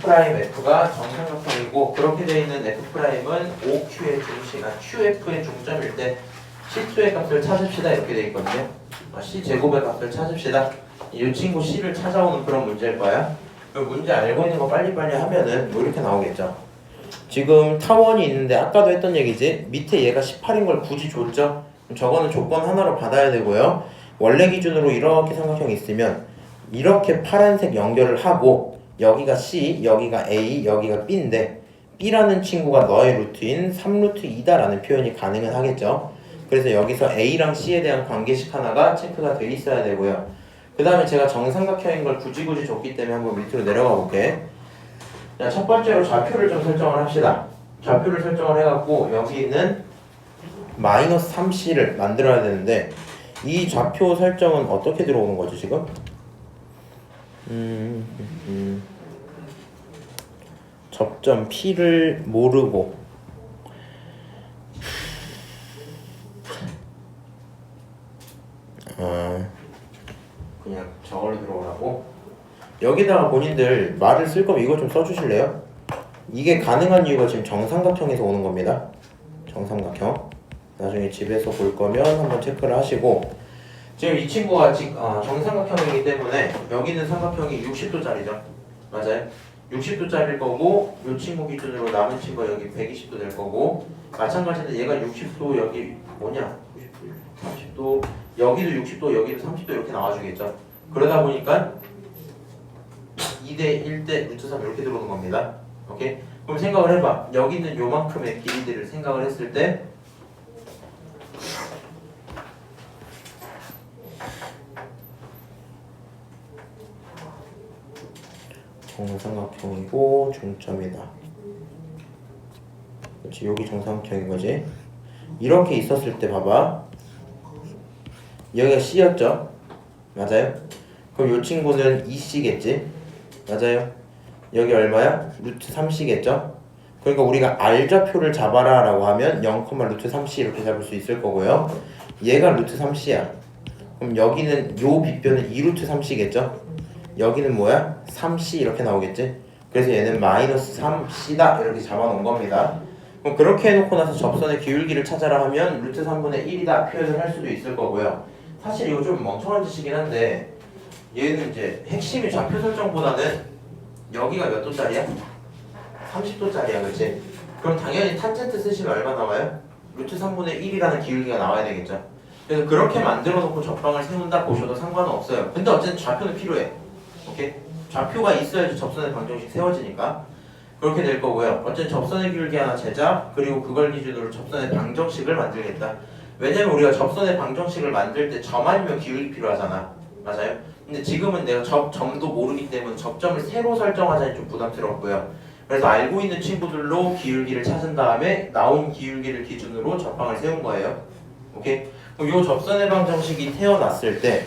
[SPEAKER 1] F'F가 정삼각형이고 그렇게 되어 있는 F'은 OQ의 중심, QF의 중점일 때 C2의 값을 찾읍시다 이렇게 되어 있거든요. C제곱의 값을 찾읍시다. 이 친구 C를 찾아오는 그런 문제일 거야. 문제 알고 있는 거 빨리빨리 하면은 뭐 이렇게 나오겠죠. 지금 타원이 있는데 아까도 했던 얘기지. 밑에 얘가 18인 걸 굳이 줬죠. 그럼 저거는 조건 하나로 받아야 되고요. 원래 기준으로 이렇게 삼각형이 있으면 이렇게 파란색 연결을 하고 여기가 C, 여기가 A, 여기가 B인데 B라는 친구가 너의 루트인 3루트 2다라는 표현이 가능은 하겠죠. 그래서 여기서 A랑 C에 대한 관계식 하나가 체크가 돼 있어야 되고요. 그 다음에 제가 정삼각형인 걸 굳이 줬기 때문에 한번 밑으로 내려가 볼게. 자, 첫 번째로 좌표를 좀 설정을 합시다. 좌표를 설정을 해갖고 여기는 마이너스 3C를 만들어야 되는데 이 좌표 설정은 어떻게 들어오는 거죠 지금? 접점 P를 모르고 그냥 저걸로 들어오라고? 여기다가 본인들 말을 쓸 거면 이거 좀 써주실래요? 이게 가능한 이유가 지금 정삼각형에서 오는 겁니다. 정삼각형. 나중에 집에서 볼 거면 한번 체크를 하시고 지금 이 친구가 정삼각형이기 때문에 여기는 삼각형이 60도짜리죠. 맞아요? 60도짜리일 거고 이 친구 기준으로 남은 친구가 여기 120도 될 거고 마찬가지인데 얘가 60도 여기 뭐냐? 90도, 30도 여기도 60도 여기도 30도 이렇게 나와주겠죠. 그러다 보니까 2대 1대 루트 3 이렇게 들어오는 겁니다. 오케이? 그럼 생각을 해봐. 여기는 요만큼의 길이들을 생각을 했을 때 정삼각형이고 중점이다. 그렇지, 여기 정삼각형인 거지. 이렇게 있었을 때 봐봐. 여기가 C였죠? 맞아요? 그럼 이 친구는 2C겠지? 맞아요? 여기 얼마야? 루트 3C겠죠? 그러니까 우리가 R좌표를 잡아라 라고 하면 0, 루트 3C 이렇게 잡을 수 있을 거고요. 얘가 루트 3C야. 그럼 여기는 요 빗변은 2루트 3C겠죠? 여기는 뭐야? 3C 이렇게 나오겠지? 그래서 얘는 마이너스 3C다 이렇게 잡아놓은 겁니다. 그럼 그렇게 해놓고 나서 접선의 기울기를 찾아라 하면 루트 3분의 1이다 표현을 할 수도 있을 거고요. 사실 이거 좀 멍청한 짓이긴 한데 얘는 이제 핵심이 좌표 설정보다는 여기가 몇 도짜리야? 30도짜리야, 그렇지? 그럼 당연히 탄젠트 쓰시면 얼마 나와요? 루트 3분의 1이라는 기울기가 나와야 되겠죠. 그래서 그렇게 만들어 놓고 접방을 세운다 보셔도 상관은 없어요. 근데 어쨌든 좌표는 필요해. 오케이? 좌표가 있어야지 접선의 방정식 세워지니까 그렇게 될 거고요. 어쨌든 접선의 기울기 하나 제작, 그리고 그걸 기준으로 접선의 방정식을 만들겠다. 왜냐면 우리가 접선의 방정식을 만들 때 점 아니면 기울기 필요하잖아. 맞아요? 근데 지금은 내가 점도 모르기 때문에 접점을 새로 설정하자니 좀 부담스럽고요. 그래서 알고 있는 친구들로 기울기를 찾은 다음에 나온 기울기를 기준으로 접방을 세운 거예요. 오케이? 그럼 이 접선의 방정식이 태어났을 때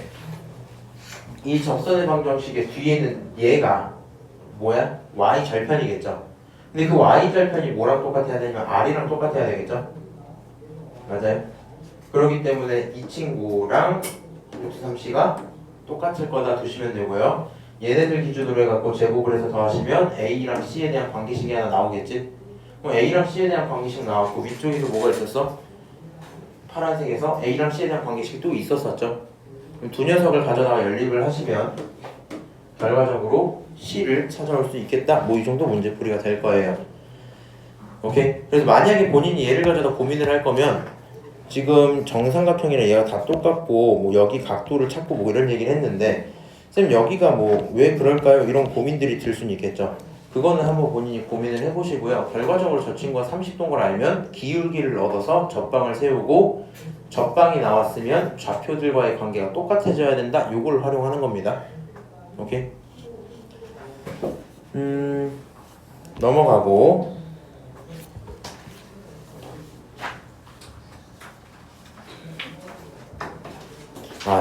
[SPEAKER 1] 이 접선의 방정식의 뒤에는 얘가 뭐야? y 절편이겠죠. 근데 그 y 절편이 뭐랑 똑같아야 되냐면 r이랑 똑같아야 되겠죠. 맞아요? 그렇기 때문에 이 친구랑 루트 3c가 똑같을 거다 두시면 되고요. 얘네들 기준으로 해갖고 제곱을 해서 더하시면 a랑 c에 대한 관계식이 하나 나오겠지. 그럼 a랑 c에 대한 관계식 나왔고 위쪽에도 뭐가 있었어? 파란색에서 a랑 c에 대한 관계식이 또 있었었죠. 그럼 두 녀석을 가져다가 연립을 하시면 결과적으로 c를 찾아올 수 있겠다. 뭐 이 정도 문제풀이가 될 거예요. 오케이? 그래서 만약에 본인이 얘를 가져다 고민을 할 거면 지금 정삼각형이랑 얘가 다 똑같고 뭐 여기 각도를 찾고 뭐 이런 얘기를 했는데 쌤 여기가 뭐 왜 그럴까요? 이런 고민들이 들 수는 있겠죠. 그거는 한번 본인이 고민을 해보시고요. 결과적으로 저 친구가 30도인 걸 알면 기울기를 얻어서 접방을 세우고 접방이 나왔으면 좌표들과의 관계가 똑같아져야 된다. 요걸 활용하는 겁니다. 오케이? 넘어가고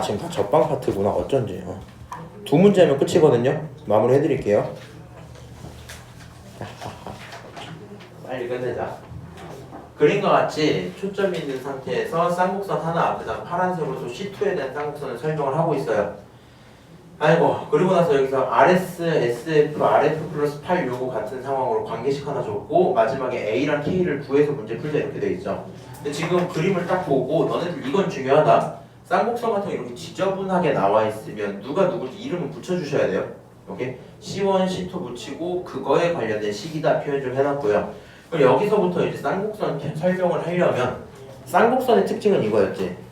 [SPEAKER 1] 지금 다 접방 파트구나. 어쩐지 두 문제면 끝이거든요. 마무리 해드릴게요. 빨리 끝내자. 그림과 같이 초점이 있는 상태에서 쌍곡선 하나, 그 다음 파란색으로 또 C2에 대한 쌍곡선을 설명을 하고 있어요. 아이고, 그리고 나서 여기서 RS, SF, RF 플러스 8 요거 같은 상황으로 관계식 하나 줬고 마지막에 A랑 K를 구해서 문제 풀자 이렇게 돼 있죠. 근데 지금 그림을 딱 보고 너네들 이건 중요하다. 쌍곡선 같은 거 이렇게 지저분하게 나와 있으면 누가 누구지 이름은 붙여주셔야 돼요. 오케이? C1, C2 붙이고 그거에 관련된 식이다 표현 좀 해놨고요. 그럼 여기서부터 이제 쌍곡선 설명을 하려면 쌍곡선의 특징은 이거였지.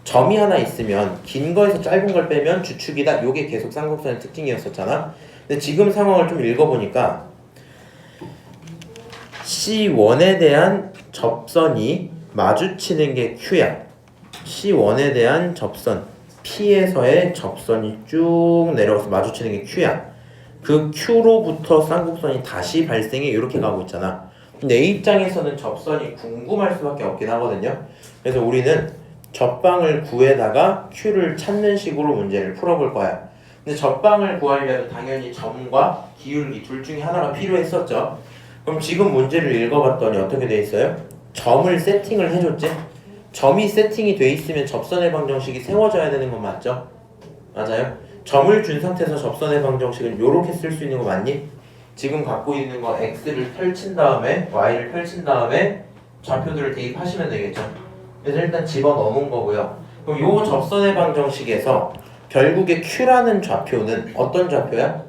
[SPEAKER 1] 점이 하나 있으면 긴 거에서 짧은 걸 빼면 주축이다. 요게 계속 쌍곡선의 특징이었었잖아. 근데 지금 상황을 좀 읽어보니까 C1에 대한 접선이 마주치는 게 Q야. C1에 대한 접선 P에서의 접선이 쭉 내려와서 마주치는 게 Q야. 그 Q로부터 쌍곡선이 다시 발생해 이렇게 가고 있잖아. 근데 A 입장에서는 접선이 궁금할 수밖에 없긴 하거든요. 그래서 우리는 접방을 구해다가 Q를 찾는 식으로 문제를 풀어볼 거야. 근데 접방을 구하려면 당연히 점과 기울기 둘 중에 하나가 필요했었죠. 그럼 지금 문제를 읽어봤더니 어떻게 돼 있어요? 점을 세팅을 해줬지? 점이 세팅이 돼 있으면 접선의 방정식이 세워져야 되는 건 맞죠? 맞아요? 점을 준 상태에서 접선의 방정식은 이렇게 쓸 수 있는 거 맞니? 지금 갖고 있는 거 X를 펼친 다음에 Y를 펼친 다음에 좌표들을 대입하시면 되겠죠? 그래서 일단 집어넣은 거고요. 그럼 요 접선의 방정식에서 결국에 Q라는 좌표는 어떤 좌표야?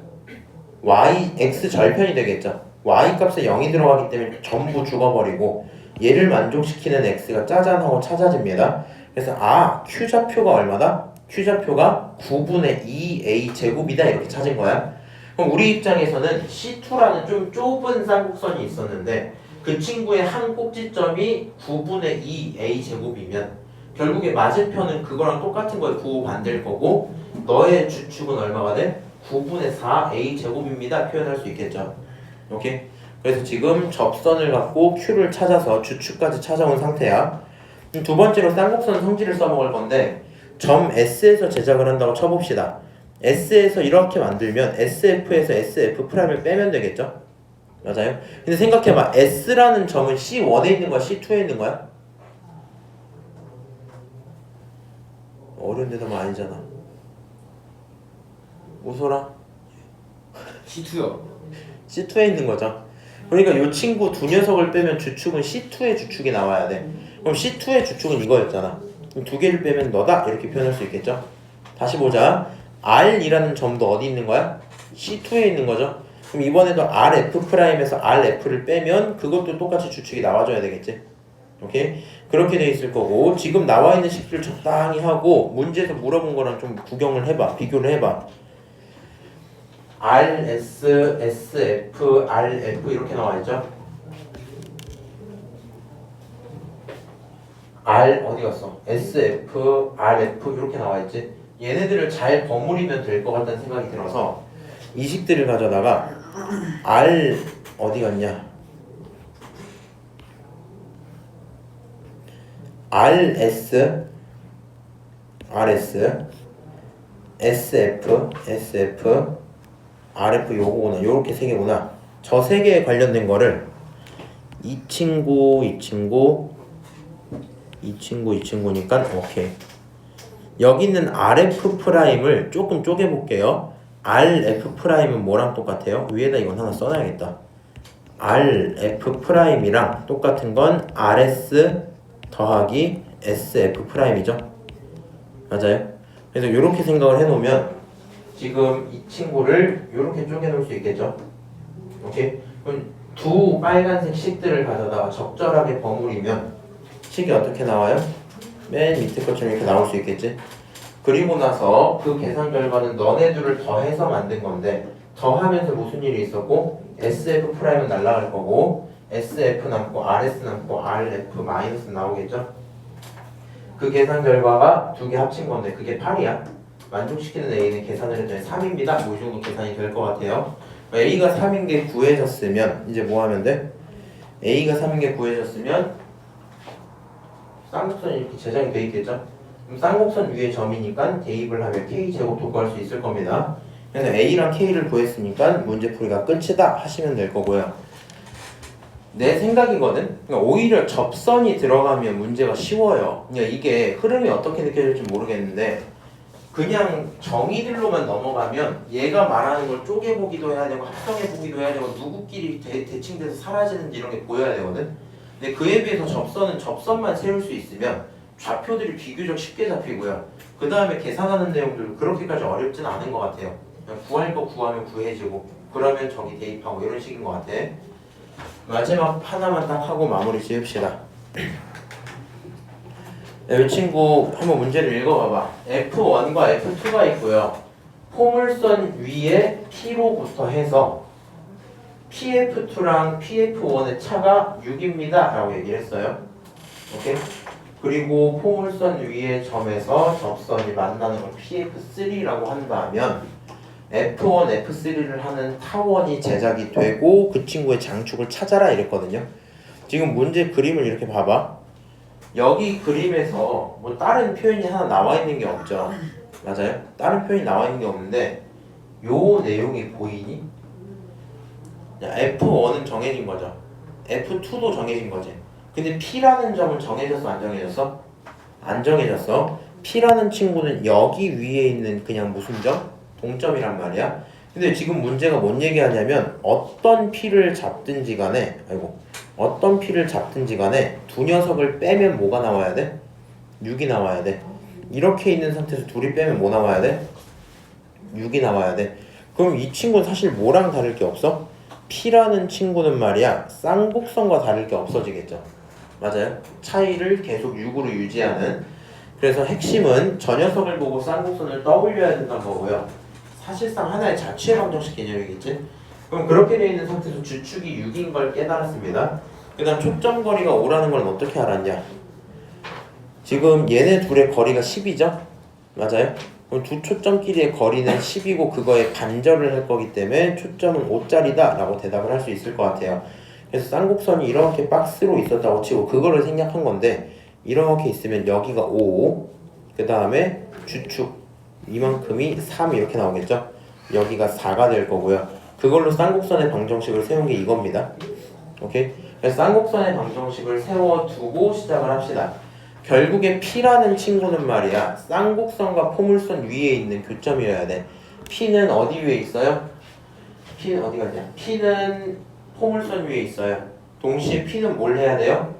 [SPEAKER 1] Y, X 절편이 되겠죠? Y 값에 0이 들어가기 때문에 전부 죽어버리고 얘를 만족시키는 X가 짜잔하고 찾아집니다. 그래서 Q 좌표가 얼마다? Q 좌표가 9분의 2A 제곱이다 이렇게 찾은 거야. 그럼 우리 입장에서는 C2라는 좀 좁은 쌍곡선이 있었는데 그 친구의 한 꼭지점이 9분의 2A 제곱이면 결국에 맞은편은 그거랑 똑같은 거에 9 반대일 거고 너의 주축은 얼마가 돼? 9분의 4A 제곱입니다. 표현할 수 있겠죠. 오케이? 그래서 지금 접선을 갖고 Q를 찾아서 주축까지 찾아온 상태야. 두 번째로 쌍곡선 성질을 써먹을 건데 점 S에서 제작을 한다고 쳐봅시다. S에서 이렇게 만들면 SF에서 SF'을 빼면 되겠죠? 맞아요? 근데 생각해봐. S라는 점은 C1에 있는 거야? C2에 있는 거야? 어려운 데도 아니잖아. 웃어라.
[SPEAKER 5] C2요.
[SPEAKER 1] C2에 있는 거죠. 그러니까 이 친구 두 녀석을 빼면 주축은 C2의 주축이 나와야 돼. 그럼 C2의 주축은 이거였잖아. 그럼 두 개를 빼면 너다 이렇게 표현할 수 있겠죠. 다시 보자. R이라는 점도 어디 있는 거야? C2에 있는 거죠. 그럼 이번에도 RF'에서 RF를 빼면 그것도 똑같이 주축이 나와줘야 되겠지. 오케이? 그렇게 돼 있을 거고 지금 나와 있는 식들 적당히 하고 문제에서 물어본 거랑 좀 구경을 해봐. 비교를 해봐. RS, SF, RF 이렇게 나와 있죠. R 어디 갔어? SF, RF 이렇게 나와 있지. 얘네들을 잘 버무리면 될 것 같다는 생각이 들어서 이 식들을 가져다가 R 어디 갔냐? RS, RS, SF, SF, RF 요거구나. 요렇게 세 개구나. 저 세 개에 관련된 거를 이 친구니까 오케이. 여기 있는 RF'을 조금 쪼개볼게요. RF'은 뭐랑 똑같아요? 위에다 이건 하나 써놔야겠다. RF'이랑 똑같은 건 RS 더하기 SF'이죠. 맞아요? 그래서 이렇게 생각을 해놓으면 지금 이 친구를 이렇게 쪼개놓을 수 있겠죠. 오케이? 그럼 두 빨간색 식들을 가져다가 적절하게 버무리면 식이 어떻게 나와요? 맨 밑에 것처럼 이렇게 나올 수 있겠지. 그리고 나서 그 계산 결과는 너네들을 더해서 만든 건데 더하면서 무슨 일이 있었고 SF'은 날아갈 거고 SF 남고 RS 남고 RF 마이너스 나오겠죠. 그 계산 결과가 두 개 합친 건데 그게 8이야. 만족시키는 A는 계산을 했더니 3입니다. 뭐 이 정도 계산이 될 것 같아요. A가 3인 게 구해졌으면 이제 뭐 하면 돼? A가 3인 게 구해졌으면 쌍곡선이 이렇게 제작이 돼 있겠죠? 그럼 쌍곡선 위에 점이니까 대입을 하면 K제곱도 구할 수 있을 겁니다. 그래서 A랑 K를 구했으니까 문제 풀이가 끝이다 하시면 될 거고요. 내 생각이거든. 그러니까 오히려 접선이 들어가면 문제가 쉬워요. 그러니까 이게 흐름이 어떻게 느껴질지 모르겠는데 그냥 정의들로만 넘어가면 얘가 말하는 걸 쪼개보기도 해야 되고 합성해보기도 해야 되고 누구끼리 대칭돼서 사라지는지 이런 게 보여야 되거든. 근데 그에 비해서 접선은 접선만 세울 수 있으면 좌표들이 비교적 쉽게 잡히고요. 그 다음에 계산하는 내용들도 그렇게까지 어렵진 않은 것 같아요. 그냥 구할 거 구하면 구해지고 그러면 저기 대입하고 이런 식인 것 같아. 마지막 하나만 딱 하고 마무리 지읍시다. 이 친구 한번 문제를 읽어봐봐. F1과 F2가 있고요. 포물선 위에 P로부터 해서 PF2랑 PF1의 차가 6입니다 라고 얘기를 했어요. 오케이? 그리고 포물선 위의 점에서 접선이 만나는 걸 PF3라고 한다면 F1, F3를 하는 타원이 제작이 되고 그 친구의 장축을 찾아라 이랬거든요. 지금 문제 그림을 이렇게 봐봐. 여기 그림에서 뭐 다른 표현이 하나 나와 있는 게 없죠. 맞아요? 다른 표현이 나와 있는 게 없는데 요 내용이 보이니? F1은 정해진 거죠. F2도 정해진 거지. 근데 P라는 점은 정해졌어? 안 정해졌어? 안 정해졌어. P라는 친구는 여기 위에 있는 그냥 무슨 점? 동점이란 말이야. 근데 지금 문제가 뭔 얘기하냐면 어떤 P를 잡든지 간에 어떤 P를 잡든지 간에 두 녀석을 빼면 뭐가 나와야 돼? 6이 나와야 돼. 이렇게 있는 상태에서 둘이 빼면 뭐 나와야 돼? 6이 나와야 돼. 그럼 이 친구는 사실 뭐랑 다를 게 없어? P라는 친구는 말이야 쌍곡선과 다를 게 없어지겠죠. 맞아요? 차이를 계속 6으로 유지하는. 그래서 핵심은 저 녀석을 보고 쌍곡선을 떠올려야 된다는 거고요. 사실상 하나의 자취의 방정식 개념이겠지? 그럼 그렇게 되어 있는 상태에서 주축이 6인 걸 깨달았습니다. 그 다음 초점거리가 5라는 걸 어떻게 알았냐? 지금 얘네 둘의 거리가 10이죠? 맞아요? 그럼 두 초점끼리의 거리는 10이고 그거에 반절을 할 거기 때문에 초점은 5짜리다 라고 대답을 할 수 있을 것 같아요. 그래서 쌍곡선이 이렇게 박스로 있었다고 치고 그거를 생략한 건데 이렇게 있으면 여기가 5, 그 다음에 주축 이만큼이 3 이렇게 나오겠죠? 여기가 4가 될 거고요. 그걸로 쌍곡선의 방정식을 세운 게 이겁니다. 오케이? 그래서 쌍곡선의 방정식을 세워두고 시작을 합시다. 결국에 P라는 친구는 말이야 쌍곡선과 포물선 위에 있는 교점이어야 돼. P는 어디 위에 있어요? P는 어디 갔냐? P는 포물선 위에 있어요. 동시에 P는 뭘 해야 돼요?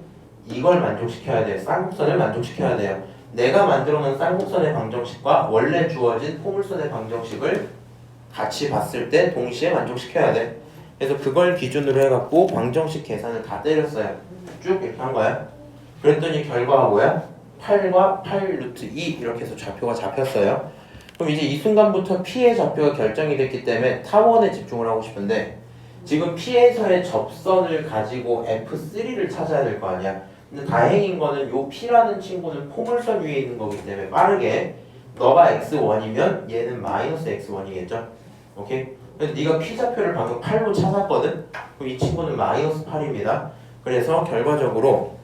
[SPEAKER 1] 이걸 만족시켜야 돼요. 쌍곡선을 만족시켜야 돼요. 내가 만들어 놓은 쌍곡선의 방정식과 원래 주어진 포물선의 방정식을 같이 봤을 때 동시에 만족시켜야 돼. 그래서 그걸 기준으로 해갖고 방정식 계산을 다 때렸어요. 쭉 이렇게 한 거야. 그랬더니 결과가 뭐야? 8과 8 루트 2 이렇게 해서 좌표가 잡혔어요. 그럼 이제 이 순간부터 P의 좌표가 결정이 됐기 때문에 타원에 집중을 하고 싶은데 지금 P에서의 접선을 가지고 F3를 찾아야 될 거 아니야. 근데 다행인 거는 요 P라는 친구는 포물선 위에 있는 거기 때문에 빠르게 너가 x1이면 얘는 마이너스 x1이겠죠? 오케이? 그래서 네가 P 좌표를 방금 8로 찾았거든? 그럼 이 친구는 마이너스 8입니다. 그래서 결과적으로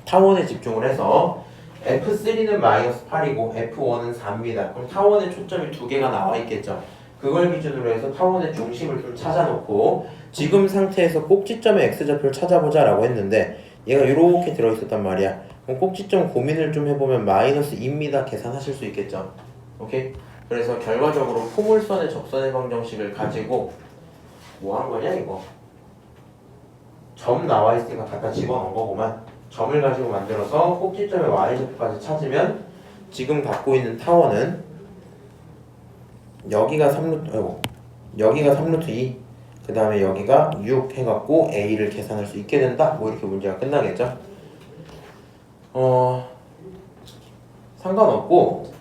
[SPEAKER 1] 타원에 집중을 해서 F3는 마이너스 8이고 F1은 4입니다. 그럼 타원에 초점이 두 개가 나와 있겠죠? 그걸 기준으로 해서 타원의 중심을 좀 찾아놓고 지금 상태에서 꼭지점의 x좌표를 찾아보자 라고 했는데 얘가 이렇게 들어있었단 말이야. 그럼 꼭지점 고민을 좀 해보면 마이너스 2입니다. 계산하실 수 있겠죠? 오케이? 그래서 결과적으로 포물선의 접선의 방정식을 가지고 뭐 한 거냐 이거? 점 나와 있으니까 갖다 집어넣은 거구만. 점을 가지고 만들어서 꼭지점의 y좌표까지 찾으면 지금 갖고 있는 타원은 여기가 3루트 2, 그 다음에 여기가 6 해갖고 a를 계산할 수 있게 된다. 뭐 이렇게 문제가 끝나겠죠. 상관없고